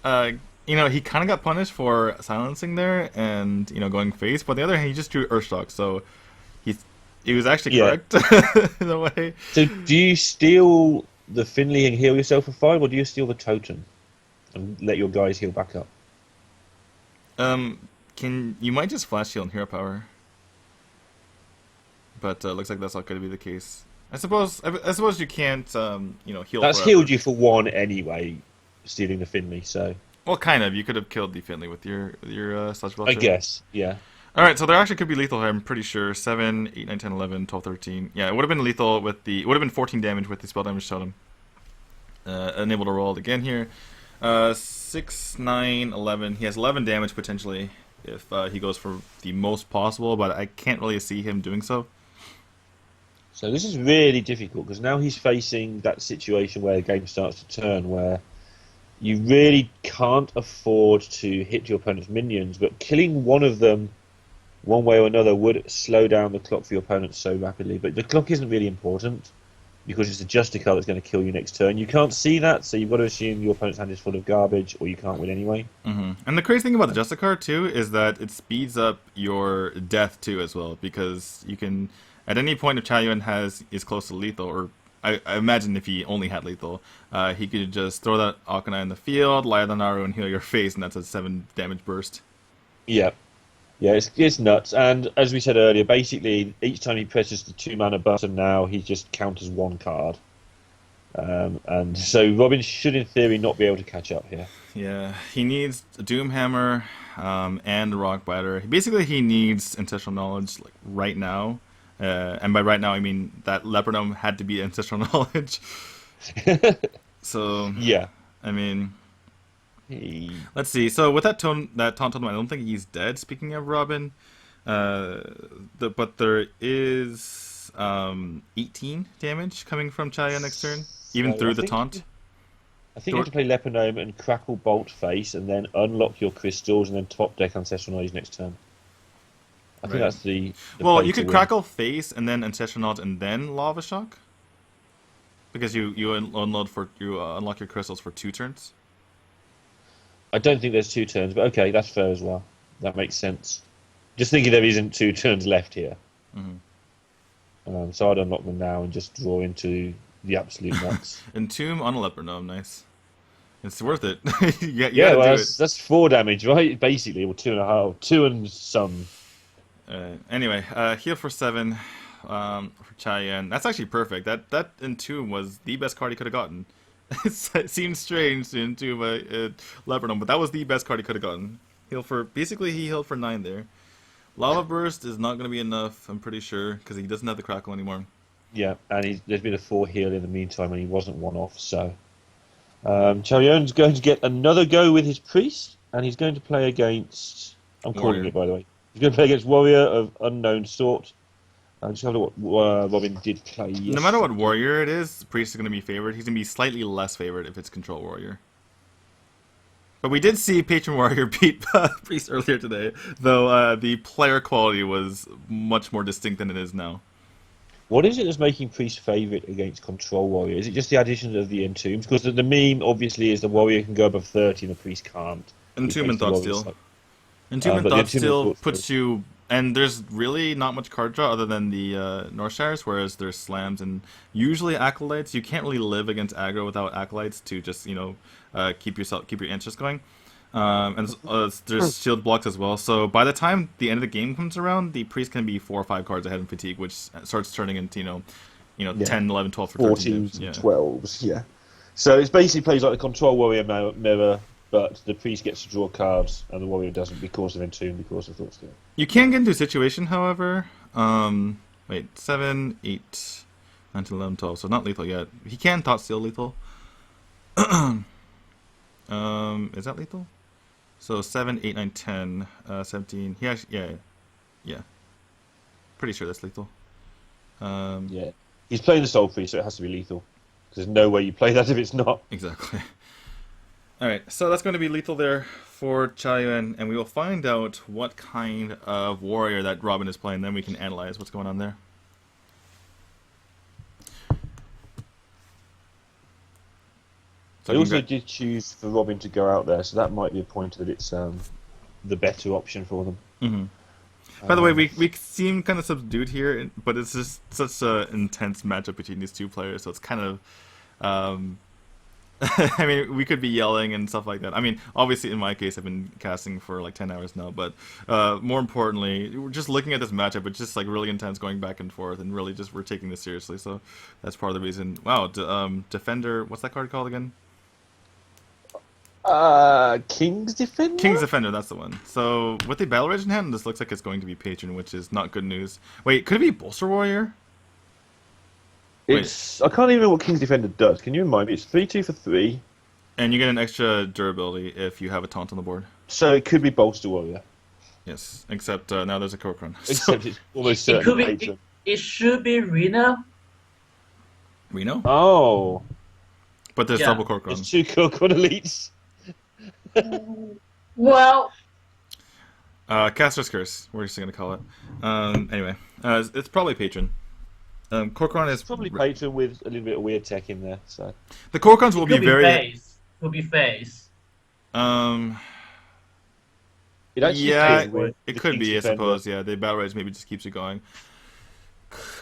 he kind of got punished for silencing there and going face, but on the other hand, he just drew Earthshock, so he was actually correct in a way. So, do you steal the Finley and heal yourself for 5, or do you steal the totem and let your guys heal back up? You might just flash heal and hero power, but looks like that's not going to be the case. I suppose you can't heal. That's forever. healed you for 1 anyway, stealing the Finley. So, well, kind of. You could have killed the Finley with your Sludge Belcher. I guess, yeah. All right, so there actually could be lethal here. I'm pretty sure 7, 8, 9, 10, 11, 12, 13. Yeah, it would have been lethal with the. It would have been 14 damage with the spell damage totem. Unable to roll it again here. 6, 9, 11. He has 11 damage potentially if he goes for the most possible, but I can't really see him doing so. So this is really difficult because now he's facing that situation where the game starts to turn, where you really can't afford to hit your opponent's minions, but killing one of them one way or another would slow down the clock for your opponent so rapidly. But the clock isn't really important because it's the Justicar that's going to kill you next turn. You can't see that, so you've got to assume your opponent's hand is full of garbage or you can't win anyway. Mm-hmm. And the crazy thing about the Justicar too is that it speeds up your death too as well, because you can, at any point if Chaen is close to lethal, or I imagine if he only had lethal, he could just throw that Akana in the field, lie on the Naru, and heal your face, and that's a 7 damage burst. Yeah. Yeah, it's nuts. And as we said earlier, basically, each time he presses the 2-mana button now, he just counters 1 card. And so Robin should, in theory, not be able to catch up here. Yeah, he needs a Doomhammer and a Rockbiter. Basically, he needs Ancestral Knowledge like right now. And by right now, I mean that Leopardome had to be Ancestral Knowledge. So, yeah. I mean, let's see. So with that taunt totem, I don't think he's dead. Speaking of Robin, but there is 18 damage coming from Chaen next turn, even through the taunt. I think you have to play Leper Gnome and Crackle Bolt Face, and then unlock your crystals, and then top deck Ancestral Knowledge next turn. I think that's the well, play you to could win. Crackle Face and then Ancestral Knowledge and then Lava Shock, because you unlock your crystals for 2 turns. I don't think there's 2 turns, but okay, that's fair as well. That makes sense. Just thinking there isn't 2 turns left here. So I'd unlock them now and just draw into the absolute nuts. Entomb on a Leper Gnome, nice. It's worth it. you Yeah, gotta well, do it. that's 4 damage, right? Basically, or 2.5, 2 and some. Anyway, heal for 7 for Chaen. That's actually perfect. That Entomb was the best card he could have gotten. It seems strange to Entomb a Leper Gnome, but that was the best card he could have gotten. Basically he healed for 9 there. Lava Burst is not going to be enough, I'm pretty sure, because he doesn't have the Crackle anymore. Yeah, and there's been a 4 heal in the meantime, and he wasn't 1 off, so... Chaen's going to get another go with his Priest, and he's going to play against... I'm calling it, by the way. He's going to play against Warrior of Unknown Sort. Just have a look what Robin did play yesterday. No matter what Warrior it is, Priest is going to be favored. He's going to be slightly less favored if it's Control Warrior. But we did see Patron Warrior beat Priest earlier today, though the player quality was much more distinct than it is now. What is it that's making Priest favourite against Control Warrior? Is it just the addition of the Entombs? Because the meme, obviously, is the Warrior can go above 30 and the Priest can't. Entomb and Thoughtsteel. Entomb and Thoughtsteel puts you... And there's really not much card draw other than the Northshires, whereas there's Slams and usually Acolytes. You can't really live against aggro without Acolytes to just, keep your answers going. And there's shield blocks as well. So by the time the end of the game comes around, the Priest can be 4 or 5 cards ahead in Fatigue, which starts turning into 10, 11, 12 for 13 14s and 12s. Yeah. So it basically plays like the Control Warrior mirror, but the Priest gets to draw cards and the Warrior doesn't because of Entomb, because of Thoughtsteel. You can get into a situation, however. 7, 8, 9, 10, 11, 12. So not lethal yet. He can Thoughtsteel lethal. Is that lethal? So 7, 8, 9, 10, 17. Yeah. Pretty sure that's lethal. Yeah. He's playing the Soul Priest, so it has to be lethal. There's no way you play that if it's not. Exactly. Alright, so that's going to be lethal there for Chaen, and we will find out what kind of warrior that Robin is playing, then we can analyze what's going on there. So I also did choose for Robin to go out there, so that might be a pointer that it's the better option for them. By the way, we seem kind of subdued here, but it's just such an intense matchup between these two players, so it's kind of... I mean, we could be yelling and stuff like that. I mean, obviously, in my case, I've been casting for like 10 hours now, but more importantly, we're just looking at this matchup. It's just like really intense going back and forth, and really just we're taking this seriously, so that's part of the reason. Wow, Defender, what's that card called again? King's Defender? King's Defender, that's the one. So, with the Battle Rage in hand, this looks like it's going to be Patron, which is not good news. Wait, could it be Bolster Warrior? I can't even remember what King's Defender does. Can you remind me? It's 3/2 for 3. And you get an extra durability if you have a taunt on the board. So it could be Bolster Warrior. Yes, except now there's a Korkron. Except it's almost certainly it should be Reno. Reno? Oh. But there's double Korkron. There's 2 Korkron elites. Well... Caster's Curse, we're just going to call it. Anyway, it's probably Patron. Korkron is probably Patron with a little bit of weird tech in there. So the Korkrons will be very. Face. Could be face. It could be. I suppose. Yeah, the Battle Rage maybe just keeps it going.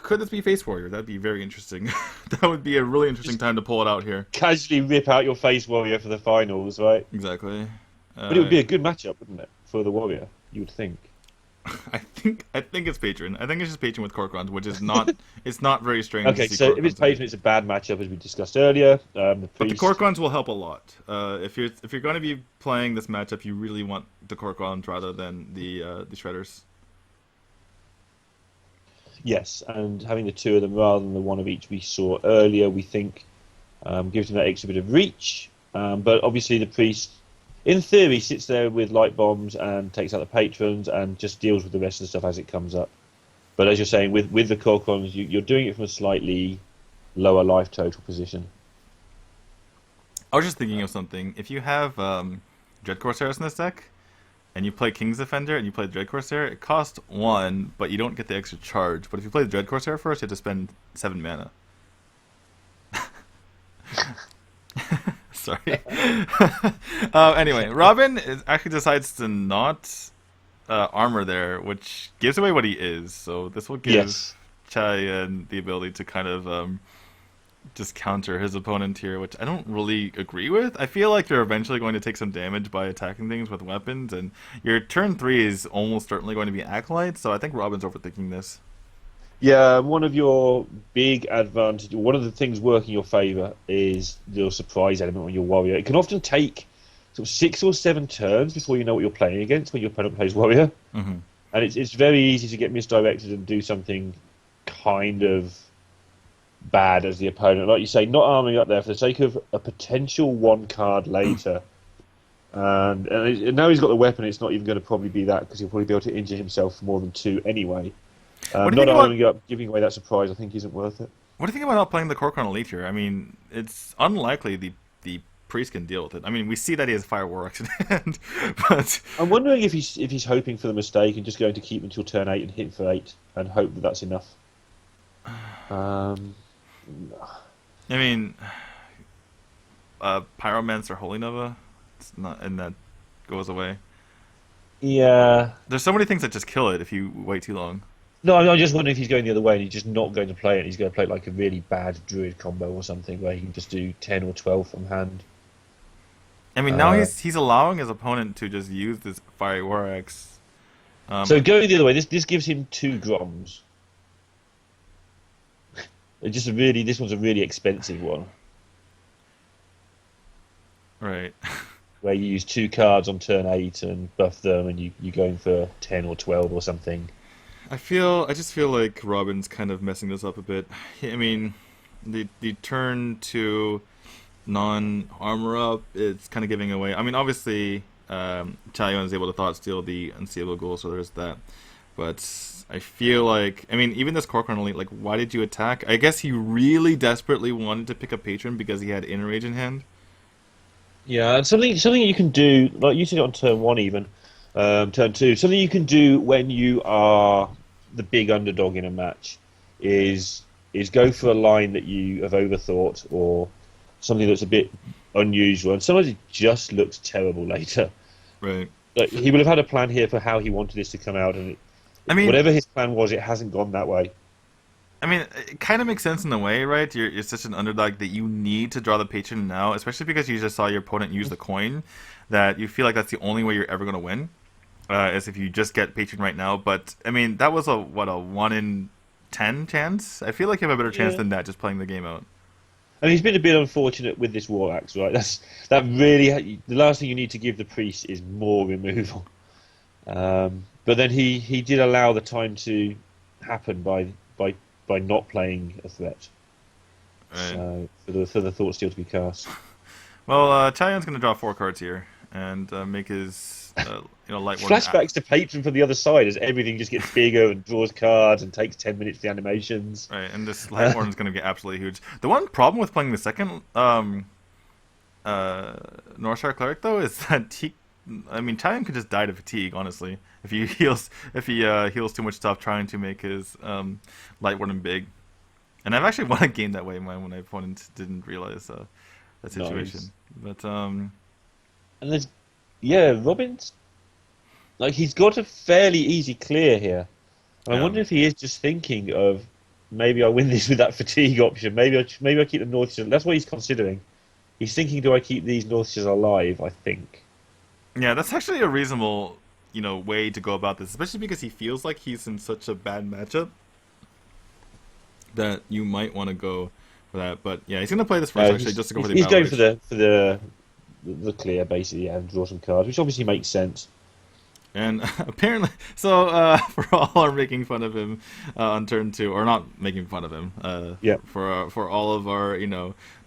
Could this be Face Warrior? That'd be very interesting. That would be a really interesting time to pull it out here. Casually rip out your Face Warrior for the finals, right? Exactly. But it would be a good matchup, wouldn't it, for the Warrior? You would think. I think it's Patron. I think it's just Patron with Korkrons, which is not. It's not very strange. Okay, so if it's Patron, it's a bad matchup, as we discussed earlier. But the Korkrons will help a lot. If you're going to be playing this matchup, you really want the Korkrons rather than the Shredders. Yes, and having the 2 of them rather than the 1 of each we saw earlier, we think gives them that extra bit of reach. But obviously the Priest, in theory, sits there with light bombs and takes out the patrons and just deals with the rest of the stuff as it comes up. But as you're saying, with the Korkrons, you're doing it from a slightly lower life total position. I was just thinking of something. If you have Dread Corsairs in this deck, and you play King's Defender and you play Dread Corsair, it costs 1, but you don't get the extra charge. But if you play the Dread Corsair first, you have to spend 7 mana. Sorry. Anyway, Robin actually decides to not armor there, which gives away what he is. So this will give Chaen the ability to kind of just counter his opponent here, which I don't really agree with. I feel like you're eventually going to take some damage by attacking things with weapons, and your turn 3 is almost certainly going to be Acolyte, so I think Robin's overthinking this. Yeah, one of your big advantages, one of the things working in your favour is the surprise element on your warrior. It can often take sort of 6 or 7 turns before you know what you're playing against when your opponent plays warrior. Mm-hmm. And it's very easy to get misdirected and do something kind of bad as the opponent. Like you say, not arming up there for the sake of a potential 1 card later. And now he's got the weapon, it's not even going to probably be that, because he'll probably be able to injure himself for more than 2 anyway. Not arming up, giving away that surprise, I think isn't worth it. What do you think about not playing the Kor'kron Elite here? I mean, it's unlikely the priest can deal with it. I mean, we see that he has Fire War Axe in hand, but I'm wondering if he's hoping for the mistake and just going to keep until turn 8 and hit for 8 and hope that that's enough. I mean, Pyromancer Holy Nova, it's not, and that goes away. Yeah. There's so many things that just kill it if you wait too long. No, I'm just wondering if he's going the other way and he's just not going to play it. He's going to play like a really bad Druid combo or something where he can just do 10 or 12 from hand. I mean, now he's allowing his opponent to just use this Fiery War Axe. So going the other way, this gives him 2 Groms. This one's a really expensive one. Right. Where you use 2 cards on turn 8 and buff them, and you go in for 10 or 12 or something. I just feel like Robin's kind of messing this up a bit. I mean, the turn 2 non-armor up, it's kind of giving away. I mean, obviously, Chaen is able to Thought Steal the Unseeable Ghoul, so there's that. But I feel like, I mean, even this Kor'kron Elite, like, why did you attack? I guess he really desperately wanted to pick a patron because he had Inner Rage in hand. Yeah, and something you can do, like you said it on turn 1 even, turn 2, something you can do when you are the big underdog in a match is go for a line that you have overthought or something that's a bit unusual, and sometimes it just looks terrible later. Right. Like, he would have had a plan here for how he wanted this to come out, and whatever his plan was, it hasn't gone that way. I mean, it kind of makes sense in a way, right? You're such an underdog that you need to draw the patron now, especially because you just saw your opponent use the coin, that you feel like that's the only way you're ever going to win, is if you just get patron right now. But, I mean, that was a 1 in 10 chance? I feel like you have a better chance than that just playing the game out. And he's been a bit unfortunate with this War Axe, right? The last thing you need to give the priest is more removal. But then he did allow the time to happen by not playing a threat. Right. So for the Thought Steal to be cast. Well, Chaen's going to draw 4 cards here and make his light one. Flashbacks to Patron from the other side as everything just gets bigger and draws cards and takes 10 minutes for the animations. Right, and this light one is going to get absolutely huge. The one problem with playing the second Northshire Cleric though is that Chaen could just die to fatigue. Honestly, if he heals too much stuff trying to make his light warden big. And I've actually won a game that way when my opponent didn't realize that situation. Nice. But and there's Robin's like he's got a fairly easy clear here. And I wonder if he is just thinking of maybe I win this with that fatigue option. Maybe I keep the Northshires. That's what he's considering. He's thinking, do I keep these Northshires alive? I think. Yeah, that's actually a reasonable way to go about this, especially because he feels like he's in such a bad matchup that you might want to go for that. But yeah, he's going to play this first actually just to go for the battle. He's going for the clear basically, and draw some cards, which obviously makes sense. And apparently, so for all our making fun of him on turn 2, or not making fun of him, for all of our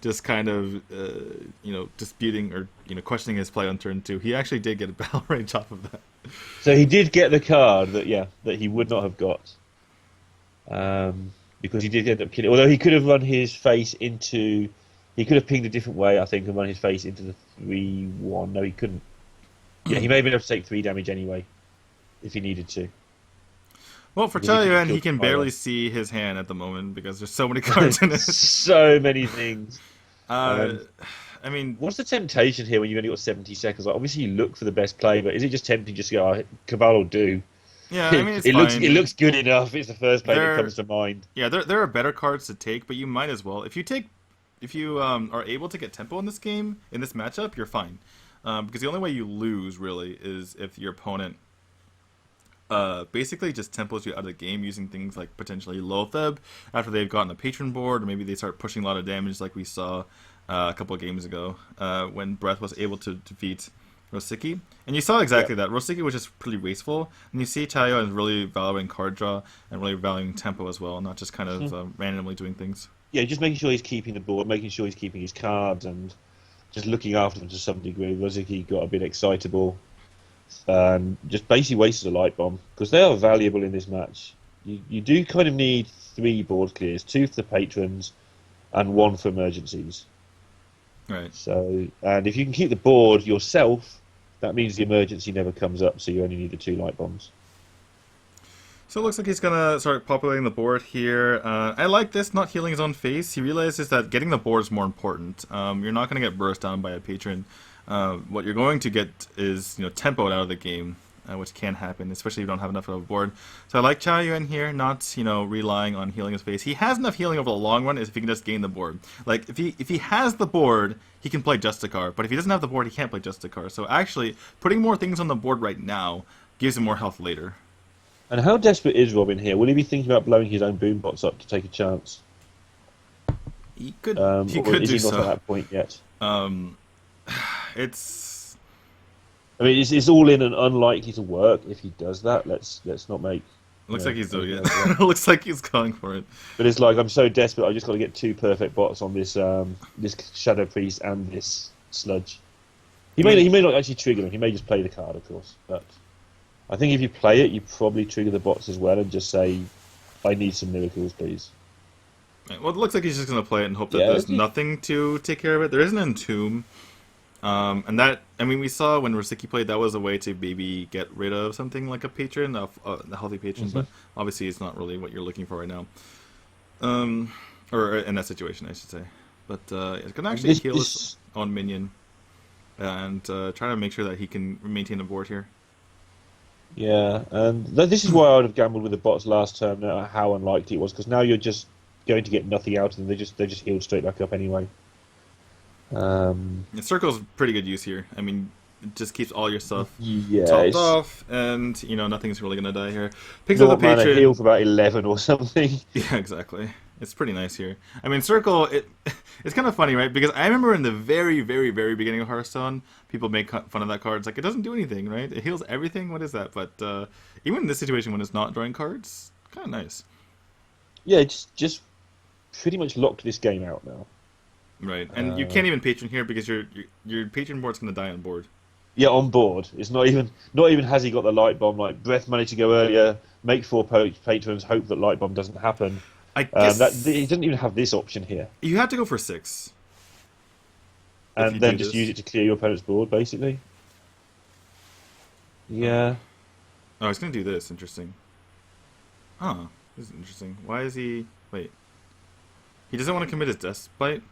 just kind of disputing or questioning his play on turn 2, he actually did get a battle rage off of that. So he did get the card that he would not have got, because he did end up killing. Although he could have run his face into He could have pinged a different way, I think, and run his face into the 3-1. No, he couldn't. Yeah, he may have been able to take 3 damage anyway, if he needed to. Well, for Because he Chaen, could've he can killed barely Tyler. see his hand at the moment because there's so many cards in it. So many things. I mean, What's the temptation here when you've only got 70 seconds? Like, obviously, you look for the best play, but is it just tempting just to go, oh, Cabal will do? yeah, I mean, it's it fine. looks good enough. It's the first play that comes to mind. Yeah, there are better cards to take, but you might as well. If you are able to get tempo in this game, in this matchup, you're fine. Because the only way you lose, really, is if your opponent basically just tempos you out of the game using things like potentially Lotheb after they've gotten a patron board, or maybe they start pushing a lot of damage like we saw a couple of games ago when Breath was able to defeat Rosiki. And you saw exactly that. Rosiki was just pretty wasteful, and you see Tayo is really valuing card draw and really valuing tempo as well, not just kind of randomly doing things. Yeah, just making sure he's keeping the board, making sure he's keeping his cards, and just looking after them to some degree. Rosiki got a bit excitable. Just basically wasted a light bomb, because they are valuable in this match. You do kind of need 3 board clears, 2 for the patrons and 1 for emergencies. Right. So, and if you can keep the board yourself, that means the emergency never comes up, so you only need the 2 light bombs. So it looks like he's gonna start populating the board here. I like this, not healing his own face. He realizes that getting the board is more important. You're not gonna get burst down by a patron. What you're going to get is, tempoed out of the game, which can happen, especially if you don't have enough of a board. So I like Chaen here, not, relying on healing his face. He has enough healing over the long run if he can just gain the board. Like, if he has the board, he can play Justicar, but if he doesn't have the board, he can't play Justicar. So actually, putting more things on the board right now gives him more health later. And how desperate is Robin here? Will he be thinking about blowing his own boombox up to take a chance? He could, Or do is he so. not at that point yet? It's... I mean, it's all in and unlikely to work if he does that. Let's not make. Looks like he's doing it. Looks like he's going for it. But it's like, I'm so desperate. I just got to get 2 perfect bots on this this Shadow Priest and this Sludge. He may not actually trigger them. He may just play the card, of course. But I think if you play it, you probably trigger the bots as well and just say, "I need some miracles, please." Right, well, it looks like he's just going to play it and hope that there's nothing to take care of it. There is an Entomb. And that, I mean, we saw when Rosiki played, that was a way to maybe get rid of something like a patron, a healthy patron, but obviously it's not really what you're looking for right now. Or in that situation, I should say. But it's going to actually heal his own minion and try to make sure that he can maintain the board here. Yeah, and this is why I would have gambled with the bots last turn, how unlikely it was, because now you're just going to get nothing out of them. They're just healed straight back up anyway. Circle's pretty good use here. I mean, it just keeps all your stuff topped off, and nothing's really gonna die here. Picks up the patron, heal for about 11 or something. Yeah, exactly. It's pretty nice here. I mean, Circle, it's kind of funny, right? Because I remember in the very, very, very beginning of Hearthstone, people make fun of that card. It's like, it doesn't do anything, right? It heals everything. What is that? But even in this situation, when it's not drawing cards, kind of nice. Yeah, just pretty much locked this game out now. Right, and you can't even patron here because your patron board's going to die on board. Yeah, on board. It's not even has he got the light bomb. Like, Breath managed to go earlier, make 4 patrons, hope that light bomb doesn't happen. I guess he doesn't even have this option here. You have to go for 6, and then just use it to clear your opponent's board, basically. Yeah. Oh, he's going to do this. Interesting. Huh. This is interesting. Why is he... Wait. He doesn't want to commit his Death Bite?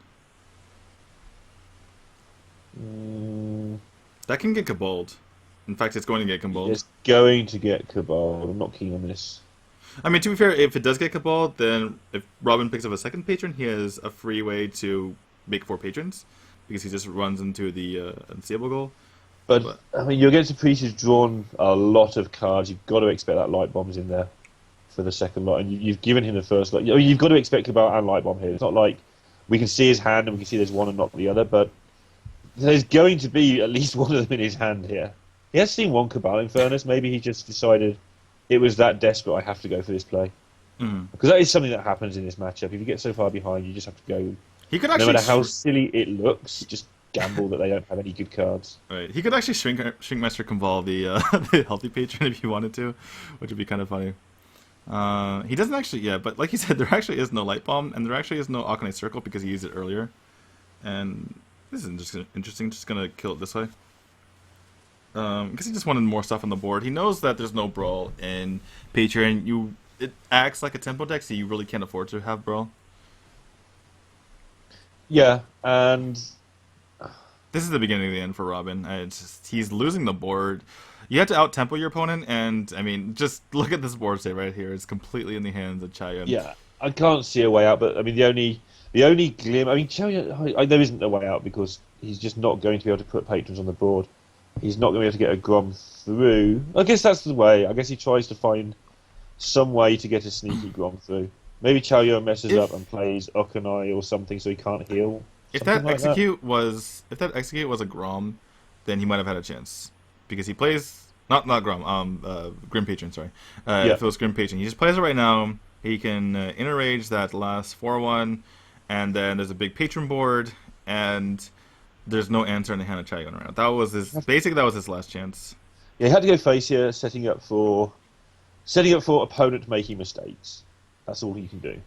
That can get Caballed. In fact, it's going to get Caballed. It's going to get Caballed. I'm not keen on this. I mean, to be fair, if it does get Caballed, then if Robin picks up a second patron, he has a free way to make 4 patrons, because he just runs into the unseeable goal. But I mean, you're against a priest who's drawn a lot of cards. You've got to expect that light bomb's in there for the second lot, and you've given him the first lot. You've got to expect Cabal and light bomb here. It's not like we can see his hand and we can see there's one and not the other, but there's going to be at least one of them in his hand here. He has seen one Cabal in fairness. Maybe he just decided it was that desperate, I have to go for this play. Because that is something that happens in this matchup. If you get so far behind, you just have to go. He could actually, no matter how silly it looks, just gamble that they don't have any good cards. Right. He could actually Shrinkmaster Convol the healthy patron if he wanted to, which would be kind of funny. He doesn't actually, but like you said, there actually is no Light Bomb, and there actually is no Arcanite Circle because he used it earlier. And this is just interesting. Just gonna kill it this way. Because he just wanted more stuff on the board. He knows that there's no Brawl in Patreon. It acts like a tempo deck, so you really can't afford to have Brawl. Yeah, and this is the beginning of the end for Robin. He's losing the board. You have to out-tempo your opponent, and, I mean, just look at this board state right here. It's completely in the hands of Chaen. yeah, I can't see a way out, but, I mean, the only glimmer... I mean, Chaen, there isn't a way out because he's just not going to be able to put patrons on the board. He's not going to be able to get a Grom through. I guess that's the way. I guess he tries to find some way to get a sneaky Grom through. Maybe Chaoyun messes up and plays Okanai or something so he can't heal. If that execute was a Grom, then he might have had a chance. Because he plays not Grom, Grim Patron, sorry. If it was Grim Patron. He just plays it right now. He can inner rage that last 4-1, and then there's a big patron board, and there's no answer in the hand of Chaen right now. That was his last chance. Yeah, he had to go face here, setting up for opponent making mistakes. That's all he can do.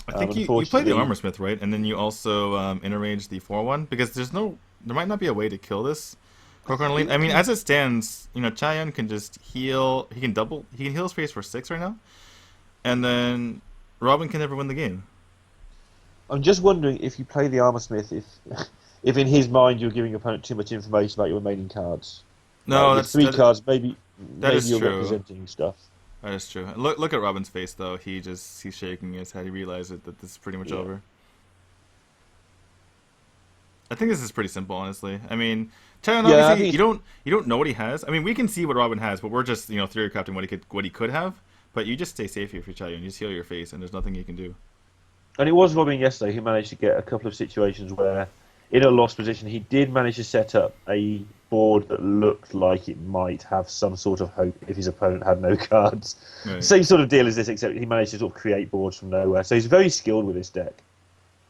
I think you played the Armor Smith, right? And then you also inner rage the 4-1 because there might not be a way to kill this Crocorn. I mean, as it stands, Chaen can just heal. He can heal his face for 6 right now, and then Robin can never win the game. I'm just wondering if you play the Armor Smith, if in his mind you're giving your opponent too much information about your remaining cards. No, that's 3 cards. Maybe you're true. representing stuff. That is true. Look at Robin's face though. He's shaking his head. He realizes that this is pretty much over. I think this is pretty simple, honestly. I mean, Chaen, obviously, you don't know what he has. I mean, we can see what Robin has, but we're just theory crafting what he could have. But you just stay safe here for Chaen. You just heal your face, and there's nothing you can do. And it was Robin yesterday who managed to get a couple of situations where, in a lost position, he did manage to set up a board that looked like it might have some sort of hope if his opponent had no cards. Right. Same sort of deal as this, except he managed to sort of create boards from nowhere. So he's very skilled with this deck.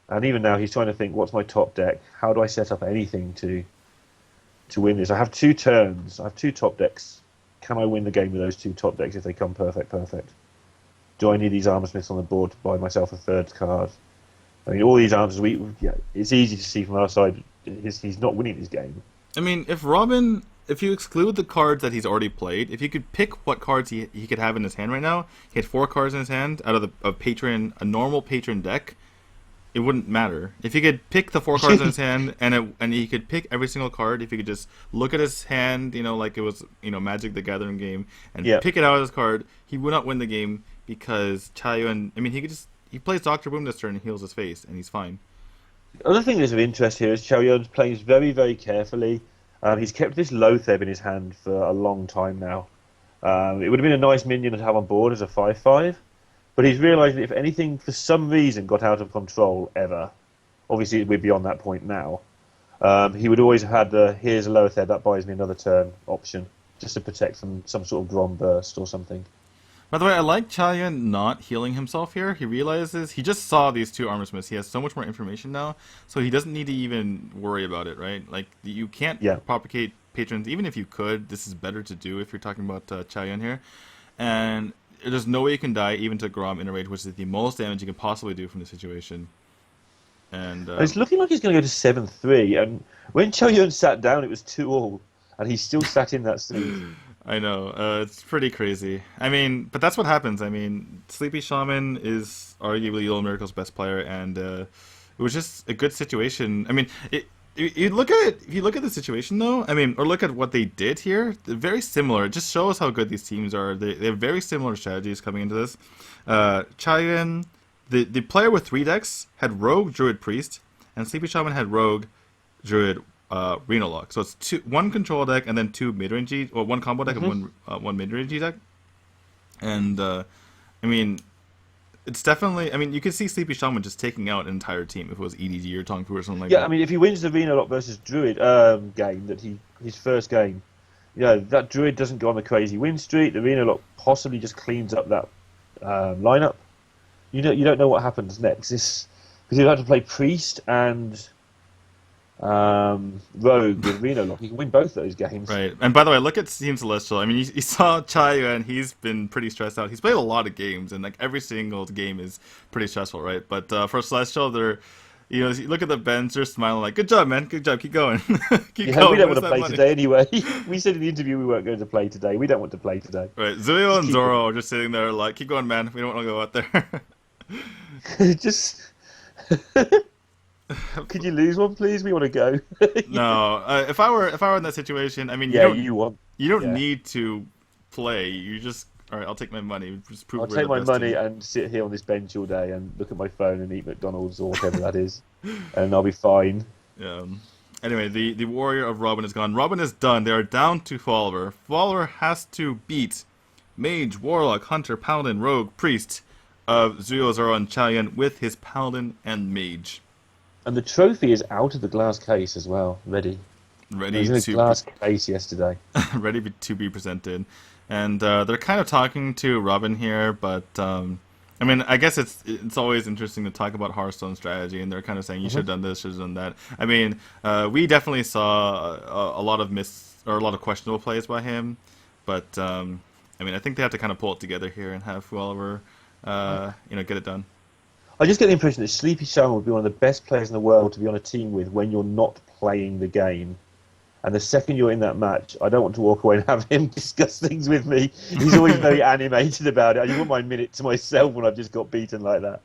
And even now he's trying to think, what's my top deck? How do I set up anything to win this? I have 2 turns. I have 2 top decks. Can I win the game with those 2 top decks if they come perfect? Do I need these Armor Smiths on the board to buy myself a 3rd card? I mean, all these arms, it's easy to see from our side he's not winning this game. I mean, if you exclude the cards that he's already played, if you could pick what cards he could have in his hand right now, he had 4 cards in his hand out of a normal patron deck, it wouldn't matter. If he could pick the 4 cards in his hand and he could pick every single card, if he could just look at his hand, like it was Magic the Gathering game, and pick it out of his card, he would not win the game because Chaen. I mean, he plays Dr. Boom this turn and heals his face, and he's fine. Other thing that's of interest here is Chaoyun's playing very, very carefully. He's kept this Loatheb in his hand for a long time now. It would have been a nice minion to have on board as a 5/5, but he's realised that if anything, for some reason, got out of control ever, obviously we're beyond that point now, he would always have had here's a Loatheb, that buys me another turn option, just to protect from some sort of Grom burst or something. By the way, I like Chaen not healing himself here. He realizes he just saw these 2 Armor Smiths. He has so much more information now, so he doesn't need to even worry about it, right? Like, you can't propagate patrons. Even if you could, this is better to do if you're talking about Chaen here. And there's no way you can die even to Grom Inner Rage, which is the most damage you can possibly do from the situation. And it's looking like he's going to go to 7-3, and when Chaoyun sat down, it was 2-all, and he still sat in that sleep. I know, it's pretty crazy. I mean, but that's what happens. I mean, Sleepy Shaman is arguably Yolo Miracle's best player, and it was just a good situation. I mean, you look at it. If you look at the situation, though, I mean, or look at what they did here, they're very similar. It just shows how good these teams are. They have very similar strategies coming into this. Chaen, the player with 3 decks, had Rogue, Druid, Priest, and Sleepy Shaman had Rogue, Druid, Reno Lock. So it's 1 control deck and then 2 mid-range, or 1 combo deck and one mid-range deck. And I mean, it's definitely. I mean, you could see Sleepy Shaman just taking out an entire team if it was EDG or Tong Fu or something like that. Yeah, I mean, if he wins the Reno Lock versus Druid game, his first game, that Druid doesn't go on the crazy win streak. The Reno Lock possibly just cleans up that lineup. You don't know what happens next. Because you have to play Priest and Rogue with Reno Lock. You can win both those games. Right. And by the way, look at Team Celestial. I mean, you saw Chaen, he's been pretty stressed out. He's played a lot of games, and like every single game is pretty stressful, right? But for Celestial, You look at the bench, they're smiling like, "Good job, man. Good job. Keep going. Keep Yeah, going. we don't Where's want to that play money?" today anyway. We said in the interview we weren't going to play today. We don't want to play today. Right, Zuyo and keep Zoro are just sitting there like, "Keep going, man. We don't want to go out there." Just could you lose one, please? We want to go. No, if I were in that situation, I mean, Yeah, you want. you don't Yeah. need to play. You just, all right, I'll take my money. Just prove I'll we're take the my best money team. and sit here on this bench all day and look at my phone and eat McDonald's or whatever that is, and I'll be fine. Yeah. Anyway, the warrior of Robin is gone. Robin is done. They are down to Follower. Follower has to beat Mage, Warlock, Hunter, Paladin, Rogue, Priest of Zuyo, Zoro, and Chaen with his Paladin and Mage. And the trophy is out of the glass case as well, ready. It Ready was in a to glass case yesterday. ready to be presented. And they're kind of talking to Robin here, but I mean, I guess it's always interesting to talk about Hearthstone strategy, and they're kind of saying you should have done this, should have done that. I mean, we definitely saw a lot of a lot of questionable plays by him, but I mean, I think they have to kind of pull it together here and have whoever get it done. I just get the impression that Sleepy Shaman would be one of the best players in the world to be on a team with when you're not playing the game. And the second you're in that match, I don't want to walk away and have him discuss things with me. He's always very animated about it. I just want my minute to myself when I've just got beaten like that.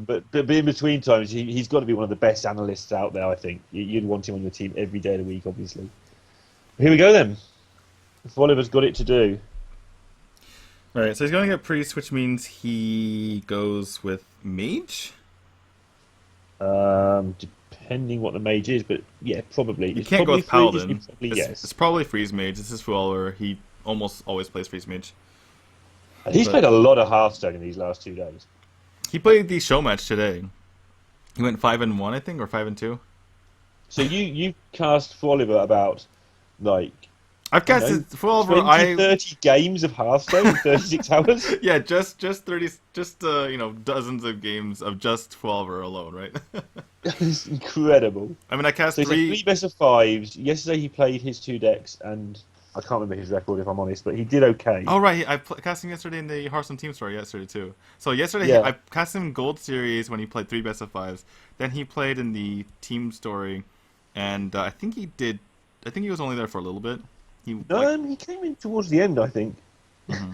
But in between times, he's got to be one of the best analysts out there, I think. You'd want him on your team every day of the week, obviously. Here we go then. If Oliver's got it to do. Alright, so he's going to get Priest, which means he goes with Mage? Depending what the mage is, but yeah, probably. You can't go with Paladin. Yes. It's probably Freeze Mage. This is Fuller. He almost always plays Freeze Mage. And he's played a lot of Hearthstone in these last 2 days. He played the show match today. He went 5-1, I think, or 5-2. So you cast for Oliver about, like... I've casted for Oliver. 30 games of Hearthstone in 36 hours? Yeah, just 30, dozens of games of just for Oliver alone, right? It's incredible. I mean, I cast So three... three best of fives. Yesterday he played his 2 decks, and I can't remember his record if I'm honest, but he did okay. Oh, right. I cast him yesterday in the Hearthstone Team Story yesterday, too. So yesterday, Yeah. I cast him in Gold Series when he played 3 best of 5s. Then he played in the Team Story, and I think he was only there for a little bit. He came in towards the end, I think. Mm-hmm.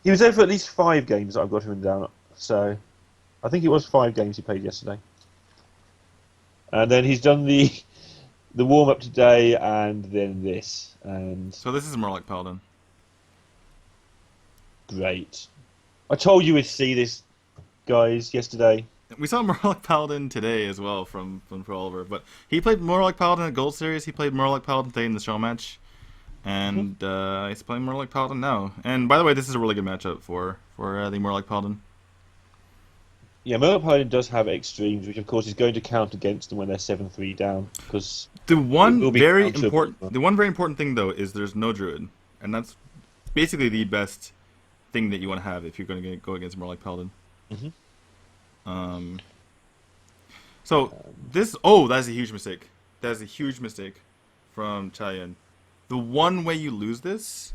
He was there for at least 5 games that I've got him down. So I think it was 5 games he played yesterday. And then he's done the warm-up today, and then this. And So this is more like Paladin. great. I told you we'd see this, guys, yesterday. We saw more like Paladin today as well from Oliver, but he played more like Paladin in Gold Series. He played more like Paladin today in the show match, and he's playing more like Paladin now. And by the way, this is a really good matchup for the more like Paladin. Yeah, Merlin Paladin does have extremes, which of course is going to count against them when they're 7-3 down. Because The one very counterable. important thing though is there's no druid, and that's basically the best thing that you want to have if you're going to go against more like Paladin. So this that's a huge mistake. That's a huge mistake from Chaen. The one way you lose this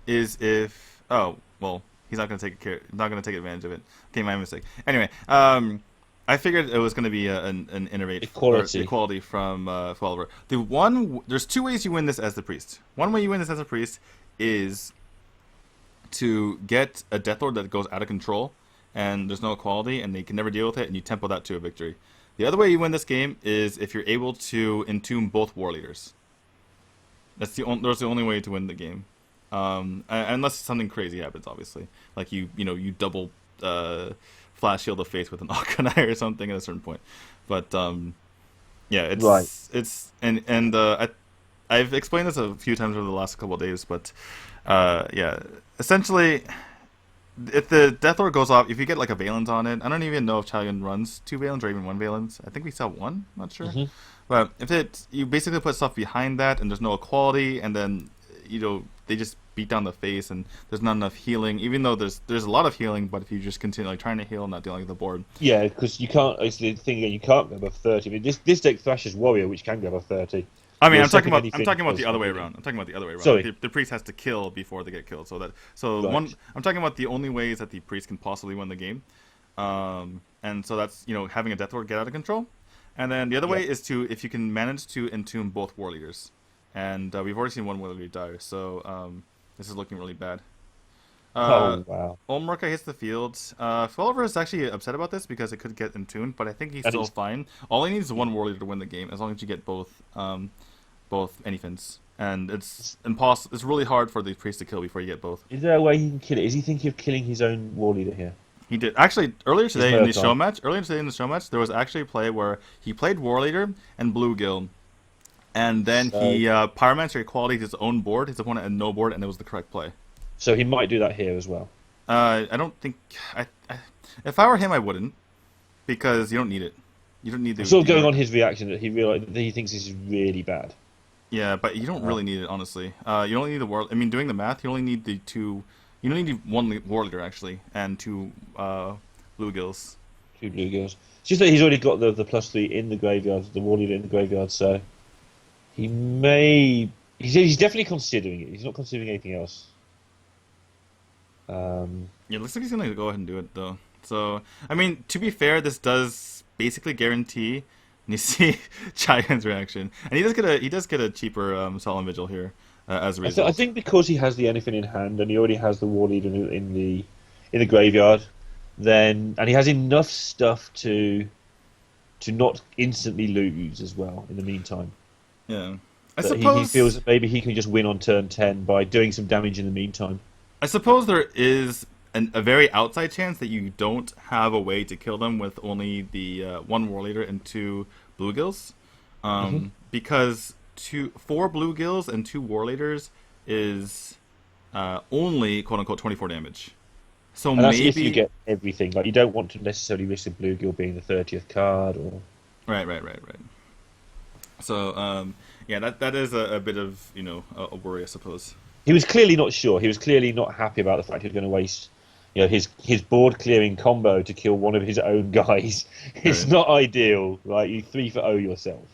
is if he's not going to take advantage of it. Okay, my mistake. Anyway, I figured it was going to be an equality from Follower. There's 2 ways you win this as the priest. One way you win this as a priest is to get a Death Lord that goes out of control, and there's no equality, and they can never deal with it, and you tempo that to a victory. The other way you win this game is if you're able to entomb both war leaders. That's the only way to win the game, unless something crazy happens, obviously, like you double flash shield of faith with an Akanai or something at a certain point. But I've explained this a few times over the last couple of days, but essentially, if the Death Lord goes off, if you get like a Valence on it, I don't even know if Chaen runs 2 Valence or even 1 Valence. I think we saw 1, not sure. But if you basically put stuff behind that and there's no equality, and then they just beat down the face and there's not enough healing, even though there's a lot of healing, but if you just continue trying to heal and not dealing with the board. Yeah, because you can't. It's the thing again. You can't go above 30. I mean, this deck thrashes Warrior, which can go above 30. I mean, I'm talking about the other way around. Sorry. The priest has to kill before they get killed. I'm talking about the only ways that the priest can possibly win the game. And so that's, having a Death Ward get out of control. And then the other way is if you can manage to entomb both War Leaders. And we've already seen one War Leader die, so this is looking really bad. Oh, wow. Olmurka hits the field. Felver is actually upset about this because it could get entombed, but I think he's still fine. All he needs is one War Leader to win the game, as long as you get both Anyfins. And it's impossible. It's really hard for the priest to kill before you get both. Is there a way he can kill it? Is he thinking of killing his own War Leader here? He did. Actually, earlier today in the show match, there was actually a play where he played War Leader and Bluegill, and then he Pyromancer equality his own board. His opponent had no board, and it was the correct play. So he might do that here as well. I don't think. If I were him, I wouldn't, because you don't need it. You don't need the. Sort of going on his reaction that he realized that he thinks this is really bad. Yeah, but you don't really need it, honestly. You only need the war. I mean, doing the math, you only need the two. You only need one War Leader actually, and two Bluegills. Two Bluegills. It's just that he's already got the +3 in the graveyard, the War Leader in the graveyard, so he may. He's definitely considering it. He's not considering anything else. Yeah, it looks like he's gonna go ahead and do it though. So, I mean, to be fair, this does basically guarantee. And you see Chaen's reaction, and he does get a cheaper Solemn Vigil here as a result. I think because he has the Anything in hand and he already has the War Leader in the graveyard, and he has enough stuff to not instantly lose as well. In the meantime, yeah, I suppose he feels that maybe he can just win on turn 10 by doing some damage in the meantime. I suppose there is a very outside chance that you don't have a way to kill them with only the one War Leader and two Bluegills, because 4 Bluegills and 2 War Leaders is only quote unquote 24 damage. So and that's maybe if you get everything. Like you don't want to necessarily risk a Bluegill being the 30th card, or right. So yeah, that is a bit of a worry, I suppose. He was clearly not sure. He was clearly not happy about the fact he was going to waste, his board clearing combo to kill one of his own guys. It's not ideal, right? You 3 for 0 yourself.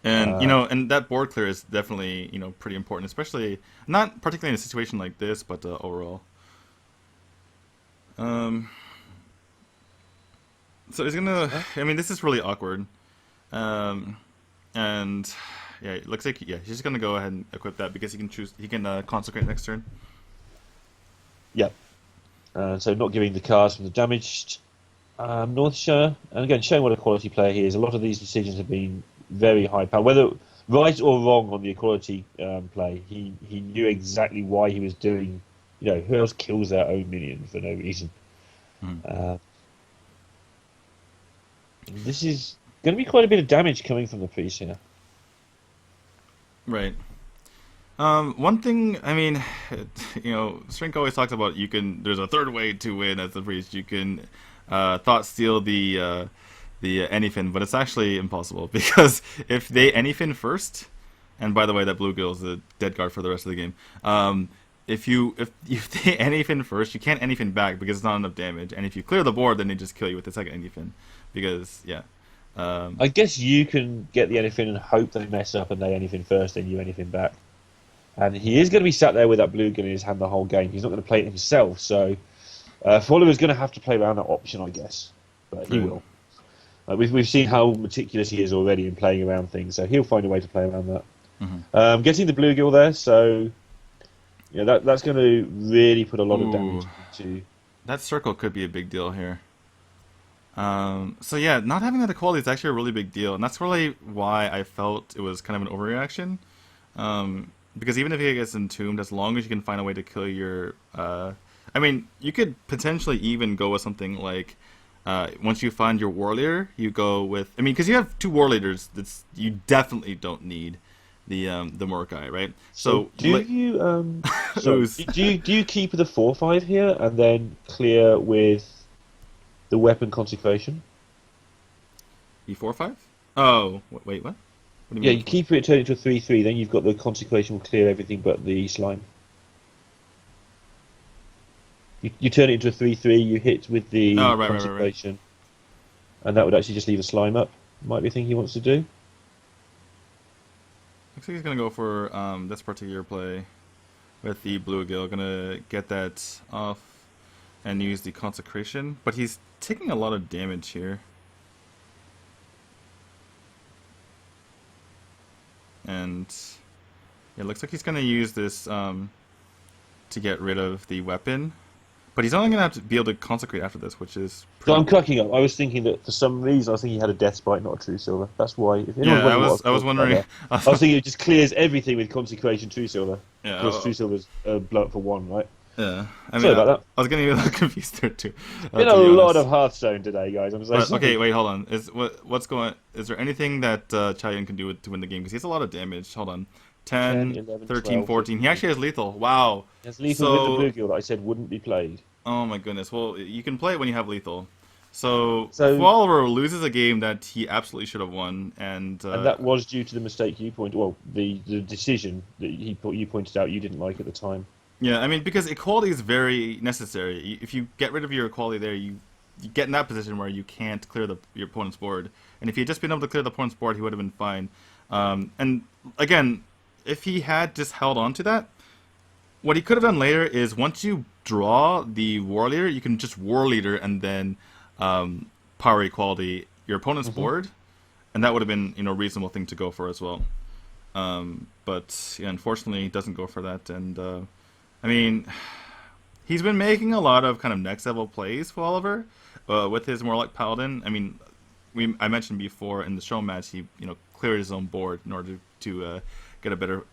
And and that board clear is definitely pretty important, especially not particularly in a situation like this, but overall. So he's gonna. I mean, this is really awkward. And yeah, it looks like he's just gonna go ahead and equip that because he can consecrate next turn. Yep. So not giving the cards from the damaged Northshire, and again showing what a quality player he is. A lot of these decisions have been very high power, whether right or wrong on the equality play. He knew exactly why he was doing. Who else kills their own minion for no reason? This is going to be quite a bit of damage coming from the priest here. Right. One thing, I mean, Strink always talks about there's a third way to win as the priest. You can thought steal the Anyfin, but it's actually impossible because if they Anyfin first, and by the way, that Bluegill is a dead guard for the rest of the game. If they Anyfin first, you can't Anyfin back because it's not enough damage, and if you clear the board, then they just kill you with the second Anyfin because I guess you can get the Anyfin and hope they mess up and they Anyfin first, then you Anyfin back. And he is going to be sat there with that Bluegill in his hand the whole game. He's not going to play it himself, so Follower is going to have to play around that option, I guess. But he will. We've seen how meticulous he is already in playing around things, so he'll find a way to play around that. Getting the Bluegill there, so that's going to really put a lot of damage into. That circle could be a big deal here. So yeah, not having that equality is actually a really big deal, and that's really why I felt it was kind of an overreaction. Because even if he gets entombed, as long as you can find a way to kill your... I mean, you could potentially even go with something like... once you find your War Leader, you go with... I mean, because you have 2 War Leaders, you definitely don't need the Murkai, right? So do you... do you keep the 4/5 here and then clear with the Weapon Consecration? E4/5? Oh, wait, what? What do You mean? keep it, turn it into a 3/3, then you've got the Consecration will clear everything but the slime. You turn it into a 3/3, you hit with the Consecration, and that would actually just leave a slime up. Might be a thing he wants to do. Looks like he's going to go for this particular play with the Bluegill. Going to get that off. and use the Consecration, but he's taking a lot of damage here. And it looks like he's going to use this to get rid of the weapon. But he's only going to have to be able to consecrate after this, which is So pretty... I'm cracking up. I was thinking that for some reason I was thinking he had a death spite, not a true silver. That's why. If Yeah, I was wondering. I was thinking it just clears everything with consecration true silver. Yeah, Of course, true silver's blow up for 1, right? Yeah, I mean, Sorry about that. I was getting a little confused there too. Been to a be lot honest. of Hearthstone today, guys. I'm so But, sorry. okay, wait, hold on. What's going? Is there anything that Chaen can do to win the game? Because he has a lot of damage. Hold on, 10, 11, 13, 12, 14. He actually has lethal. Wow. It's lethal So- with the bluegill that I said wouldn't be played. Oh my goodness. Well, you can play it when you have lethal. So So- Oliver loses a game that he absolutely should have won, and that was due to the mistake you pointed. Well, the decision that you pointed out you didn't like at the time. yeah, I mean, because equality is very necessary. If you get rid of your equality there, you get in that position where you can't clear your opponent's board. And if he had just been able to clear the opponent's board, he would have been fine. And again, if he had just held on to that, what he could have done later is once you draw the war leader, you can just war leader and then power equality your opponent's board, and that would have been a reasonable thing to go for as well. But yeah, unfortunately, he doesn't go for that, and I mean, he's been making a lot of kind of next level plays for Oliver with his Warlock Paladin. I mean, I mentioned before in the show match, he cleared his own board in order to get a better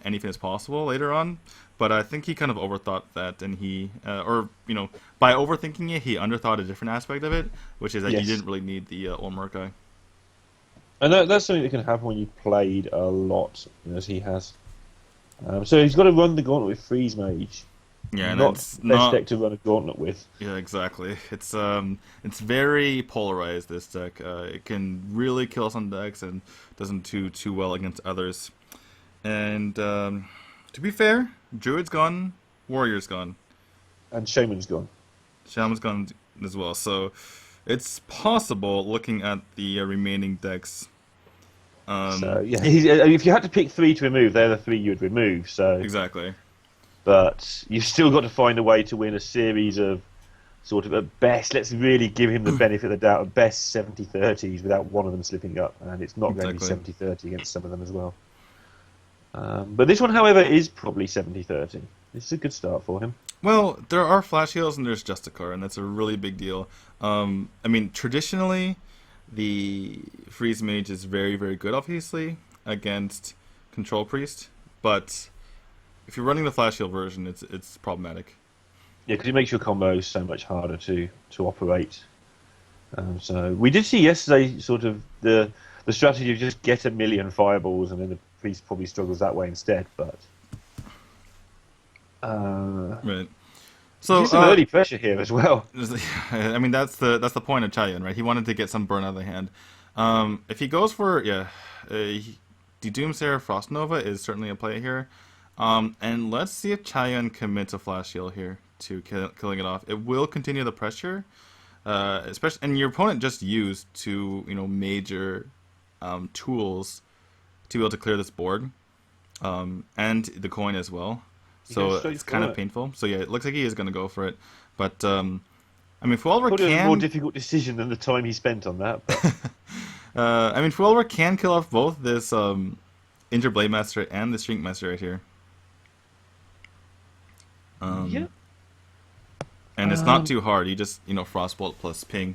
anything as possible later on. But I think he kind of overthought that, and he, by overthinking it, he underthought a different aspect of it, which is that Yes. you didn't really need the Olmert guy. And that's something that can happen when you've played a lot, as he has. So he's got to run the gauntlet with Freeze Mage. Yeah, and not it's the best not. deck to run a gauntlet with. Yeah, exactly. It's very polarized. This deck. It can really kill some decks and doesn't do too well against others. And to be fair, Druid's gone, Warrior's gone, And Shaman's gone. Shaman's gone as well. So it's possible, looking at the remaining decks. So yeah, if you had to pick 3 to remove, they're the 3 you'd remove. So Exactly. but you've still got to find a way to win a series of sort of, at best, let's really give him the benefit of the doubt, at best 70-30s without one of them slipping up, and it's not going to be 70-30 against some of them as well. But this one, however, is probably 70-30. This is a good start for him. Well, there are Flash Heals and there's Justicar, and that's a really big deal. I mean, traditionally, the Freeze Mage is very, very good, obviously, against Control Priest, but if you're running the Flash Heal version, it's problematic. Yeah, because it makes your combos so much harder to operate. So we did see yesterday sort of the strategy of just get a million fireballs, and then the priest probably struggles that way instead. But Right. So there's some early pressure here as well. I mean, that's the point of Chaen, right? He wanted to get some burn out of the hand. If he goes for the Doomsayer Frost Nova is certainly a play here. And let's see if Chaen commits a Flash Heal here to killing it off. It will continue the pressure, especially, and your opponent just used two major tools to be able to clear this board, and the coin as well. So it's kind of painful. So yeah, it looks like he is going to go for it. But I mean, Fuelver Probably can. a more difficult decision than the time he spent on that. But I mean, Fuelver can kill off both this Injured Blade Master and the Shrink Master right here. yeah, And it's not too hard. You just Frostbolt plus ping.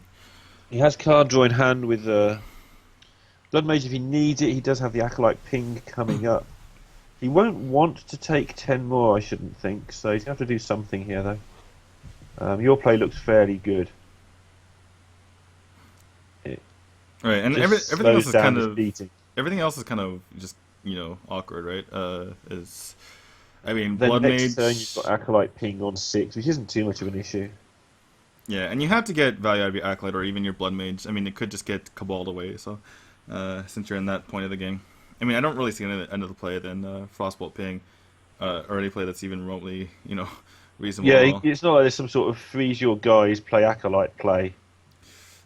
he has card draw in hand with Blood Mage if he needs it. He does have the Acolyte Ping coming up. He won't want to take 10 more, I shouldn't think. So he's going to have to do something here, though. Your play looks fairly good. Right, and Just everything else slows is down kind his of beating. everything else is kind of just awkward, right? I mean, Then Blood next Mage. turn you've got Acolyte Ping on 6, which isn't too much of an issue. Yeah, and you have to get value out of your Acolyte or even your Blood Mage. I mean, it could just get Cabaled away. So since you're in that point of the game, I mean, I don't really see another play than Frostbolt Ping, or any play that's even remotely reasonable. Yeah, it's not like there's some sort of freeze your guys, play Acolyte play.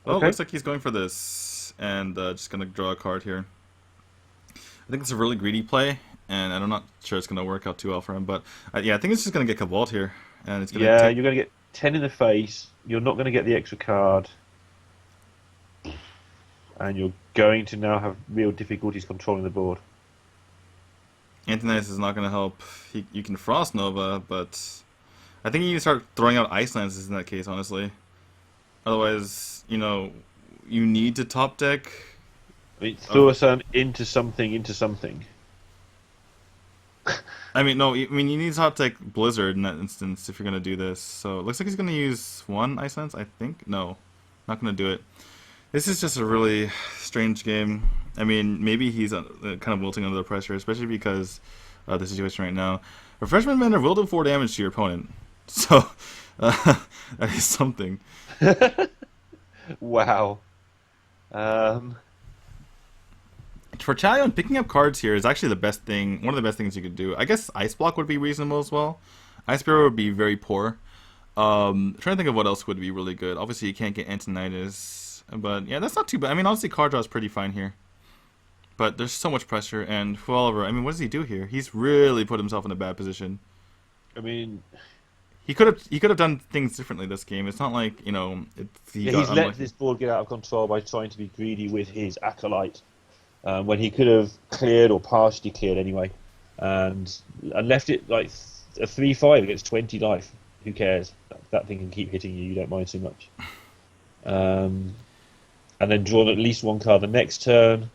Well, Okay. it looks like he's going for this, and just going to draw a card here. I think it's a really greedy play, and I'm not sure it's going to work out too well for him. But yeah, I think it's just going to get Cabalt here, and it's going to Yeah, take... you're going to get 10 in the face. You're not going to get the extra card. And you're going to now have real difficulties controlling the board. Antonius is not going to help. You can Frost Nova, but I think you need to start throwing out Ice Lances in that case, honestly. Otherwise, you know, you need to top deck. I mean, throw a sun into something. I mean, no, I mean, you need to top deck Blizzard in that instance if you're going to do this. So it looks like he's going to use one Ice Lance, I think. No, not going to do it. This is just a really strange game. I mean, maybe he's kind of wilting under the pressure, especially because of the situation right now. Refreshment Vendor will do 4 damage to your opponent. So, that is something. Wow. For Chaen, picking up cards here is actually the best thing, one of the best things you could do. I guess Ice Block would be reasonable as well. Ice Barrier would be very poor. Trying to think of what else would be really good. Obviously, you can't get Antonius, but yeah, that's not too bad. I mean, honestly, card draw is pretty fine here. But there's so much pressure, and Fuelver, I mean, what does he do here? He's really put himself in a bad position. I mean, he could have done things differently this game. It's not like, you know, he's let this board get out of control by trying to be greedy with his Acolyte. When he could have cleared or partially cleared anyway, and left it like a 3/5 against 20 life. Who cares? That thing can keep hitting you. You don't mind too much. And then drawn at least one card the next turn.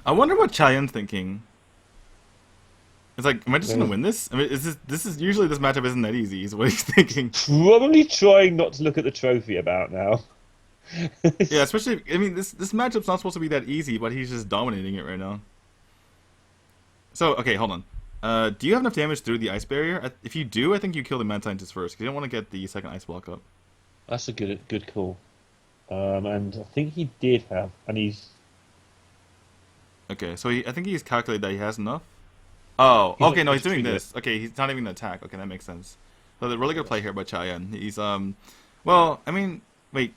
I wonder what Chaen's thinking. It's like, am I just gonna win this? I mean, this is usually this matchup isn't that easy. Is what he's thinking. Probably trying not to look at the trophy about now. Yeah, especially, I mean, this matchup's not supposed to be that easy, but he's just dominating it right now. So, okay, hold on. Do you have enough damage through the Ice Barrier? If you do, I think you kill the Mad Scientist first, because you don't want to get the second Ice Block up. That's a good call. And I think he did have, and he's... Okay, so I think he's calculated that he has enough. Oh, okay, no, he's doing this. Okay, he's not even an attack. Okay, that makes sense. So the really good play here by Chaen. He's, well, I mean, wait.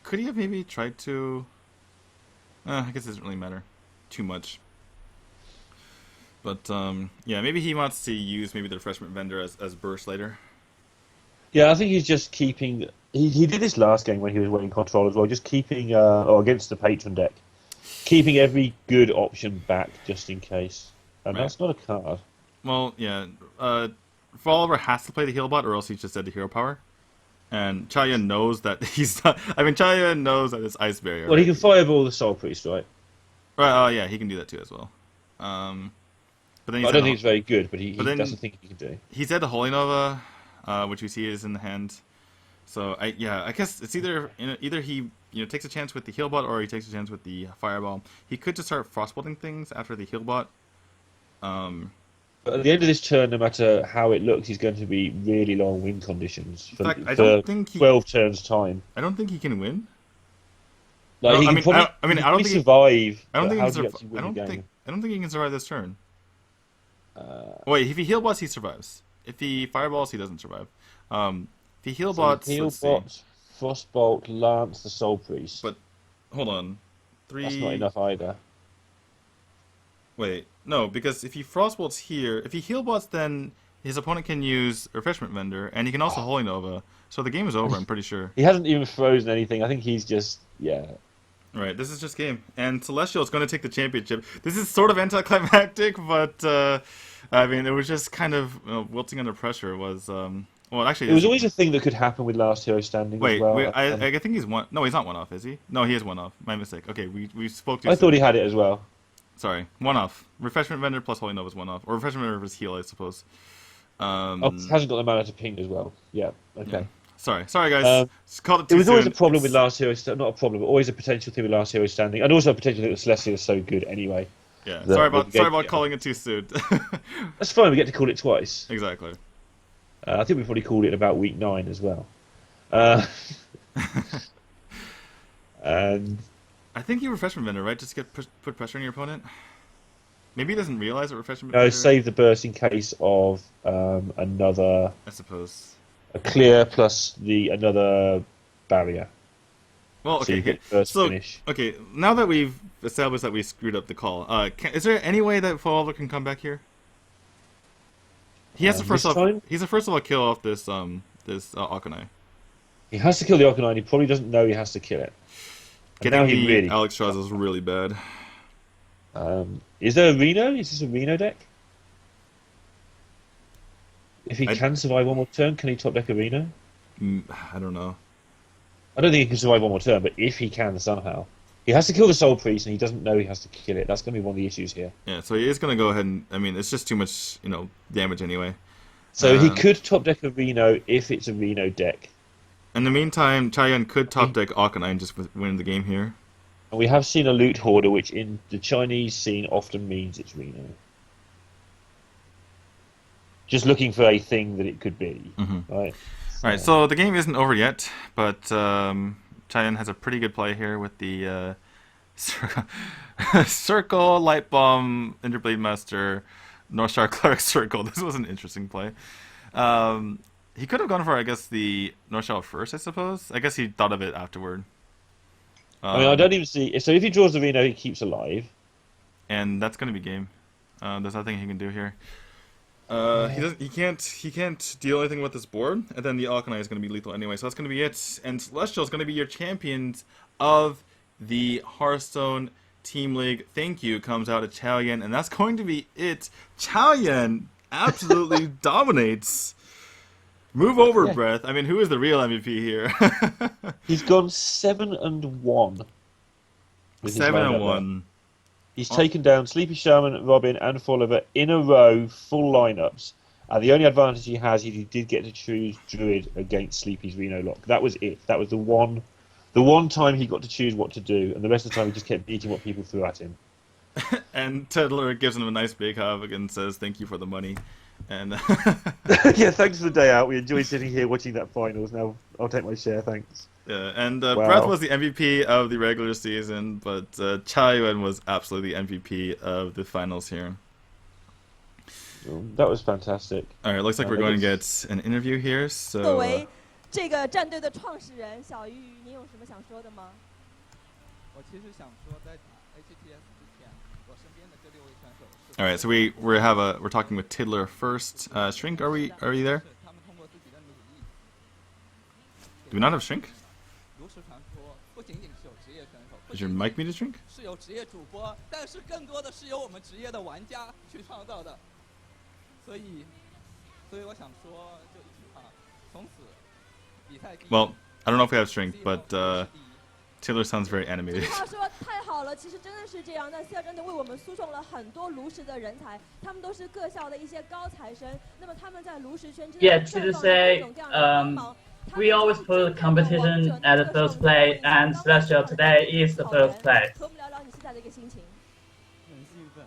Could he have maybe tried to... I guess it doesn't really matter too much. But, yeah, maybe he wants to use maybe the Refreshment Vendor as burst later. Yeah, I think he's just keeping... He did this last game when he was winning control as well, just keeping... or against the Patron deck. Keeping every good option back just in case. And right. That's not a card. Well, yeah. Follower has to play the heal bot or else he's just dead to hero power. And Chaen knows that he's not... I mean, Chaen knows that it's Ice Barrier. Well, right? He can fireball the Soul Priest, right? Right, oh yeah, he can do that too as well. But then I don't think it's very good, but he doesn't think he can do. He's dead to Holy Nova, which we see is in the hand. So, I guess it's either he takes a chance with the heal bot or he takes a chance with the fireball. He could just start frostbolting things after the heal bot. But at the end of this turn, no matter how it looks, he's going to be really long win conditions for, in fact, I don't think 12 turns time. I don't think he can win. Like, no, he I can probably, I don't think survive. I don't think he can I don't think he can survive this turn. Wait, if he heal bots, he survives. If he fireballs, he doesn't survive. If he heal bots, Frostbolt, Lance, the Soul Priest. But hold on, 3. That's not enough either. Wait, no, because if he frostbolts here, if he heal bots, then his opponent can use Refreshment Vendor, and he can also Holy Nova. So the game is over, I'm pretty sure. He hasn't even frozen anything. I think he's just, Right, this is just game. And Celestial is going to take the championship. This is sort of anticlimactic, but, I mean, it was just kind of wilting under pressure was, well, actually... It was always a thing that could happen with Last Hero Standing as well. Wait, I think he's one... No, he's not one off, is he? No, he is one off. My mistake. Okay, we spoke to... I thought he had it as well. Sorry, one off. Refreshment Vendor plus Holy Nova is one off. Or Refreshment Vendor plus Heal, I suppose. Hasn't got the mana to ping as well. Yeah, okay. Yeah. Sorry guys. It was always a problem with Last Hero Standing. Not a problem, but always a potential thing with Last Hero Standing. And also a potential thing with Celestial is so good anyway. Yeah, sorry about calling it too soon. That's fine, we get to call it twice. Exactly. I think we probably called it about week 9 as well. And I think you Refreshment Vendor, right? Just to put pressure on your opponent. Maybe he doesn't realize what Refreshment Vendor... No, save the burst in case of another... I suppose. A clear plus another barrier. Well, okay. Finish. Okay, now that we've established that we screwed up the call, is there any way that Fuelver can come back here? He has to first of all kill off this this Akanai. He has to kill the Arcanine. He probably doesn't know he has to kill it. And now Getting he the really. Alexstrasza is really bad. Is there a Reno? Is this a Reno deck? If he can survive one more turn, can he top deck a Reno? I don't know. I don't think he can survive one more turn, but if he can somehow. He has to kill the Soul Priest, and he doesn't know he has to kill it. That's going to be one of the issues here. Yeah, so he is going to go ahead and... I mean, it's just too much, damage anyway. So he could top deck a Reno if it's a Reno deck. In the meantime, Chaen could top deck Akanai and just win the game here. And we have seen a Loot Hoarder, which in the Chinese scene often means it's Reno. Just looking for a thing that it could be, right? Alright, so the game isn't over yet, but Chaen has a pretty good play here with the Circle, Light Bomb, Interblade Master, North Star Cleric Circle. This was an interesting play. He could have gone for, I guess, the North Star first, I suppose. I guess he thought of it afterward. I mean, I don't even see... So if he draws the Reno, he keeps alive. And that's going to be game. There's nothing he can do here. He can't deal anything with this board, and then the Akanai is going to be lethal anyway, so that's going to be it. And Celestial is going to be your champions of the Hearthstone Team League. Thank you comes out of Chaen, and that's going to be it. Chaen absolutely dominates. Move over, Breath. I mean, who is the real MVP here? He's gone 7-1. 7-1. He's taken down Sleepy Shaman, Robin, and Folliver in a row, full lineups. And the only advantage he has is he did get to choose Druid against Sleepy's Reno lock. That was it. That was the one time he got to choose what to do, and the rest of the time he just kept beating what people threw at him. And Tiddler gives him a nice big hug and says, "Thank you for the money." And yeah, thanks for the day out. We enjoyed sitting here watching that finals. Now I'll take my share, thanks. Yeah, and Breath was the MVP of the regular season, but Chaen was absolutely the MVP of the finals here. That was fantastic. All right, looks like we're going to get an interview here. So. 作为这个战队的创始人小玉，你有什么想说的吗？我其实想说，在打 HTS 之前，我身边的这6位选手。All right, so we're talking with Tiddler first. Shrink, are you there? Do we not have Shrink? Is your mic muted, Shrink? 是由职业主播，但是更多的是由我们职业的玩家去创造的。所以我想说，就一句话，从此比赛。Well, I don't know if we have Shrink, but Tiddler sounds very 这 animated. 句话说太好了，其实真的是这样。那四校战队为我们输送了很多炉石的人才，他们都是各校的一些高材生。那么他们在炉石圈之内绽放各种各样的光芒。 We always put competition at the first place, and Celestial today is the first place. 和我们聊聊你现在的一个心情。很兴奋。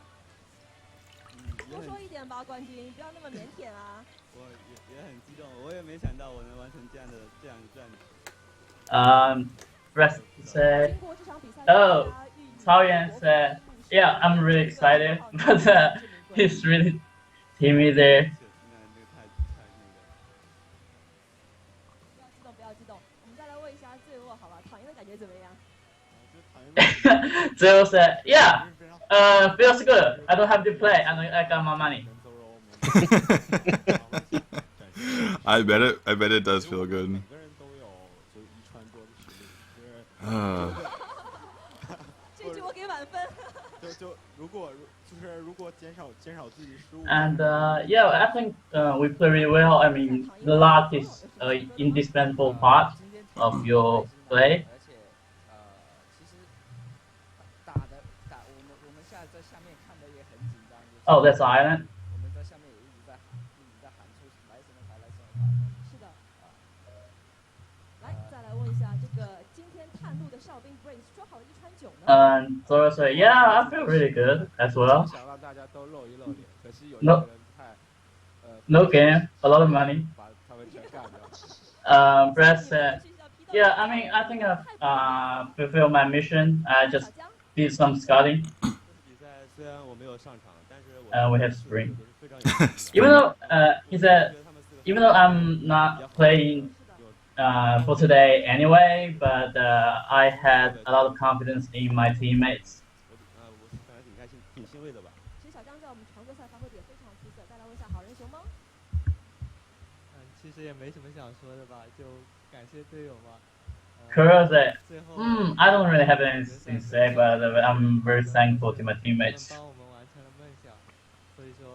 多说一点吧，冠军，不要那么腼腆啊。我也很激动，我也没想到我能完成这样一战。Rest said, "Oh, Chaen said, yeah, I'm really excited, but he's really timid there." 不要激动，我们再来问一下醉卧，好吧？躺赢的感觉怎么样？ Zero said, "Yeah, feels good. I don't have to play, and I got my money." I bet it does feel good. 这局我给满分。And yeah, I think we play really well. I mean, the luck is an indispensable part of your play. 而且其实我们现在在下面看的也很紧张。 Oh, that's Island. 我们在下面也一直在喊出来什么牌来什么牌。是的。来，再来问一下这个今天探路的哨兵 Brace 说好了1穿9呢？ And Zoro said, "Yeah, I feel really good as well." 想让大家都露一露脸，可是有一 No. 个人太 No game, a lot of money. 把他们全干掉。 Brad said, "Yeah, I mean, I think I've fulfilled my mission. I just did some scouting." 比赛虽然我没有上场，但是 We have Spring. Even though he said, even though I'm not playing for today anyway, but I had a lot of confidence in my teammates. 我反正挺欣慰的吧。其实小张在我们常规赛发挥的也非常出色。再来问一下好人熊猫。其实也没什么想说的吧，就感谢队友嘛。Correct. 最后 I don't really have anything to say, but I'm very thankful to my 他们 teammates. 帮我们完成了梦想，所以说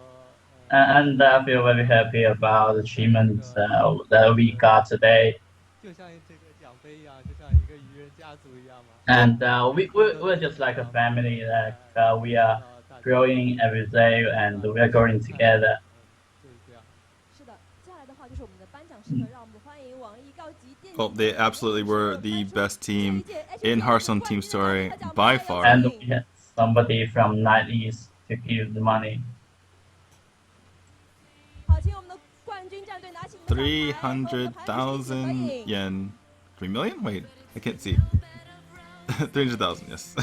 ，And I feel very happy about the achievements that we got today. 就像这个奖杯一样，就像一个愚人家族一样嘛。 And we're just like a family that we are growing every day and we are growing together. 就是这样。是的，接下来的话就是我们的颁奖时刻，让我们欢迎网易高级电竞。 Well, they absolutely were the best team in Hearthstone Team Story by far. And we had somebody from Night to give the money. 好，请我们的冠军战队拿起你们的奖牌 300,000 yen. 3 million? Wait, I can't see. 300,000, yes.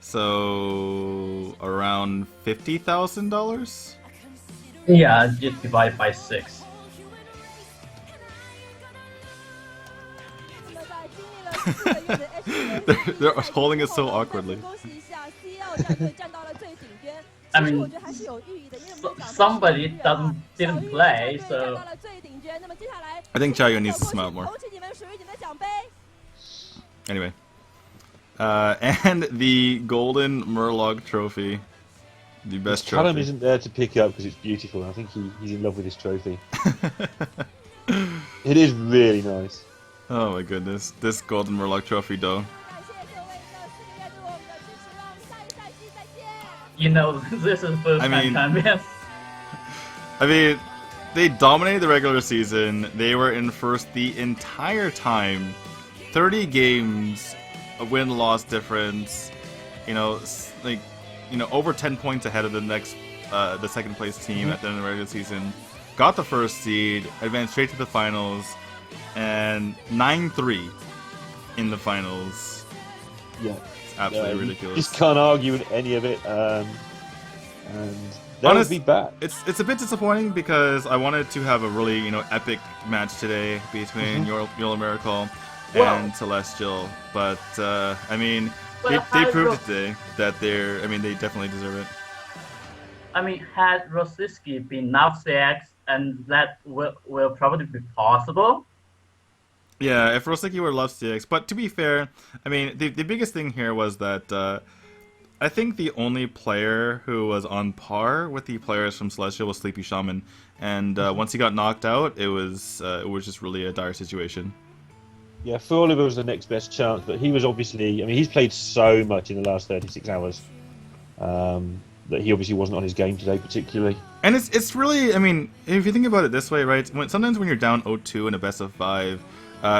So around $50,000. Yeah, just divide by 6. 那么在经历了4个月的 HCL They're holding it so awkwardly. 恭喜一下 CL 战队站到了最顶端。 I 其实 mean, 我觉得还是有寓意的，因为我们的奖杯 somebody 是小 didn't 玉 play, 战队 so 站到了最顶端。那么接下来 I think Chaen needs to smile more. 捧起你们属于你们的奖杯。 Anyway. And the Golden Murloc Trophy. The best Callum trophy. isn't there to pick up because it's beautiful. I think he's in love with this trophy. It is really nice. Oh my goodness. This Golden Murloc Trophy, though. 感谢各位这4个月对我们的支持，让我们下一赛季再见。 you know, this is first I mean- time champions. I mean, they dominated the regular season. They were in first the entire time. 30 games, a win-loss difference. You know, over 10 points ahead of the next, the second place team at the end of the regular season. Got the first seed, advanced straight to the finals, and 9-3 in the finals. Yeah. It's absolutely You ridiculous. just can't argue with any of it. And they'll Honest- be back. It's a bit disappointing because I wanted to have a really epic match today between Yolo Miracle and Celestial, but I mean Well, they I proved wrote- today that they definitely deserve it. I mean, had Rosiki been not CX, and that will probably be possible. Yeah, if Rosiki were love CX, but to be fair, I mean the biggest thing here was that I think the only player who was on par with the players from Celestial was Sleepy Shaman, and once he got knocked out, it was just really a dire situation. Yeah, Oliver was the next best chance, but he was obviously. I mean, he's played so much in the last 36 hours that he obviously wasn't on his game today particularly. And it's really, I mean, if you think about it this way, right? Sometimes when you're down 0-2 in a best of 5,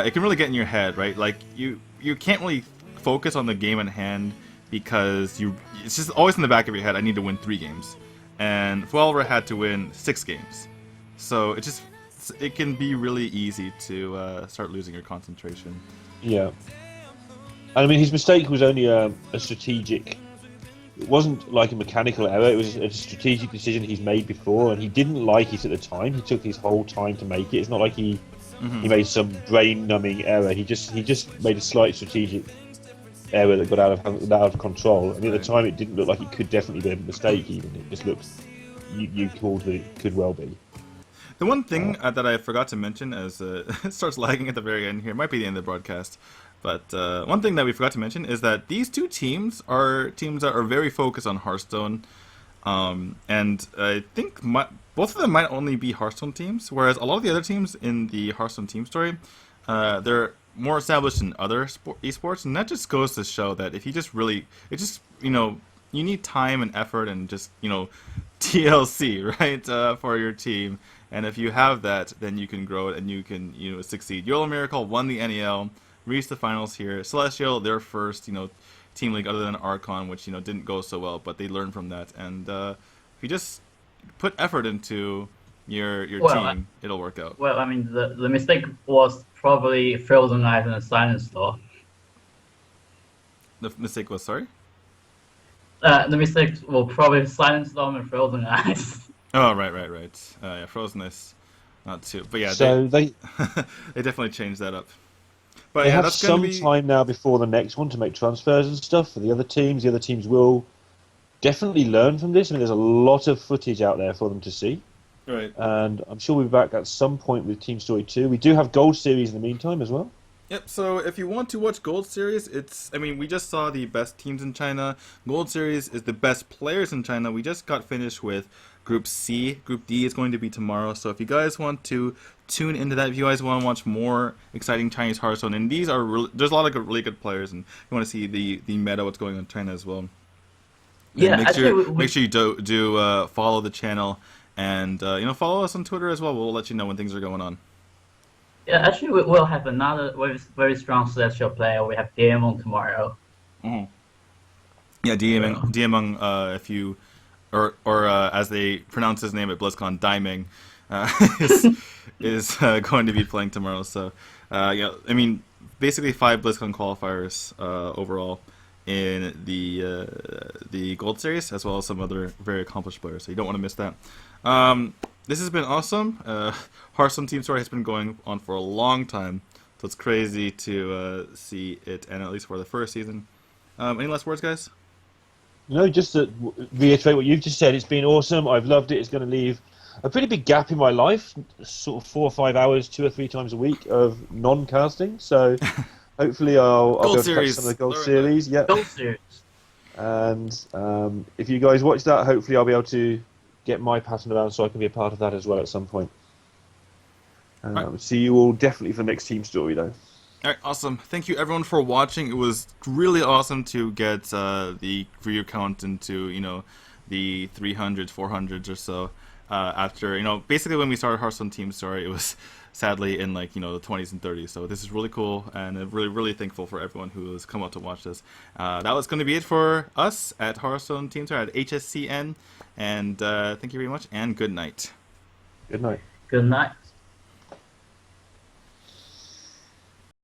it can really get in your head, right? Like you can't really focus on the game at hand because it's just always in the back of your head. I need to win 3 games, and Oliver had to win 6 games, so it can be really easy to start losing your concentration. Yeah. I mean, his mistake was only a strategic. It wasn't like a mechanical error. It was a strategic decision he's made before, and he didn't like it at the time. He took his whole time to make it. It's not like he made some brain-numbing error. He just made a slight strategic error that got out of control. I mean, at the time, it didn't look like it could definitely be a mistake. Even it just looked you called that it could well be. The one thing that I forgot to mention as it starts lagging at the very end here, might be the end of the broadcast, but one thing that we forgot to mention is that these two teams are teams that are very focused on Hearthstone, and I think both of them might only be Hearthstone teams, whereas a lot of the other teams in the Hearthstone team story, they're more established in other esports, and that just goes to show that if you just really, you need time and effort and just, TLC, right, for your team. And if you have that, then you can grow it and you can, succeed. Yolo Miracle won the NEL, reached the finals here. Celestial, their first, team league other than Archon, which, didn't go so well, but they learned from that. And if you just put effort into your team, it'll work out. Well, I mean, the mistake was probably Frozen Eyes and Silent Storm. The mistake was, sorry? The mistakes were probably Silent Storm and Frozen Eyes. Oh, right. Yeah, Frozen is not too, but yeah, So they they definitely changed that up. But they yeah, have that's some gonna be time now before the next one to make transfers and stuff for the other teams. The other teams will definitely learn from this. I mean, there's a lot of footage out there for them to see. Right. And I'm sure we'll be back at some point with Team Story 2. We do have Gold Series in the meantime as well. Yep, so if you want to watch Gold Series, we just saw the best teams in China. Gold Series is the best players in China. We just got finished with Group C. Group D is going to be tomorrow. So if you guys want to tune into that, if you guys want to watch more exciting Chinese Hearthstone, and there's a lot of really good players, and you want to see the meta, what's going on in China as well. Yeah, make sure you do follow the channel, and follow us on Twitter as well. We'll let you know when things are going on. Yeah, actually, we'll have another very strong celestial player. We have Diamond tomorrow. Mm-hmm. Yeah, Diamond, if you, or as they pronounce his name at BlizzCon, Diming, is going to be playing tomorrow. So, basically 5 BlizzCon qualifiers overall in the Gold Series, as well as some other very accomplished players. So you don't want to miss that. This has been awesome. Hearthstone Team Story has been going on for a long time, so it's crazy to see it end, at least for the first season. Any last words, guys? No, just to reiterate what you've just said. It's been awesome. I've loved it. It's going to leave a pretty big gap in my life, sort of 4 or 5 hours, 2 or 3 times a week of non-casting. So hopefully I'll be able to catch some of the Gold Series. Yeah. Gold Series. And if you guys watch that, hopefully I'll be able to get my pattern around so I can be a part of that as well at some point. See you all definitely for the next Team Story, though. All right, awesome. Thank you, everyone, for watching. It was really awesome to get the viewer count into, the 300s, 400s or so. After, basically when we started Hearthstone Team Story, it was sadly in, the 20s and 30s. So this is really cool, and I'm really, really thankful for everyone who has come out to watch this. That was going to be it for us at Hearthstone Team Story at HSCN. And thank you very much, and good night. Good night. Good night.